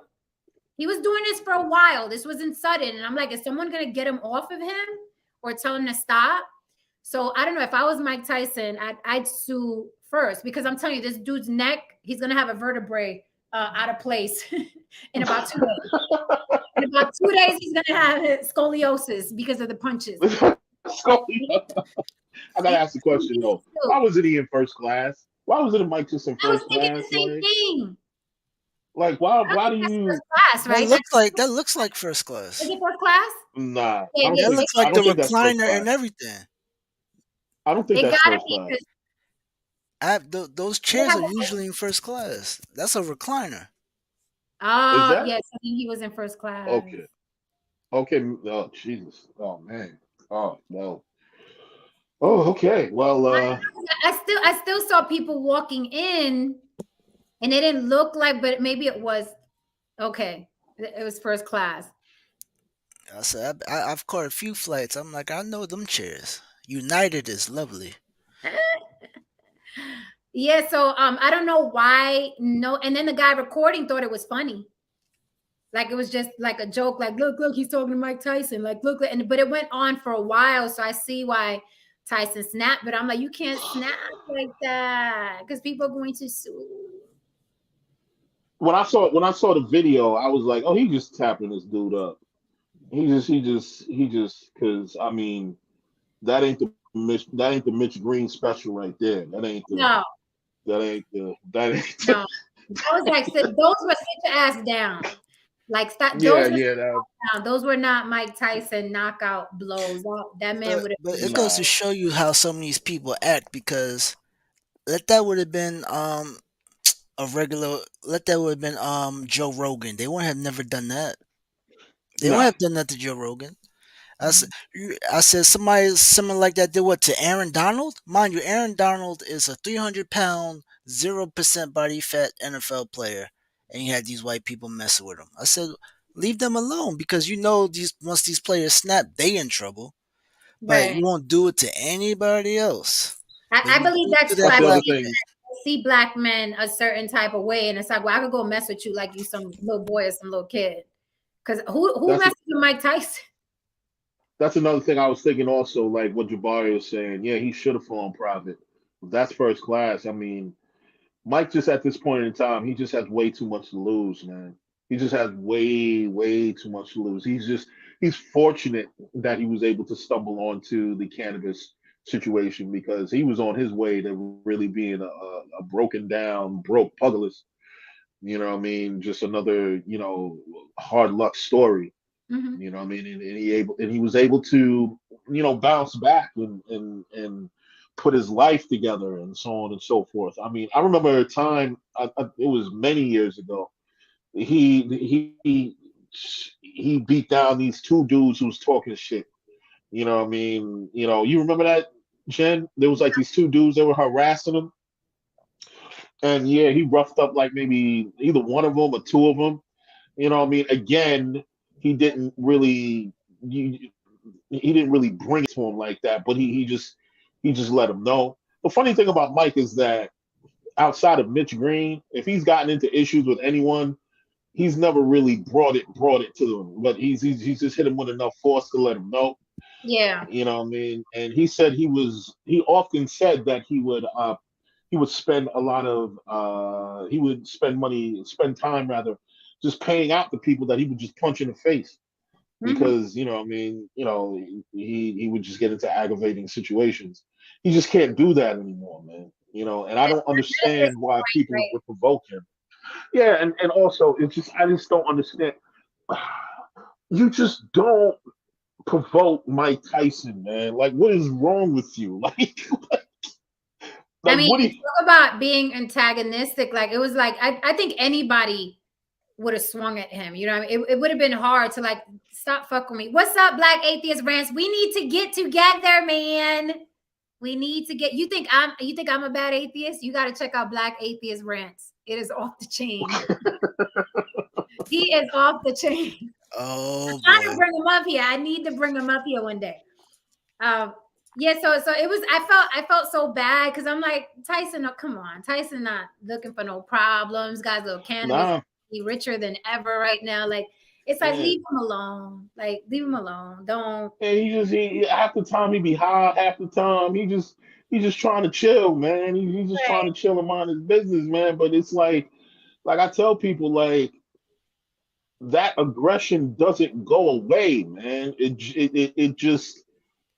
He was doing this for a while. This wasn't sudden. And I'm like, is someone going to get him off of him or tell him to stop? So I don't know. If I was Mike Tyson, I'd sue first, because I'm telling you, this dude's neck, he's going to have a vertebrae out of place in about 2 days. In about 2 days, he's going to have scoliosis because of the punches. I got to ask the question, though. Why wasn't he in first class? Why wasn't Mike just in first class? I was thinking the same thing. Like, why do you? First class, right? That looks like first class. Is it first class? Nah. That looks like the recliner and everything. I don't think that's first class. Those chairs are usually in first class. That's a recliner. Oh, yes. I think he was in first class. Okay. Oh, Jesus. Oh, man. Oh, no. Oh, okay. Well, I still saw people walking in, and it didn't look like, but maybe it was okay. It was first class. I said I've caught a few flights. I'm like, I know them chairs. United is lovely. Yeah, so I don't know why. No, and then the guy recording thought it was funny. Like, it was just like a joke. Like, look, he's talking to Mike Tyson. Like, look, but it went on for a while, so I see why Tyson snapped. But I'm like, you can't snap like that, because people are going to sue. When I saw the video, I was like, oh, he just tapping this dude up. He just because I mean, that ain't the Mitch Green special right there. That ain't the. No. That ain't the. No. I was like, those were sit your ass down. Like, stop. Those were not Mike Tyson knockout blows. That man would have. But it goes to show you how some of these people act, because that would have been Joe Rogan. They wouldn't have never done that. They wouldn't have done that to Joe Rogan. I said somebody similar like that did what to Aaron Donald? Mind you, Aaron Donald is a 300-pound, 0% body fat NFL player, and you had these white people messing with him. I said, leave them alone because you know these once these players snap, they in trouble. But Right. you won't do it to anybody else. But I you believe do it that's to true. that I That's the other black. believe thing. that see black men a certain type of way, and it's like, well, I could go mess with you like you some little boy or some little kid. Because who That's messes with Mike Tyson? that's another thing I was thinking also, like what Jabari was saying. Yeah, he should have flown private. That's first class. I mean, Mike just at this point in time, he just has way too much to lose, man. He just has way too much to lose. He's fortunate that he was able to stumble onto the cannabis situation because he was on his way to really being a broken down, broke pugilist. You know what I mean? Just another, hard luck story. Hmm. You know what I mean? And he was able to, bounce back and put his life together and so on and so forth. I mean, I remember a time, it was many years ago. He beat down these two dudes who was talking shit. You know what I mean? You remember that, Jen? There was like these two dudes that were harassing him, and yeah, he roughed up like maybe either one of them or two of them. You know what I mean? Again, he didn't really he, he didn't really bring it to him like that, but he just let him know. The funny thing about Mike is that outside of Mitch Green, if he's gotten into issues with anyone, he's never really brought it to them. But he's just hit him with enough force to let him know. Yeah. You know what I mean? And he said he often said that he would spend a lot of he would spend time rather just paying out the people that he would just punch in the face Hmm. because I mean he would just get into aggravating situations. He just can't do that anymore, man. And I don't That is his understand why point, people right? would provoke him. Yeah, and also I just don't understand. You just don't provoke Mike Tyson, man. Like, what is wrong with you? I Like mean, what do you you? talk about being antagonistic. Like it was like I think anybody would have swung at him. You know what I mean? It would have been hard to like stop fucking with me. What's up, Black Atheist Rants? We need to get together, man. We need to get you think I'm a bad atheist? You gotta check out Black Atheist Rants. It is off the chain. He is off the chain. Oh I'm trying boy. to bring him up here. I need to bring him up here one day. Yeah, so it was I felt so bad because I'm like, Tyson, oh, come on. Tyson not looking for no problems. Guy's little cannabis, Nah, he richer than ever right now. Like it's like yeah. leave him alone. Like leave him alone. Don't And he half the time he be high, half the time he just trying to chill, man. He just trying to chill and mind his business, man. But it's like I tell people, like that aggression doesn't go away, man. It just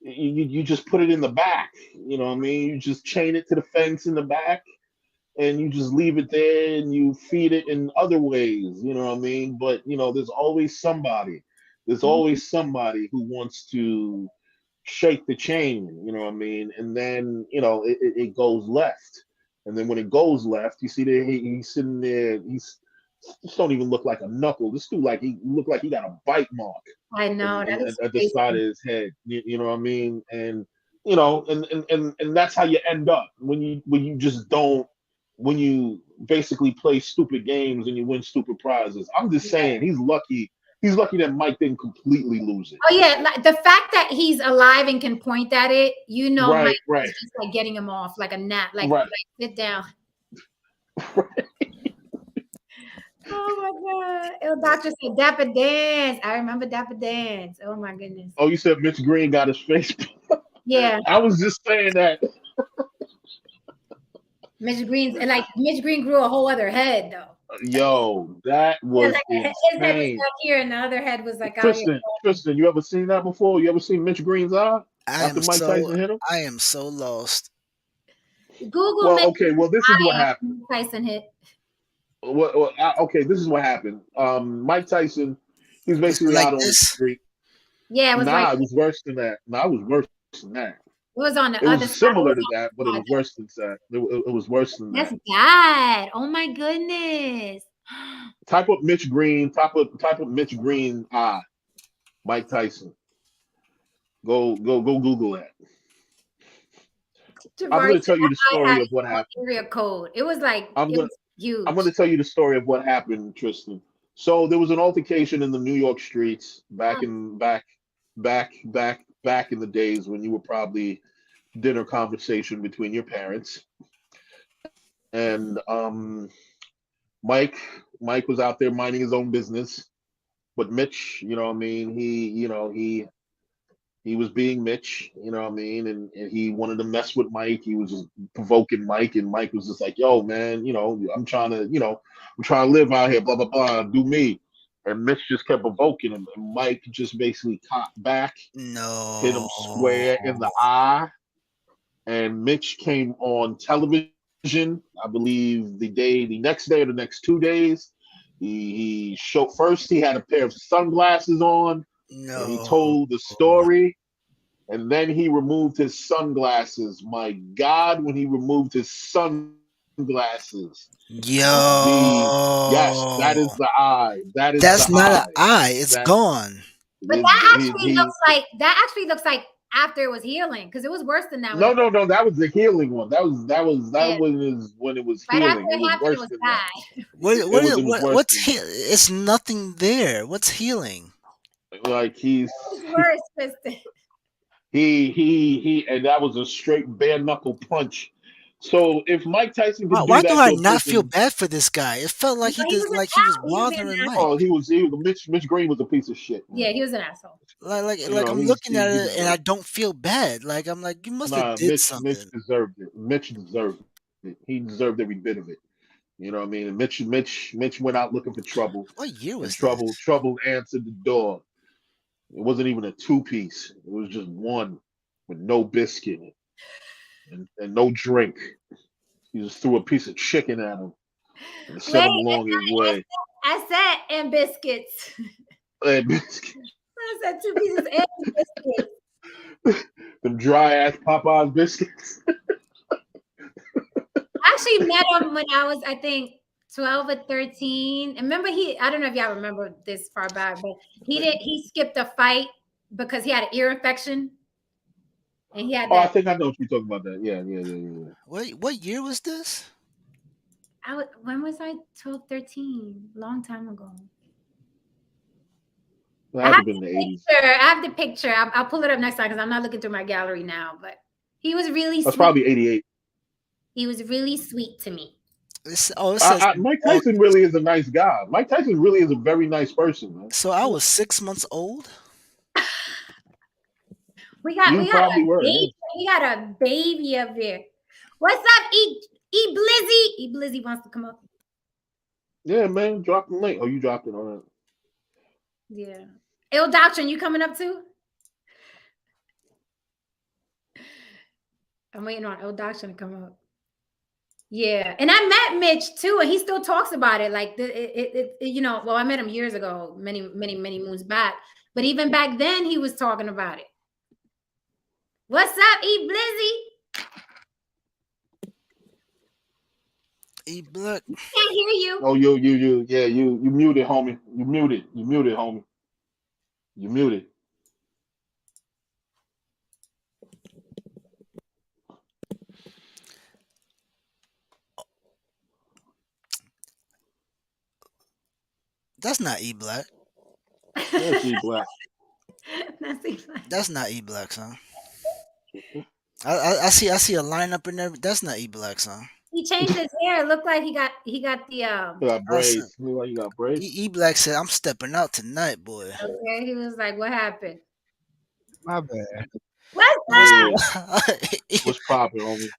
you just put it in the back. You know what I mean? You just chain it to the fence in the back, and you just leave it there, and you feed it in other ways. You know what I mean? But there's always somebody. There's Mhm. always somebody who wants to shake the chain, you know what I mean? And then, it goes left. And then when it goes left, you see that he's sitting there, this don't even look like a knuckle. This dude like he look like he got a bite mark I know that is at the crazy. side of his head. You know what I mean? And and that's how you end up when you just don't when you basically play stupid games and you win stupid prizes. I'm just saying he's lucky. He's lucky that Mike didn't completely lose it. Oh yeah, like, the fact that he's alive and can point at it, Mike Right, is right, just like getting him off like a nap. right. Sit down. Oh my god. El doctor said Dapper Dance. I remember Dapper Dance. Oh my goodness. Oh, you said Mitch Green got his face. Yeah. I was just saying that. Mitch Green grew a whole other head though. Yo, that Yeah, was like his head was insane. back here and the other head was like out here. Tristan, you ever seen that before? You ever seen Mitch Green's eye I after am Mike so Tyson hit him? I am so lost. Google Well, Mitch okay. Well, this is what happened. Green Tyson hit. Okay, this is what happened. Mike Tyson, he's Was it basically like out on the this? street. Yeah, it was like Nah, it was worse than that. Nah, it was worse than that. it was on the It other was side. It similar was to that, but it on was worse than that. It was worse than that's that. bad. Oh my goodness. Type up Mitch Green. Type up Mitch Green eye. Mike Tyson. Go Google that. I'm Jabari going to said tell you the I had story of its what own happened. area code. It was like I'm it going was I'm going huge. to tell you the story of what happened, Tristan. So there was an altercation in the New York streets back in the days when you were probably dinner conversation between your parents, and Mike Mike was out there minding his own business, but Mitch, you know what I mean, he was being Mitch, you know what I mean, and he wanted to mess with Mike. He was just provoking Mike, and Mike was just like, "Yo, man, I'm trying to live out here, blah blah blah, do me." And Mitch just kept provoking him, and Mike just basically caught back, hit him No. square in the eye, and Mitch came on television. I believe the next day or the next 2 days. He showed first he had a pair of sunglasses on, and he No. told the story, and then he removed his sunglasses. My God, when he removed his sunglasses, the yes, that is Yo. the eye. That is the That's not an eye. eye. It's That gone. But that actually looks like after it was healing because it was worse than that when it no. That was the healing one. That yeah. was when it was Right after healing. It it was happened, it worse was than that. bad. It was worse What's than It's nothing there. What's healing? that. Like It's worse, Kristen. and that was a straight bare knuckle punch. So if Mike Tyson could do Why do that I to a not feel person, bad for this guy? It felt like No, he was he was he was being an bothering Mike. oh, asshole. he was Mitch Green was a piece of shit, man. Yeah, he was an asshole. Like I'm looking at He it and I deserved it. don't feel bad. Like I'm like, you must have Nah, did Mitch something. deserved it. Mitch deserved it. He deserved every bit of it. You know what I mean? And Mitch went out looking for trouble, What year and was this? trouble answered the door. It wasn't even a two piece. It was just one with no biscuit and no drink. He just threw a piece of chicken at him and sent Wait, him along his way. I said and biscuits. And biscuit, I said 2 pieces and biscuits. them dry ass Popeyes biscuits. I actually met him when I was, I think, 12 or 13. And remember, I don't know if y'all remember this far back, but he skipped a fight because he had an ear infection. And he had Oh, I that. think I know what you're talking about. That yeah. What year was this? When was I 12, 13? Long time ago. That had to have been the 80s. I have the picture. I'll pull it up next time because I'm not looking through my gallery now. But he was really That's sweet. probably 88. He was really sweet to me. It says Mike Tyson really is a nice guy. Mike Tyson really is a very nice person, man. so I was 6 months old. We got a baby up here. What's up, E Blizzy? E Blizzy wants to come up. Yeah, man, drop the link. Oh, you dropped it on it. Yeah. Ill Doctrine, you coming up too? I'm waiting on Ill Doctrine to come up. Yeah, and I met Mitch too, and he still talks about it. Like well, I met him years ago, many moons back. But even back then, he was talking about it. What's up, E Blizzy? E Blood. Can't hear you. Oh, you muted, homie. You muted, homie. You muted. That's not E Black. That's E Black. That's E Black. That's not E Black, son. I see a lineup in there. That's not E Black, son. He changed his hair. It looked like he got the He got braids. He got braids. E Black said, "I'm stepping out tonight, boy." Okay, he was like, "What happened?" My bad. What's up? What's popping, homie?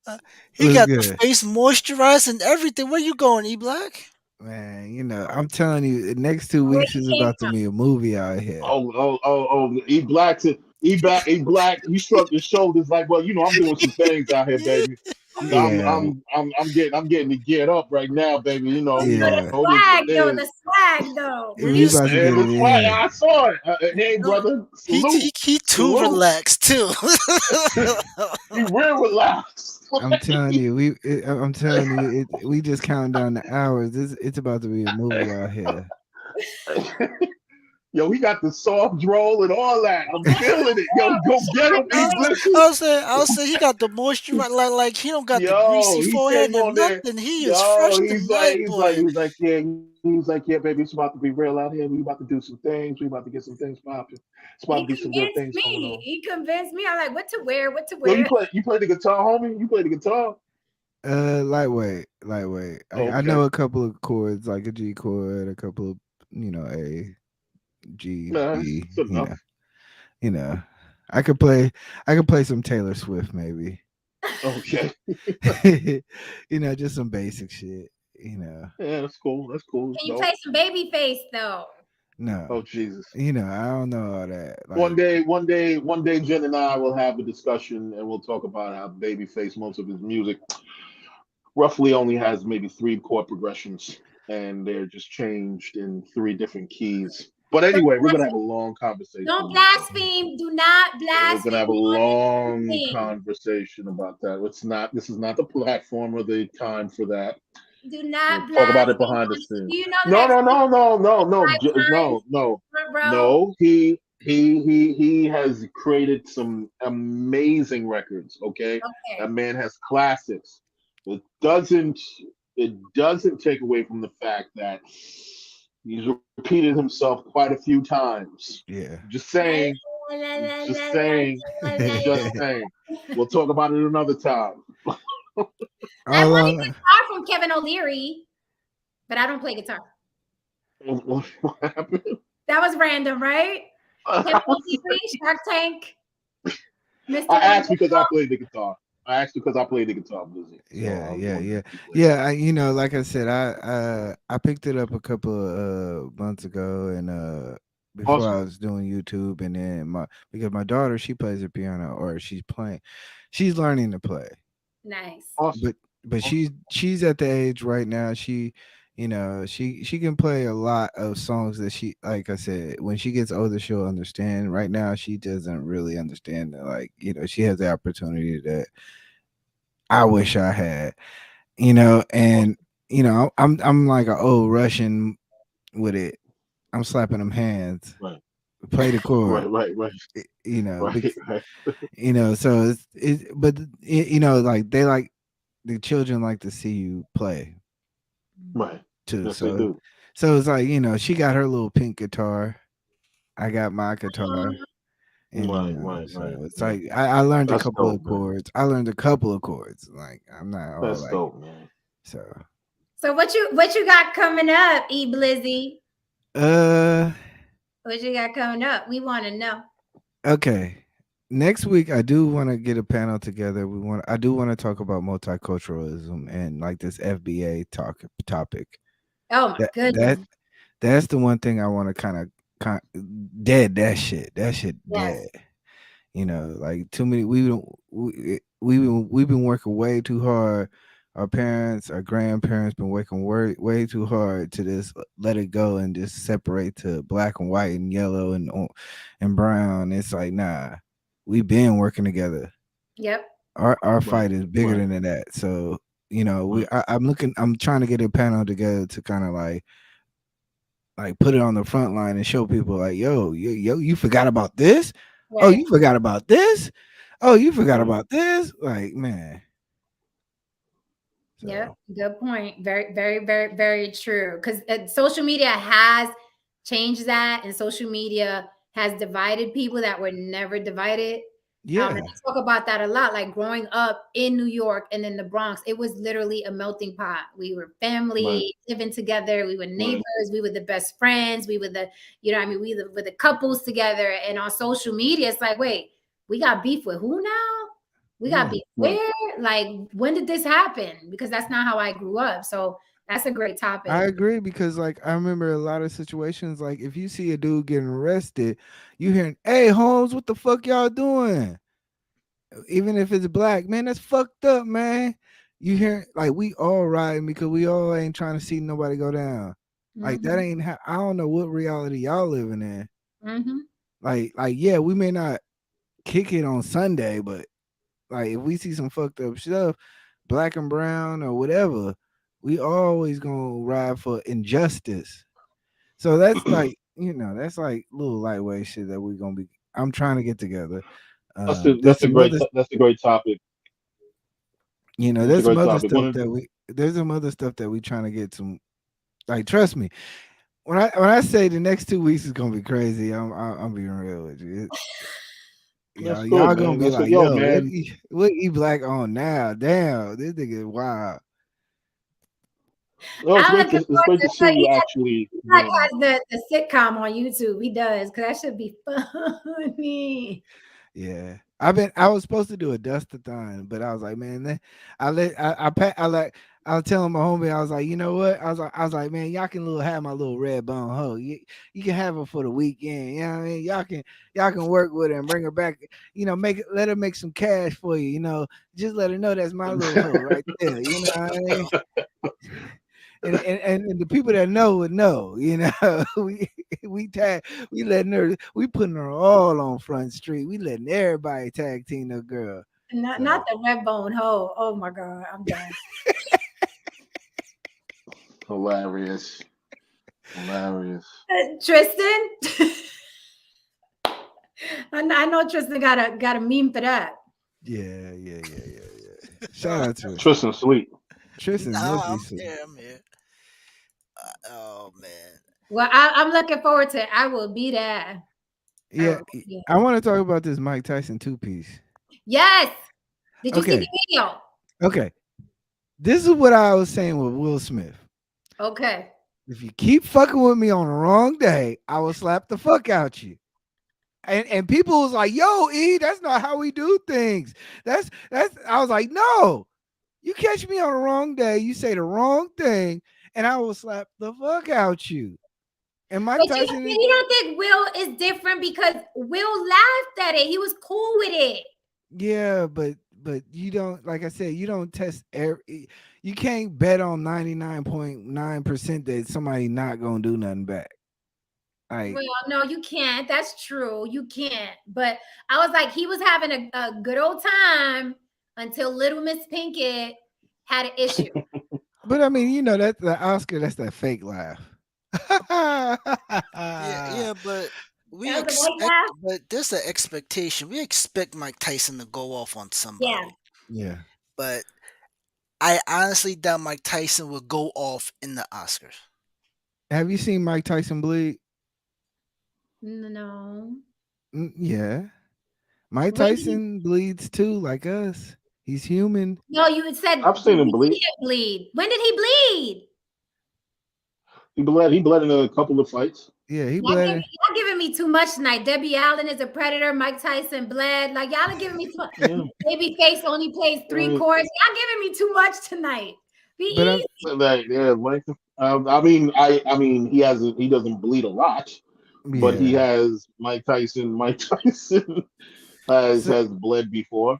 He What's got good? the face moisturized and everything. Where you going, E Black? Man, you know, I'm telling you, the next 2 weeks is about to be a movie out here. Oh, E Black. You shrugged your shoulders like, well, you know, I'm doing some things out here, baby. Yeah. I'm getting to get up right now, baby. You know, Yeah. The swag though. We about to get it in. I saw it. Hey, brother. Salute. He too relaxed too. He real relaxed. I'm telling you, we just counting down the hours. It's about to be a movie out here. Yo, he got the soft roll and all that. I'm feeling it. Yo, go get him, E. Blissy. I'll say he got the moisture, like he don't got the greasy Yo, he forehead came and on there. nothing. He is Yo, fresh tonight, boy. yeah, baby, it's about to be real out here. We about to do some things. We about to get some things popping. It's about He to be some good convinced things going me. on. He convinced me. I'm like, what to wear? What to Yo, wear? you play the guitar, homie? You play the guitar? Lightweight. I Okay. know a couple of chords, like a G chord, a couple of A, G, Nah, B. it's enough. You know. I could play some Taylor Swift maybe. Okay. Just some basic shit. Yeah, that's cool. That's cool. Can you No. play some baby face though? No. Oh Jesus. I don't know all that. One day, Jen and I will have a discussion and we'll talk about how Babyface, most of his music, roughly only has maybe 3 chord progressions, and they're just changed in 3 different keys. But anyway, we're gonna have a long conversation Don't about that. blaspheme. Do not We're gonna blaspheme have a on long anything. conversation about that. It's not. This is not the platform or the time for that. Do We'll not talk about blaspheme it behind the on. Do scenes. you know No, that no, no, no, no, no, times no, no, front row? no. He has created some amazing records. Okay, that Okay. man has classics. It doesn't. It doesn't take away from the fact that he's repeated himself quite a few times. Yeah. Just saying. Just saying. Just saying. We'll talk about it another time. I All wanted on guitar from Kevin O'Leary, but I don't play guitar. What happened? That was random, right? Kevin O'Leary, Shark Tank, Mr. I asked Wonderful. because I played the guitar. Lizzie. So yeah, I was yeah, wondering yeah. if you played. Yeah, like I said, I picked it up a couple of months ago and before Awesome. I was doing YouTube, and then because my daughter, she plays the piano, or she's learning to play. Nice. Awesome. But Awesome. she's at the age right now, she can play a lot of songs that she, like I said, when she gets older she'll understand. Right now she doesn't really understand that, like, she has the opportunity that I wish I had, and I'm like an old Russian with it. I'm slapping them hands, Right. play the chord, Right. Right. Right. so but like they like, the children like to see you play Right. too. Yes, they So do. it's like, she got her little pink guitar. I got my guitar. And so it's Right. like I learned a That's couple of dope, man. chords. I learned a couple of chords. Like, I'm not all That's like, dope, man. so So what you got coming up, E Blizzy? uh What you got coming up? We want to know. okay. Next week I do want to get a panel together. I do want to talk about multiculturalism and like this FBA topic. Oh my That goodness. that's the one thing I want to kind of dead that shit. That shit Yes. dead. Like, too many. We've been working way too hard. Our parents, our grandparents been working way too hard to just let it go and just separate to black and white and yellow and brown. It's like, nah, we've been working together. Yep. Our fight is bigger than that. So, I'm trying to get a panel together to kind of like put it on the front line and show people like, yo, you forgot about this? Right. Oh, you forgot about this? Oh, you forgot about this? Like, man. So. Yep. Good point. Very, very, very, very true. Because social media has changed that, and social media has divided people that were never divided. Yeah. And I talk about that a lot. Like, growing up in New York and in the Bronx, it was literally a melting pot. We were family, living together. We were neighbors. We were the best friends. We were the, we were the couples together. And on social media, it's like, wait, we got beef with who now? We got beef where? Like, when did this happen? Because that's not how I grew up. So that's a great topic. I agree, because like I remember a lot of situations, like if you see a dude getting arrested, you hearing, "Hey, Holmes, what the fuck y'all doing?" Even if it's black, man, that's fucked up, man. You hear, like, we all riding because we all ain't trying to see nobody go down. Like, that ain't I don't know what reality y'all living in. Like, yeah, we may not kick it on Sunday, but like if we see some fucked up stuff, black and brown or whatever, we always gonna ride for injustice. So that's like that's like little lightweight shit that we're gonna be. I'm trying to get together. That's There's a some great other, that's a great topic. That's a there's some great other topic. stuff that we there's some other stuff that we trying to get some. Like, trust me, when I say the next 2 weeks is gonna be crazy, I'm being real with you. That's Y'all good, gonna man. be That's like, yo, yo, man. what E Black on now? Damn, this nigga wild. No, I'm looking it's forward great to to see it. you actually He like doing that. has the sitcom on YouTube. He does, because that should be funny. Yeah. I was supposed to do a dustathon, but I was like, man, I was telling my homie, I was like, you know what? I was like, man, y'all can have my little red bone hoe. You can have her for the weekend. You know what I mean? Y'all can work with her and bring her back, let her make some cash for you, just let her know that's my little hoe right there. You know what I mean? And the people that know would know, we letting her, we putting her all on Front Street. We letting everybody tag team the girl. Not the red bone hoe. Oh my god, I'm done. Hilarious. Tristan, I know Tristan got a meme for that. Yeah. Shout out to Tristan Sleep. Tristan. No, Must be I'm sleep. here. I'm here. Oh man. Well, I'm looking forward to it. I will be there. Yeah, Yeah. I want to talk about this Mike Tyson 2-piece. Yes. Did you see Okay. the video? Okay. This is what I was saying with Will Smith. Okay. If you keep fucking with me on the wrong day, I will slap the fuck out you. And people was like, yo, E, that's not how we do things. That's I was like, no. You catch me on the wrong day, you say the wrong thing, and I will slap the fuck out you. And Mike But Tyson, you don't think Will is different because Will laughed at it. He was cool with it. yeah, but you don't, like I said, you don't test you can't bet on 99.9% that somebody not gonna do nothing back. Like, Well, no, you can't. That's true. You can't. But I was like, he was having a good old time until Little Miss Pinkett had an issue. but I mean, that's the Oscar, that's that fake laugh. Yeah, but we That was a white expect, laugh? but there's an expectation. We expect Mike Tyson to go off on somebody. Yeah. Yeah. But I honestly doubt Mike Tyson will go off in the Oscars. Have you seen Mike Tyson bleed? No. Yeah. Mike When Tyson bleeds too, like us. He's human. No, you said I've seen him you bleed. see him bleed. When did he bleed? He bled in a couple of fights. Yeah, he Y'all bled. giving me too much tonight. Debbie Allen is a predator. Mike Tyson bled. Like, y'all are giving me too much. Yeah. Babyface only plays 3 chords. Y'all giving me too much tonight. Be But easy. Like, I mean, he doesn't bleed a lot, but he yeah. has Mike Tyson. Mike Tyson has bled before.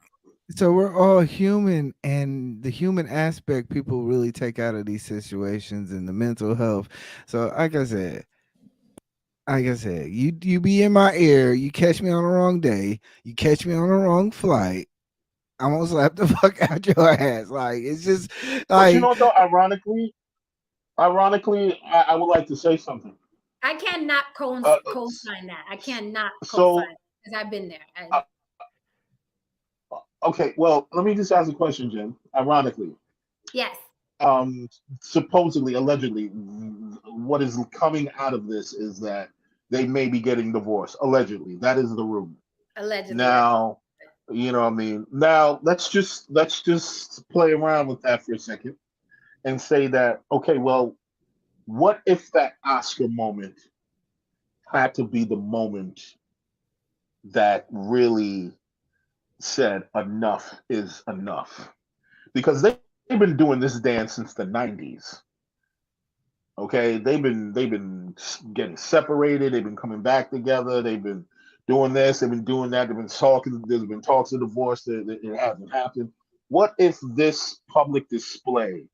So we're all human, and the human aspect people really take out of these situations and the mental health. So like I said, you be in my ear, you catch me on the wrong day, you catch me on the wrong flight, I'm gonna slap the fuck out your ass. Like, it's just But you like, know, though, ironically, I would like to say something. I cannot co-sign that. I cannot So, co-sign because I've been there. okay, well, let me just ask a question, Jen. Ironically, Yes. supposedly, allegedly, what is coming out of this is that they may be getting divorced. Allegedly, that is the rumor. Allegedly. Now, you know what I mean. Now, let's just play around with that for a second and say that, okay, well, what if that Oscar moment had to be the moment that really said enough is enough? Because they've been doing this dance since the 90s. Okay, they've been getting separated. They've been coming back together. They've been doing this. They've been doing that. They've been talking. There's been talks of divorce. It hasn't happened. What if this public display,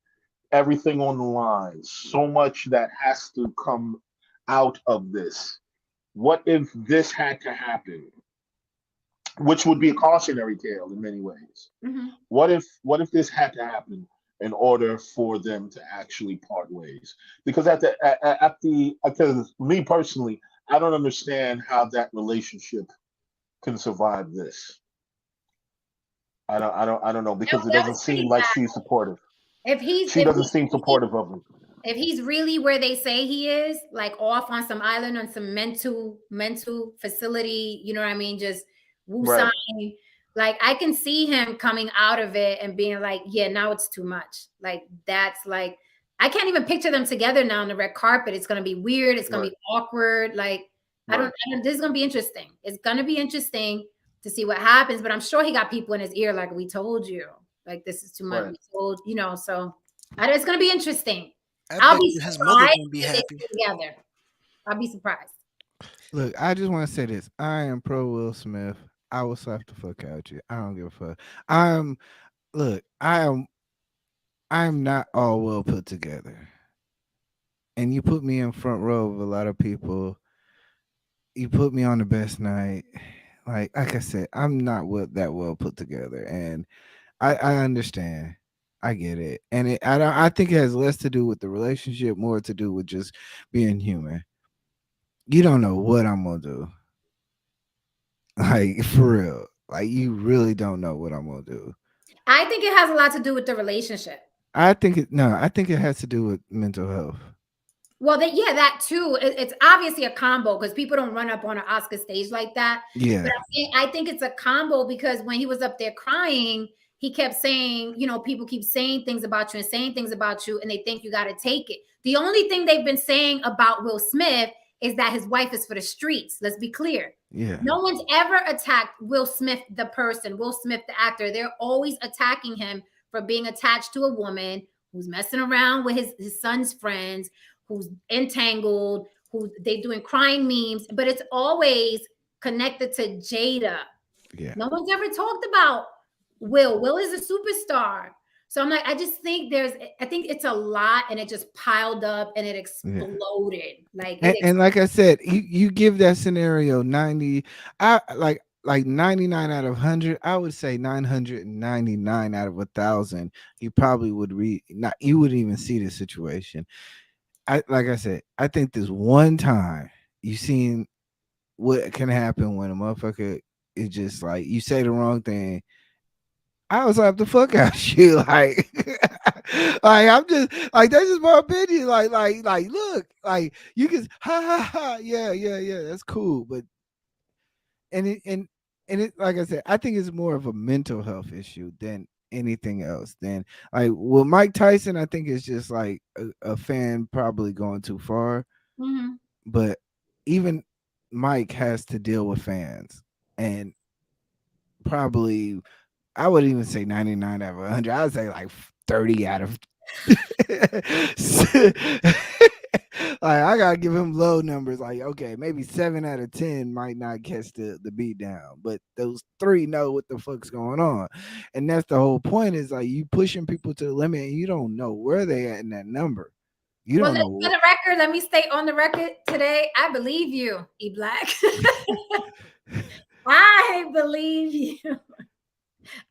everything on the line, so much that has to come out of this? What if this had to happen? Which would be a cautionary tale in many ways. Mm-hmm. What if this had to happen? in order for them to actually part ways. Because because me personally, I don't understand how that relationship can survive this. I don't know because it That doesn't was seem pretty like sad. she's supportive. If he's She doesn't seem supportive of him. if he's really where they say he is, like off on some island on some mental facility, you know what I mean? Just Right, woosah. Like I can see him coming out of it and being like, yeah, now it's too much. Like that's like I can't even picture them together now on the red carpet. It's gonna be weird. It's gonna right, be awkward. Like right, this is gonna be interesting. It's gonna be interesting to see what happens. But I'm sure he got people in his ear, like we told you, like this is too much. right. We told, so it's gonna be interesting. I I'll bet be you his mother surprised gonna be if they happy. stay together. I'll be surprised. Look, I just want to say this. I am pro Will Smith. I will slap the fuck out you. I don't give a fuck. I'm look, I'm not all well put together. And you put me in front row of a lot of people. You put me on the best night. Like I said, I'm not that well put together. And I understand. I get it. And I think it has less to do with the relationship, more to do with just being human. You don't know what I'm gonna do. Like for real. Like you really don't know what I'm gonna do. I think it has a lot to do with the relationship. I think it has to do with mental health. Well, that too. It's obviously a combo because people don't run up on an Oscar stage like that. Yeah. But I think it's a combo because when he was up there crying, he kept saying, people keep saying things about you and saying things about you, and they think you got to take it. The only thing they've been saying about Will Smith is that his wife is for the streets. Let's be clear. Yeah. No one's ever attacked Will Smith, the person, Will Smith, the actor. They're always attacking him for being attached to a woman who's messing around with his son's friends, who's entangled, who they doing crying memes, but it's always connected to Jada. Yeah. No one's ever talked about Will. Will is a superstar. So I'm like, I think it's a lot and it just piled up and it exploded. And like I said, you give that scenario 90, I like 99 out of 100, I would say 999 out of 1,000, you probably would you wouldn't even see the situation. Like I said, I think this one time you seen what can happen when a motherfucker is just like you say the wrong thing. I was like the fuck out you, like, like I'm just like that's just my opinion. Like, look, like you can yeah, that's cool, but and it like I said, I think it's more of a mental health issue than anything else. Then like with Mike Tyson, I think it's just like a fan probably going too far. Mm-hmm. But even Mike has to deal with fans, and probably I wouldn't even say 99 out of 100. I would say like 30 out of like I gotta give him low numbers. Like, okay, maybe 7 out of 10 might not catch the beat down, but those 3 know what the fuck's going on. And that's the whole point, is like you pushing people to the limit and you don't know where they at in that number. You don't know. For the record, let me stay on the record today. I believe you, E Black. I believe you.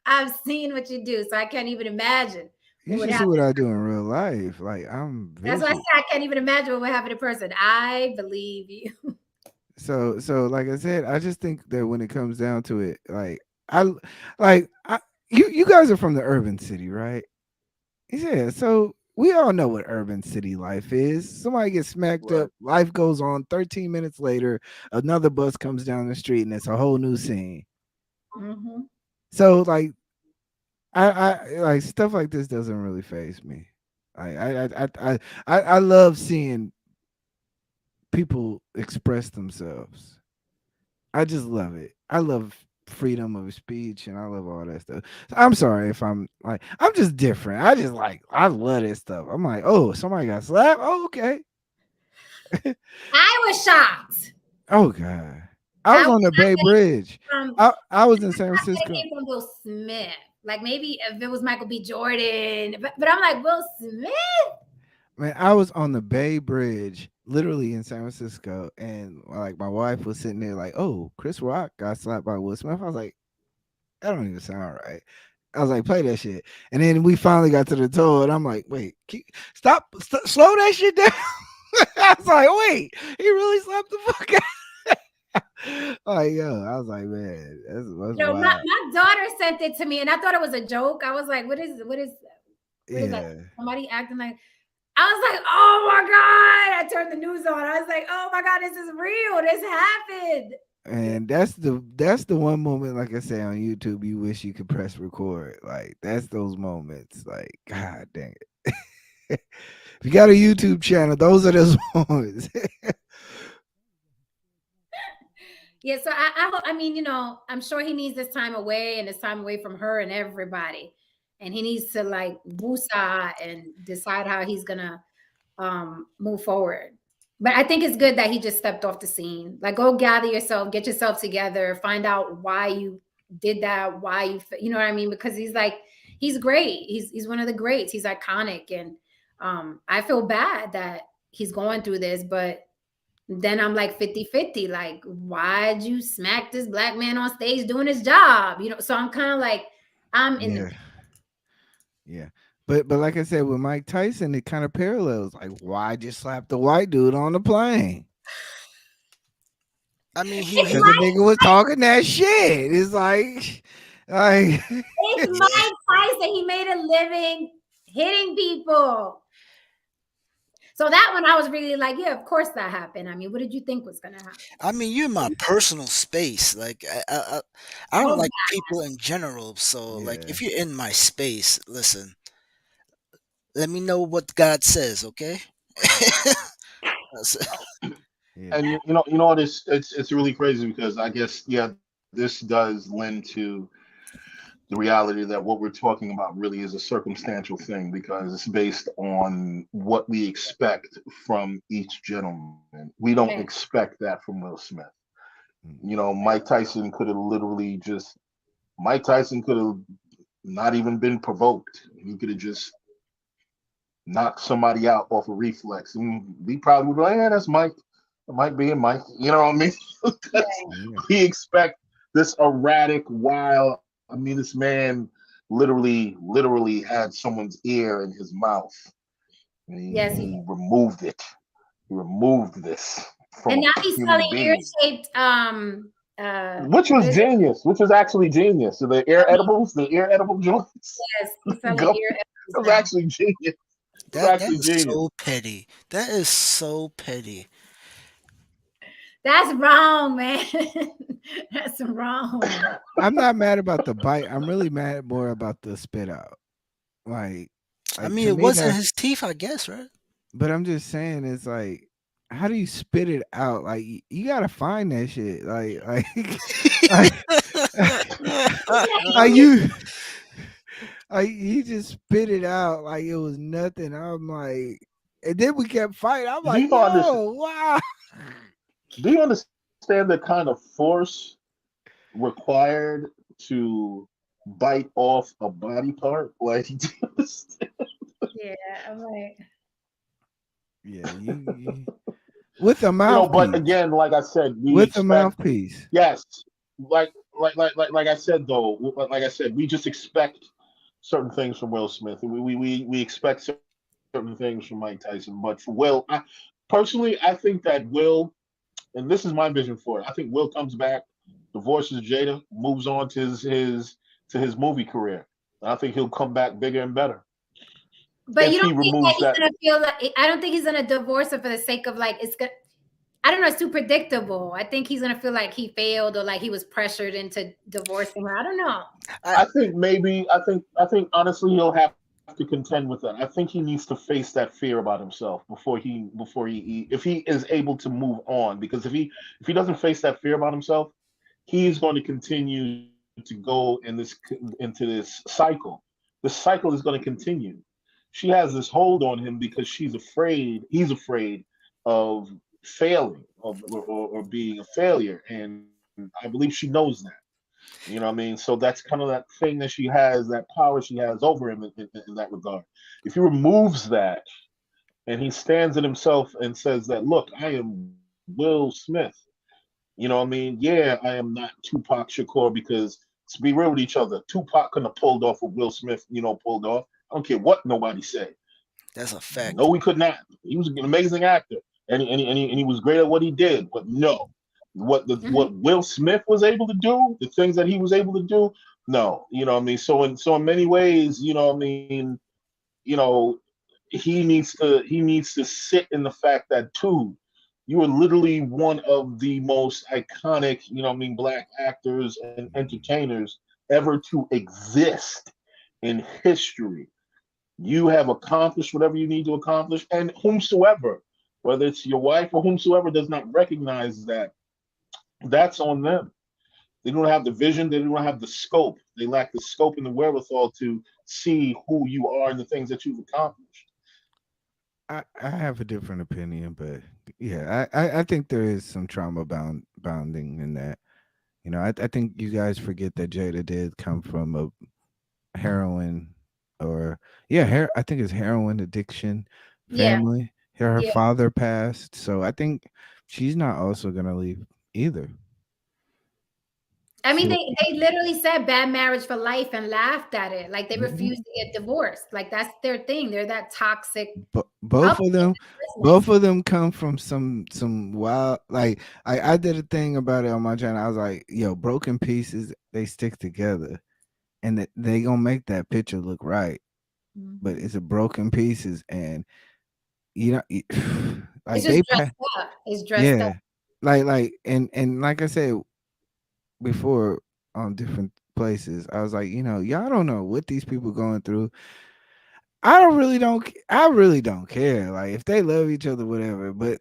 I've seen what you do, so I can't even imagine. You should see what I do in real life. Like that's why I said I can't even imagine what would happen in person. I believe you. So like I said, I just think that when it comes down to it, you guys are from the urban city, right? Yeah, so we all know what urban city life is. Somebody gets smacked up, life goes on. 13 minutes later, another bus comes down the street, and it's a whole new scene. Mm-hmm. So like, I like stuff like this doesn't really faze me. I love seeing people express themselves. I just love it. I love freedom of speech and I love all that stuff. So I'm sorry if I'm just different. I love this stuff. I'm like, oh, somebody got slapped. Oh, okay. I was shocked. Oh God. I was on the Bay Bridge. I was in San Francisco. I from Will Smith. Like maybe if it was Michael B. Jordan, but I'm like, Will Smith. Man, I was on the Bay Bridge, literally in San Francisco, and like my wife was sitting there like, "Oh, Chris Rock got slapped by Will Smith." I was like, "That don't even sound right." I was like, play that shit. And then we finally got to the toe, and I'm like, wait, stop, slow that shit down. I was like, wait, he really slapped the fuck out. Like, yo, I was like, man, that's wild. My daughter sent it to me, and I thought it was a joke. I was like, what is that? Somebody acting like. I was like, oh my God. I turned the news on. I was like, oh my God, this is real. This happened. And that's the one moment, like I say on YouTube, you wish you could press record. Like, that's those moments. Like, God dang it. If you got a YouTube channel, those are those moments. Yeah, so I mean, I'm sure he needs this time away and this time away from her and everybody. And he needs to like woosah and decide how he's gonna move forward. But I think it's good that he just stepped off the scene. Like, go gather yourself, get yourself together, find out why you did that, why you know what I mean? Because he's great. He's one of the greats. He's iconic. And I feel bad that he's going through this, but then I'm like 50-50. Like, why'd you smack this black man on stage doing his job? So I'm kind of like, I'm in the. Yeah. But like I said, with Mike Tyson, it kind of parallels. Like, why'd you slap the white dude on the plane? I mean, because the nigga was talking that shit. It's like it's Mike Tyson. He made a living hitting people. So that one, I was really like, yeah, of course that happened. I mean, what did you think was gonna happen? I mean, you're in my personal space. Like, I don't like people in general. So, like, if you're in my space, listen, let me know what God says, okay? And you know what? It's really crazy because I guess this does lend to the reality that what we're talking about really is a circumstantial thing because it's based on what we expect from each gentleman. We don't expect that from Will Smith. Mike Tyson could have not even been provoked. He could have just knocked somebody out off a reflex. And we probably would be like, yeah, that's Mike. It might be a Mike. You know what I mean? We expect this erratic, wild. I mean, this man literally had someone's ear in his mouth. And he removed it. He removed this. And now he's selling ear-shaped. Which was genius. Which was actually genius. So the ear edibles, the ear edible joints. Yes, he's selling ear edibles. It was actually genius. That is so petty. That is so petty. That's wrong, man. That's wrong. I'm not mad about the bite. I'm really mad more about the spit out. Like I mean, it wasn't his teeth, I guess, right? But I'm just saying, it's like, how do you spit it out? Like, you gotta find that shit. He just spit it out like it was nothing. I'm like, and then we kept fighting. I'm like, wow. Do you understand the kind of force required to bite off a body part? Like, yeah, I'm like, you with a mouthpiece. But again, like I said, with a mouthpiece. Yes, like I said though, like I said, we just expect certain things from Will Smith. We expect certain things from Mike Tyson, but for Will, personally, I think that Will. And this is my vision for it. I think Will comes back, divorces Jada, moves on to his movie career. And I think he'll come back bigger and better. But you don't think that he's gonna feel like? I don't think he's gonna divorce her for the sake of like it's good. I don't know. It's too predictable. I think he's gonna feel like he failed or like he was pressured into divorcing her. I don't know. I think maybe. I think honestly he'll have to contend with that. I think he needs to face that fear about himself before he if he is able to move on, because if he doesn't face that fear about himself, he's going to continue to go into this cycle. The cycle is going to continue. She has this hold on him because he's afraid of failing or being a failure, and I believe she knows that. You know what I mean? So that's kind of that thing that she has, that power she has over him in that regard. If he removes that and he stands in himself and says that, look, I am Will Smith. You know what I mean? Yeah, I am not Tupac Shakur because let's be real with each other. Tupac couldn't have pulled off what Will Smith, pulled off. I don't care what nobody said. That's a fact. No, he could not. He was an amazing actor, and he was great at what he did. But no, what Will Smith was able to do, the things that he was able to do, no. You know what I mean? So in many ways, you know, he needs to sit in the fact that too, you are literally one of the most iconic, black actors and entertainers ever to exist in history. You have accomplished whatever you need to accomplish, and whomsoever, whether it's your wife or whomsoever, does not recognize that, that's on them. They don't have the vision, they don't have the scope. They lack the scope and the wherewithal to see who you are and the things that you've accomplished. I have a different opinion, but yeah, I think there is some trauma bounding in that. I think you guys forget that Jada did come from a heroin or I think it's heroin addiction Yeah, family. Her yeah. father passed, so I think she's not also gonna leave either. I mean, She'll, they literally said bad marriage for life and laughed at it. Like they Mhm. refuse to get divorced. Like that's their thing. They're that toxic Both couple of in them, the business. both of them come from some wild. Like I did a thing about it on my channel. I was like, yo, broken pieces they stick together, and they gonna make that picture look right. But it's a broken pieces, and you know, It's like just they dressed up. It's dressed up. yeah, and like I said before on different places, I was like, y'all don't know what these people going through. I really don't care. Like if they love each other, whatever. But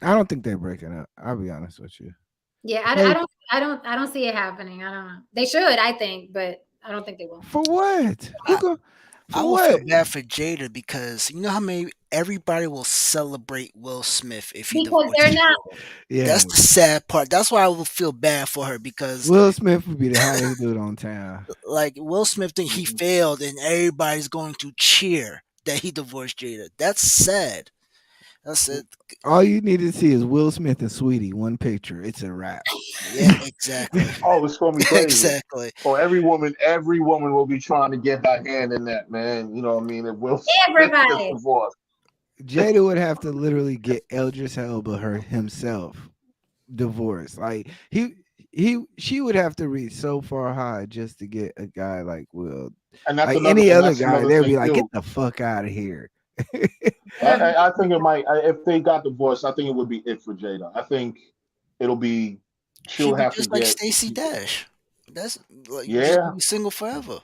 I don't think they're breaking up. I'll be honest with you. Yeah, Hey, I don't see it happening. I don't know. They should, I think, but I don't think they will. for what? Who I, go? I For will feel what? bad for Jada because you know how many everybody will celebrate Will Smith if he Because they're divorces not. Jada. Yeah, That's the sad part. That's why I will feel bad for her because Will Smith would be the hottest dude on town. like Will Smith think he Mhm. failed and everybody's going to cheer that he divorced Jada. That's sad. That's it. All you need to see is Will Smith and Sweetie, one picture. It's a wrap. Yeah, exactly. Oh, it's gonna be crazy. Exactly. Oh, every woman will be trying to get her hand in that, man. You know what I mean? If Will Smith gets Everybody. divorced. Jada would have to literally get Eldris Elba himself divorced. Like she would have to reach so far high just to get a guy like Will. And that's Like another any and other that's guy, another they'd be thing like, get too. the fuck out of here. I think it might if they got divorced, I think it would be it for Jada. I think it'll be she'll She'd be have to just like get Stacey Dash. That's like just yeah, be single forever.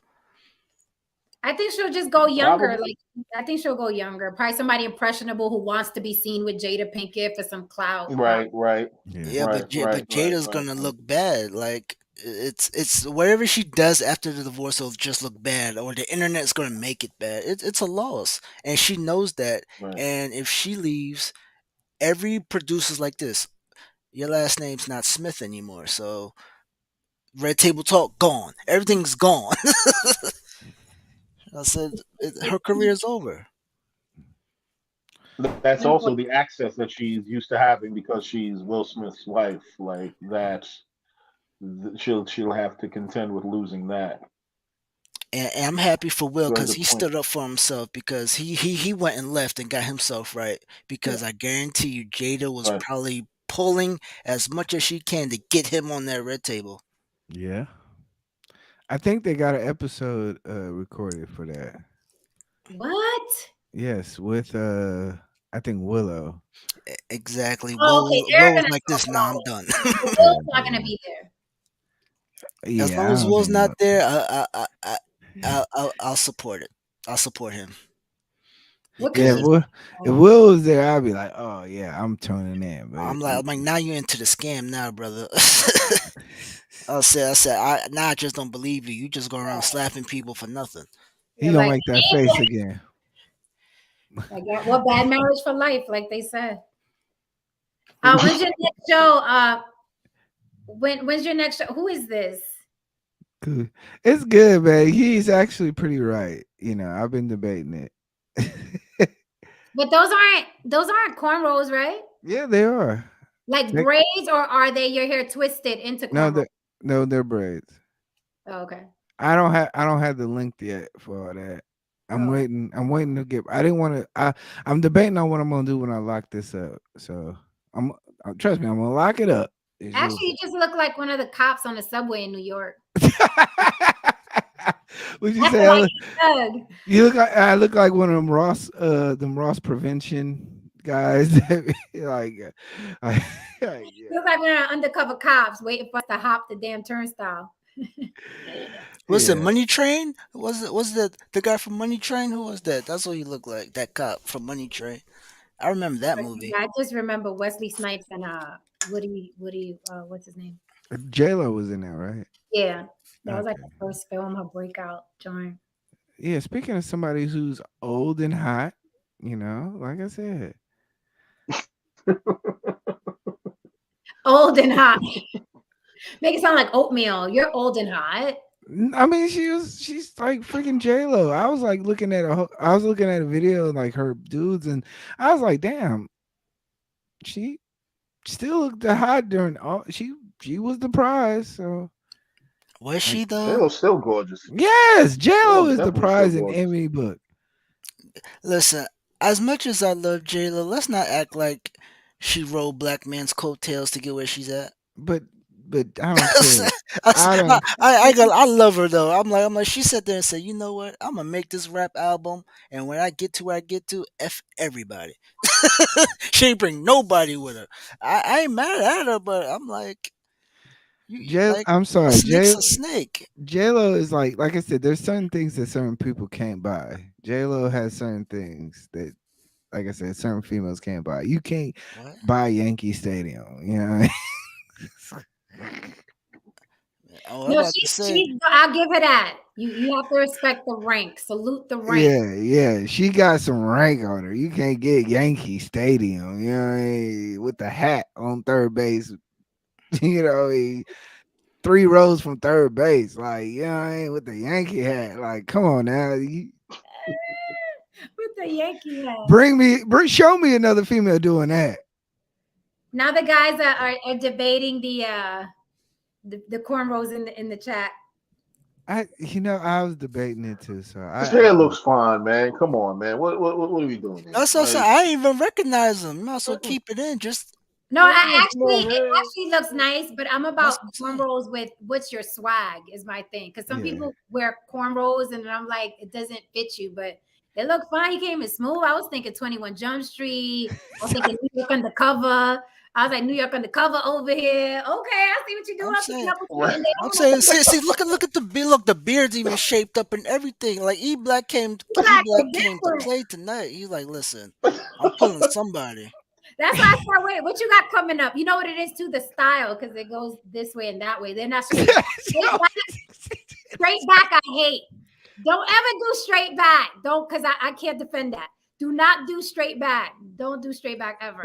I think she'll just go younger. probably Like I think she'll go younger. Probably somebody impressionable who wants to be seen with Jada Pinkett for some clout. right, right, Yeah. Yeah, right, right, but right, Jada's right, gonna right. look bad. Like it's whatever she does after the divorce will just look bad, or the internet's gonna make it bad. It's a loss, and she knows that. Right. And if she leaves, every producer's like this. Your last name's not Smith anymore, so Red Table Talk gone. Everything's gone. I said her career's over. That's also the access that she's used to having because she's Will Smith's wife. Like that, she'll have to contend with losing that. And I'm happy for Will Very because good he point. stood up for himself because he went and left and got himself right. Because I guarantee you, Jada was Right. probably pulling as much as she can to get him on that red table. Yeah. I think they got an episode recorded for that. What? Yes, with I think Willow. Exactly. Oh, okay, Will they're was gonna like talk this. Nah, about I'm it. done. But Yeah, Will's not gonna be there. As yeah, long I as don't Will's think not Will. there, I'll support it. I'll support him. What could Yeah, she if say? Will was there, I'd be like, oh yeah, I'm tuning in. But I'm like, now you're into the scam now, brother. I just don't believe you. You just go around slapping people for nothing. he They're gonna like, make that face again. like what bad marriage for life, like they said. When's your next show? When's your next show? Who is this? Good. It's good, man. He's actually pretty right. I've been debating it. But those aren't cornrows, right? Yeah, they are. Like They- braids, or are they your hair twisted into no, cornrows? they're braids. Oh, okay. I don't have the link yet for all that. I'm Oh. waiting. I'm waiting to get. I didn't want to. I'm debating on what I'm gonna do when I lock this up. So I'm. Trust me, I'm gonna lock it up. It's Actually, you just look like one of the cops on the subway in New York. Would you That's say? like thug. You look like I look like one of them Ross prevention guys. Like, yeah. You look like one of the undercover cops waiting for us to hop the damn turnstile. Was it Yeah. Money Train? Was the guy from Money Train? Who was that? That's what he looked like. That cop from Money Train. I remember that movie. I just remember Wesley Snipes and Woody what's his name? J-Lo was in there, right? Yeah. That was like Okay. the first film, her breakout joint. Yeah, speaking of somebody who's old and hot, like I said. Old and hot. Make it sound like oatmeal. You're old and hot. I mean, she's like freaking J-Lo. I was like looking at a video like her dudes, and I was like, damn, she still looked hot during all. She was the prize. So Was she though? J-Lo's still gorgeous. yes, J-Lo is the Definitely prize still in gorgeous. Emmy book. Listen, as much as I love J-Lo, let's not act like she rode black man's coattails to get where she's at. But I don't care. I love her though. I'm like she sat there and said, you know what? I'm gonna make this rap album, and when I get to where I get to, F everybody. She ain't bring nobody with her. I ain't mad at her, but I'm like, I'm sorry, a snake's a snake. J-Lo is like I said, there's certain things that certain people can't buy. J-Lo has certain things that, like I said, certain females can't buy. You can't buy Yankee Stadium, you know. No, I'll give her that. You have to respect the rank. Salute the rank. Yeah. She got some rank on her. You can't get Yankee Stadium, you know what I mean, with the hat on third base. 3 rows from third base, like, with the Yankee hat. Like, come on now. With the Yankee hat. Show me another female doing that. Now the guys are debating the cornrows in the chat. I was debating it too. So His hair looks fine, man. Come on, man. What are we doing here? That's what I ain't even recognize him. You might as well keep it in. Just no, it actually looks nice, but I'm about cornrows with what's your swag is my thing. Because some people wear cornrows and I'm like, it doesn't fit you, but they look fine. He came in smooth. I was thinking 21 Jump Street. I was thinking New York Undercover. I was like, New York Undercover over here. Okay, I see what you're doing. I'm saying, see, look at the beard. Look, the beard's even shaped up and everything. Like E-Black came to play tonight. He's like, listen, I'm pulling somebody. That's why I said, wait, what you got coming up? You know what it is too? The style, because it goes this way and that way. They're not straight back. Straight back, I hate. Don't ever do straight back. Don't, because I can't defend that. Do not do straight back. Don't do straight back ever.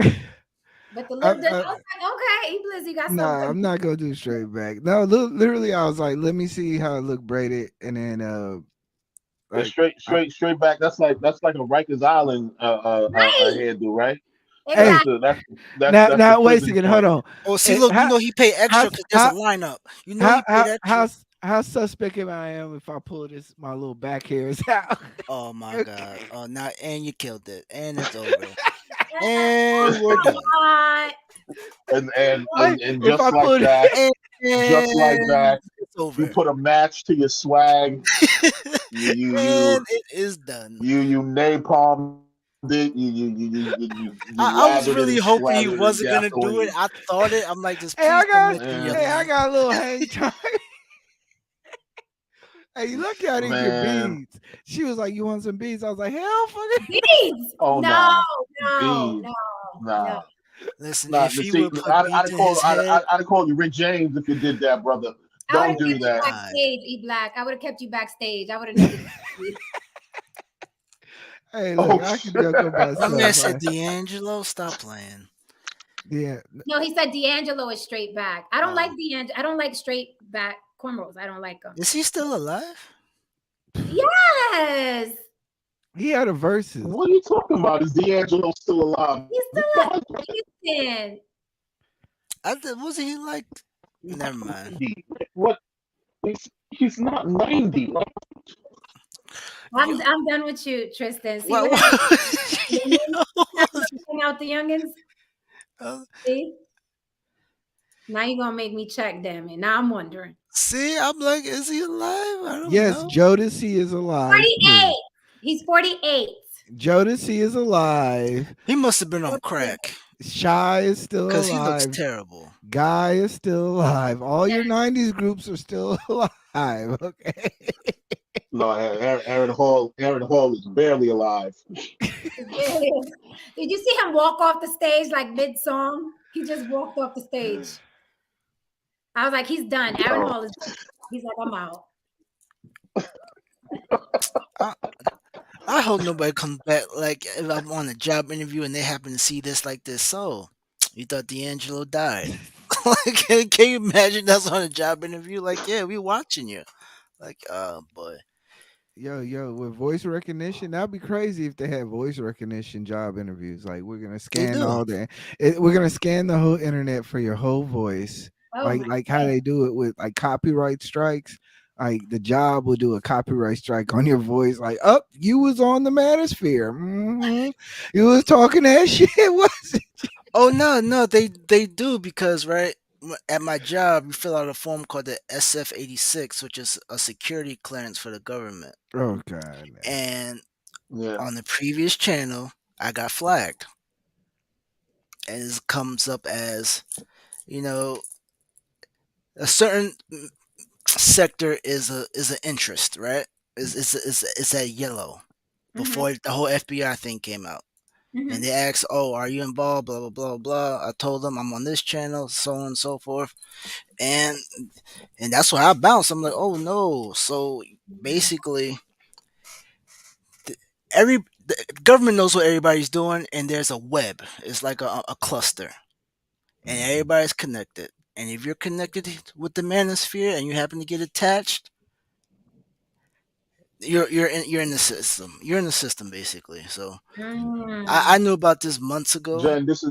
But the little, I was like, okay, Bliss, you got something. Nah, I'm not gonna do straight back. No, literally, I was like, let me see how it look braided, and then like, straight back. That's like a Rikers Island hairdo, right? Exactly. That's now wait a second, hold on. Oh, see, look, he paid extra because there's a lineup. You know, he paid extra. How suspect I am if I pull my little back hairs out? Oh my god! Oh, now and you killed it, and it's over. And we're done. And just like that, you put a match to your swag. And it is done. You napalm it. I was really hoping he wasn't gonna do it. I thought it. I'm like, just I got a little hang time. Hey, look at your beads. She was like, "You want some beads?" I was like, "Hell, fucking beads!" Oh no. Listen, if he would put I'd call you Rick James if you did that, brother. Don't do that. Backstage, E-Black. I would have kept you backstage. I would have never. Hey, look, I can joke about my man said D'Angelo, stop playing. Yeah. No, he said D'Angelo is straight back. I don't like D'Angelo. I don't like straight back cornrows. I don't like them. Is he still alive? Yes. He had a versus. What are you talking about? Is D'Angelo still alive? He's still alive. Wasn't he like? Never mind. What? He's not 90. Like, I'm done with you, Tristan. See What? what happened? You Hang out the youngins. know, See? Now you're gonna make me check, damn it. Now I'm wondering. see, I'm like, is he alive? I don't Yes, know. Jodeci is alive. 48. He's 48. Jodeci is alive. He must have been on crack Shy is still because he looks alive. terrible. Guy is still alive. All your 90s groups are still alive. Okay. no, Aaron Hall is barely alive. Did you see him walk off the stage like mid-song? He just walked off the stage. I was like, he's done. Aaron Hall is done. He's like, I'm out. I hope nobody comes back. Like, if I'm on a job interview and they happen to see this like this, so you thought D'Angelo died? Like, can you imagine that's on a job interview? Like, yeah, we watching you. Like, oh boy. Yo, with voice recognition, that'd be crazy if they had voice recognition job interviews. Like, we're gonna scan we're gonna scan the whole internet for your whole voice, like how they do it with like copyright strikes. Like the job will do a copyright strike on your voice. Like, you was on the Manosphere. You was talking that shit, was it? Oh no, they do because right at my job you fill out a form called the SF-86, which is a security clearance for the government. Oh God. And Yeah. on the previous channel, I got flagged, and it comes up as, a certain sector is an interest, right? Is that yellow before the whole FBI thing came out. And they asked, "Oh, are you involved?" Blah blah blah blah. I told them I'm on this channel, so on and so forth, and that's why I bounced. I'm like, "Oh no!" So basically, the government knows what everybody's doing, and there's a web. It's like a cluster, and everybody's connected. And if you're connected with the manosphere and you happen to get attached, you're in the system. You're in the system basically. So I knew about this months ago. Jen, this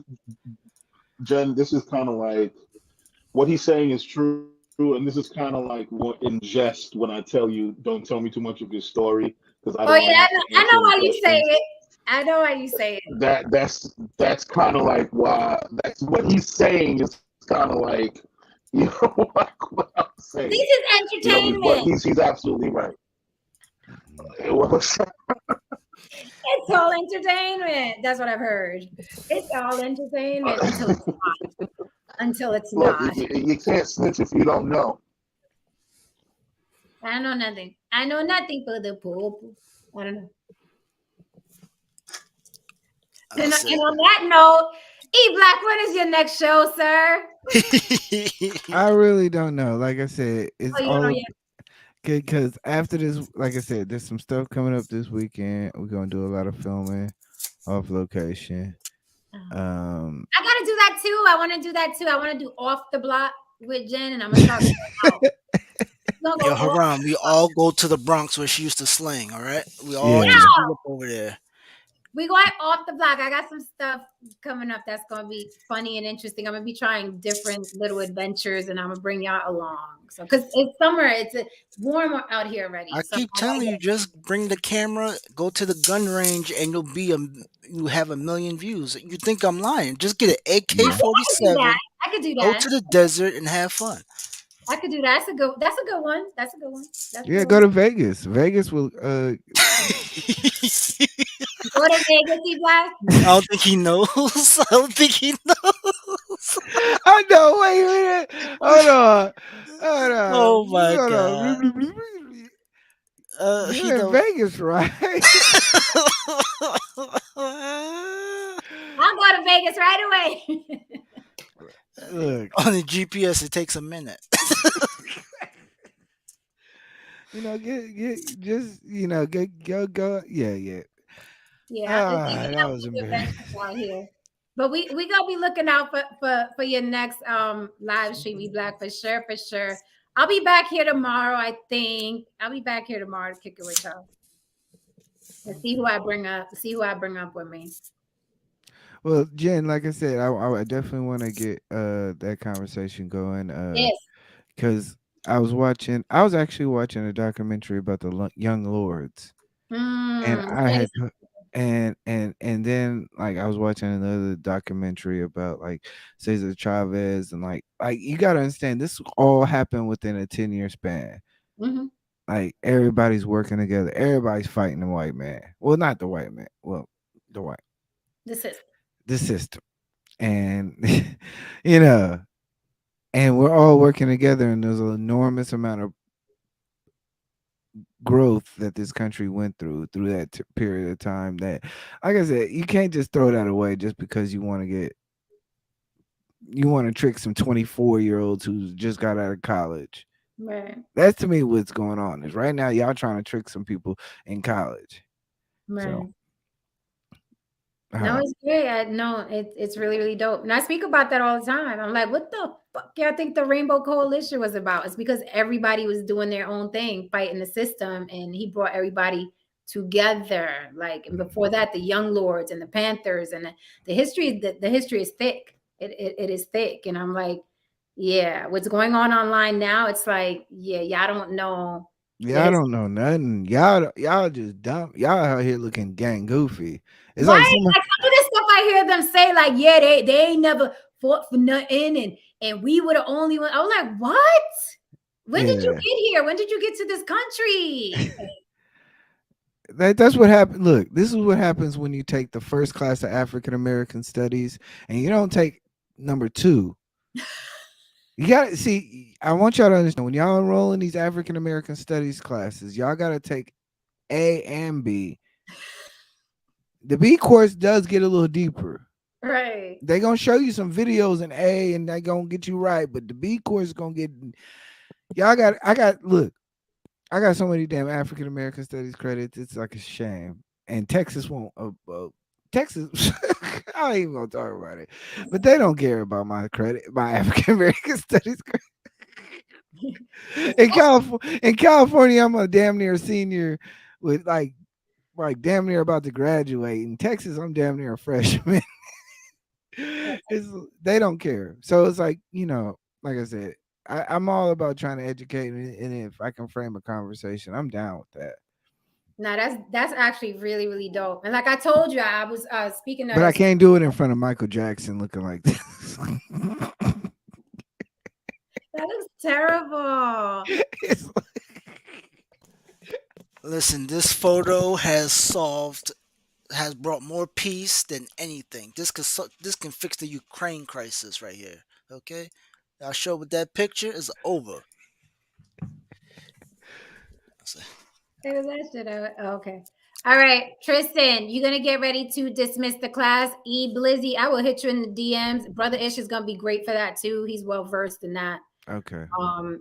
is kind of like what he's saying is true, and this is kind of like what in jest when I tell you, don't tell me too much of your story because I don't. Oh yeah, I know why you say it. I know why you say it. That's kind of like why that's what he's saying is kind of like, like what I'm saying. This is entertainment. But he's absolutely right. It's all entertainment. That's what I've heard. It's all entertainment until it's not. Until it's not. You can't snitch if you don't know. I know nothing. I know nothing for the poop. I don't know. And on that note, Black, when is your next show, sir? I really don't know. Like I said, it's you all don't know yet? because after this, like I said, there's some stuff coming up this weekend. We're gonna do a lot of filming off location. I gotta do that too. I want to do that too. I want to do Off the Block with Jen, and I'm gonna start. Yo, Haram, we all go to the Bronx where she used to sling. All right, we all Yeah. just go up over there. We going Off the Block. I got some stuff coming up that's gonna be funny and interesting. I'm gonna be trying different little adventures, and I'm gonna bring y'all along. So, because it's summer, it's warm out here already. I keep telling you, just bring the camera, go to the gun range, and you have 1 million views. You think I'm lying? Just get an AK-47. I could do that. Go to the desert and have fun. I could do that. That's a good one. Go to Vegas. Vegas will Go to Vegas, Black. I don't think he knows. I know. Wait a minute. Hold on. Oh my God. You're in Vegas, right? I'll go to Vegas right away. Look, on the GPS, it takes a minute. go. Yeah. Yeah, that was embarrassing. out here. But we gonna be looking out for your next live stream, Black, for sure. I'll be back here tomorrow. I think I'll be back here tomorrow to kick it with y'all. And see who I bring up. With me. Well, Jen, like I said, I definitely want to get that conversation going. Yes. Because I was actually watching a documentary about the young lords, and I Yes. had to, and then like I was watching another documentary about like Cesar Chavez, and like you got to understand this all happened within a 10-year span. Mm-hmm. Like everybody's working together, everybody's fighting the white man. Well, not the white man. Well, the white This is the system, and you know, and we're all working together, and there's an enormous amount of growth that this country went through that period of time that, like I said, you can't just throw that away just because you want to trick some 24-year-olds who just got out of college. right. That's to me what's going on is right now y'all trying to trick some people in college. Right. So No, it's great. It's really, really dope. And I speak about that all the time. I'm like, what the fuck y'all think the Rainbow Coalition was about? It's because everybody was doing their own thing, fighting the system, and he brought everybody together. Like, and before that, the Young Lords and the Panthers, and the history. The history is thick. It is thick, and I'm like, yeah, what's going on online now? It's like, yeah, y'all don't know. y'all don't know nothing. Y'all just dumb. Y'all out here looking gang goofy. It's like Right? someone. Like some of this stuff I hear them say, like, yeah, they ain't never fought for nothing, and we were the only one. I was like, what? When did you Yeah. get here? When did you get to this country? That's what happened. Look, this is what happens when you take the first class of African American studies and you don't take number 2. You got to see. I want y'all to understand when y'all enroll in these African American studies classes, y'all got to take A and B. The B course does get a little deeper. Right. They gonna show you some videos in A, and they gonna get you right, but the B course is gonna get y'all. I got so many damn African American studies credits. It's like a shame. And Texas won't. Texas, I ain't even gonna talk about it. But they don't care about my credit, my African American studies credit. In California, I'm a damn near senior with like damn near about to graduate. In Texas, I'm damn near a freshman. They don't care. So it's like, like I said, I'm all about trying to educate, and if I can frame a conversation, I'm down with that. No, that's actually really, really dope. And like I told you, I was speaking of But I this. can't do it in front of Michael Jackson looking like this. That looks terrible. Listen, this photo has brought more peace than anything. This can fix the Ukraine crisis right here. Okay, I'll show with that picture is over. It was that shit. Okay. All right, Tristan, you're gonna get ready to dismiss the class. E Blizzy, I will hit you in the DMs. Brother Ish is gonna be great for that too. He's well versed in that. Okay.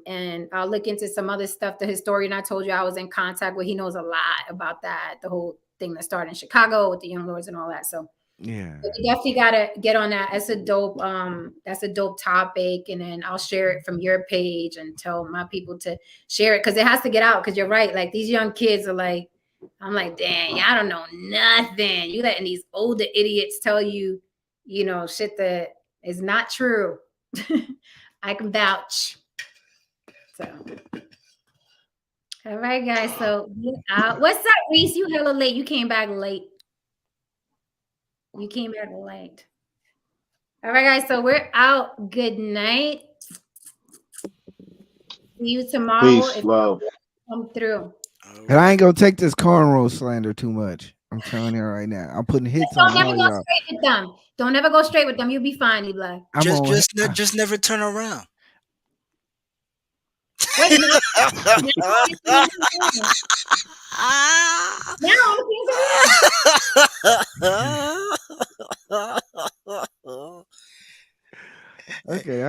And I'll look into some other stuff. The historian I told you I was in contact with, he knows a lot about that. The whole thing that started in Chicago with the Young Lords and all that. So Yeah. you definitely gotta get on that. That's a dope topic. And then I'll share it from your page and tell my people to share it because it has to get out. Because you're right, like these young kids are like, I'm like, dang, y'all don't know nothing. You letting these older idiots tell you, shit that is not true. I can vouch. So, all right, guys. So, what's up, Reese? You hella late. You came back late. You came back late. All right, guys. So we're out. Good night. See you tomorrow. Peace, If love. you come through. And I ain't gonna take this cornrow slander too much. I'm telling you right now. I'm putting hits Don't on never all go y'all. straight with them. Don't never go straight with them. You'll be fine, you black. I'm on. Just never turn around. Wait, no. Now, Okay.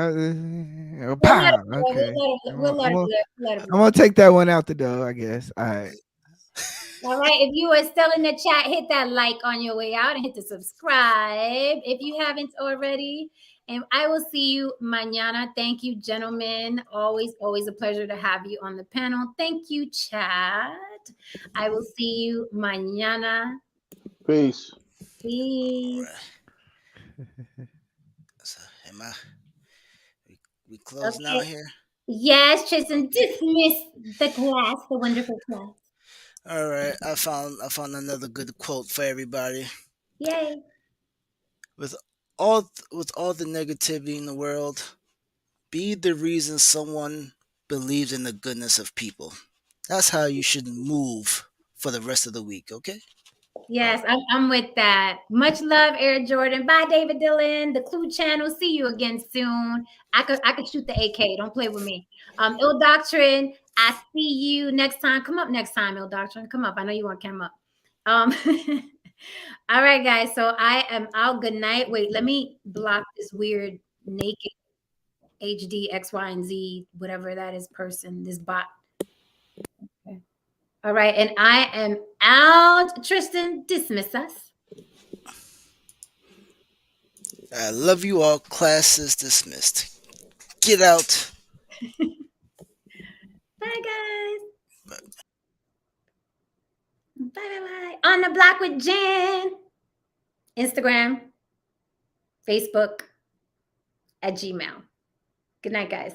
we'll Pow. let it Okay. we'll let it I'm gonna take that one out the door, I guess. All right. All right. If you are still in the chat, hit that like on your way out and hit the subscribe if you haven't already. And I will see you mañana. Thank you, gentlemen. Always, always a pleasure to have you on the panel. Thank you, chat. I will see you mañana. Peace. Peace. So, we closing out here? Yes, Tristan, dismiss the class, the wonderful class. All right, I found another good quote for everybody. Yay. With with all the negativity in the world, be the reason someone believes in the goodness of people. That's how you should move for the rest of the week, okay? Yes, I'm with that. Much love, Air Jordan. Bye, David Dillon. The Clue Channel. See you again soon. I could shoot the AK. Don't play with me. Ill Doctrine. I see you next time. Come up next time, Ill Doctrine. Come up. I know you want to come up. All right, guys. So I am out. Good night. Wait, let me block this weird naked HD X, Y, and Z, whatever that is person, this bot. Okay. All right, and I am out. Tristan, dismiss us. I love you all. Class is dismissed. Get out. Bye, guys. Bye. On the Block with Jen. Instagram, Facebook, at Gmail. Good night, guys.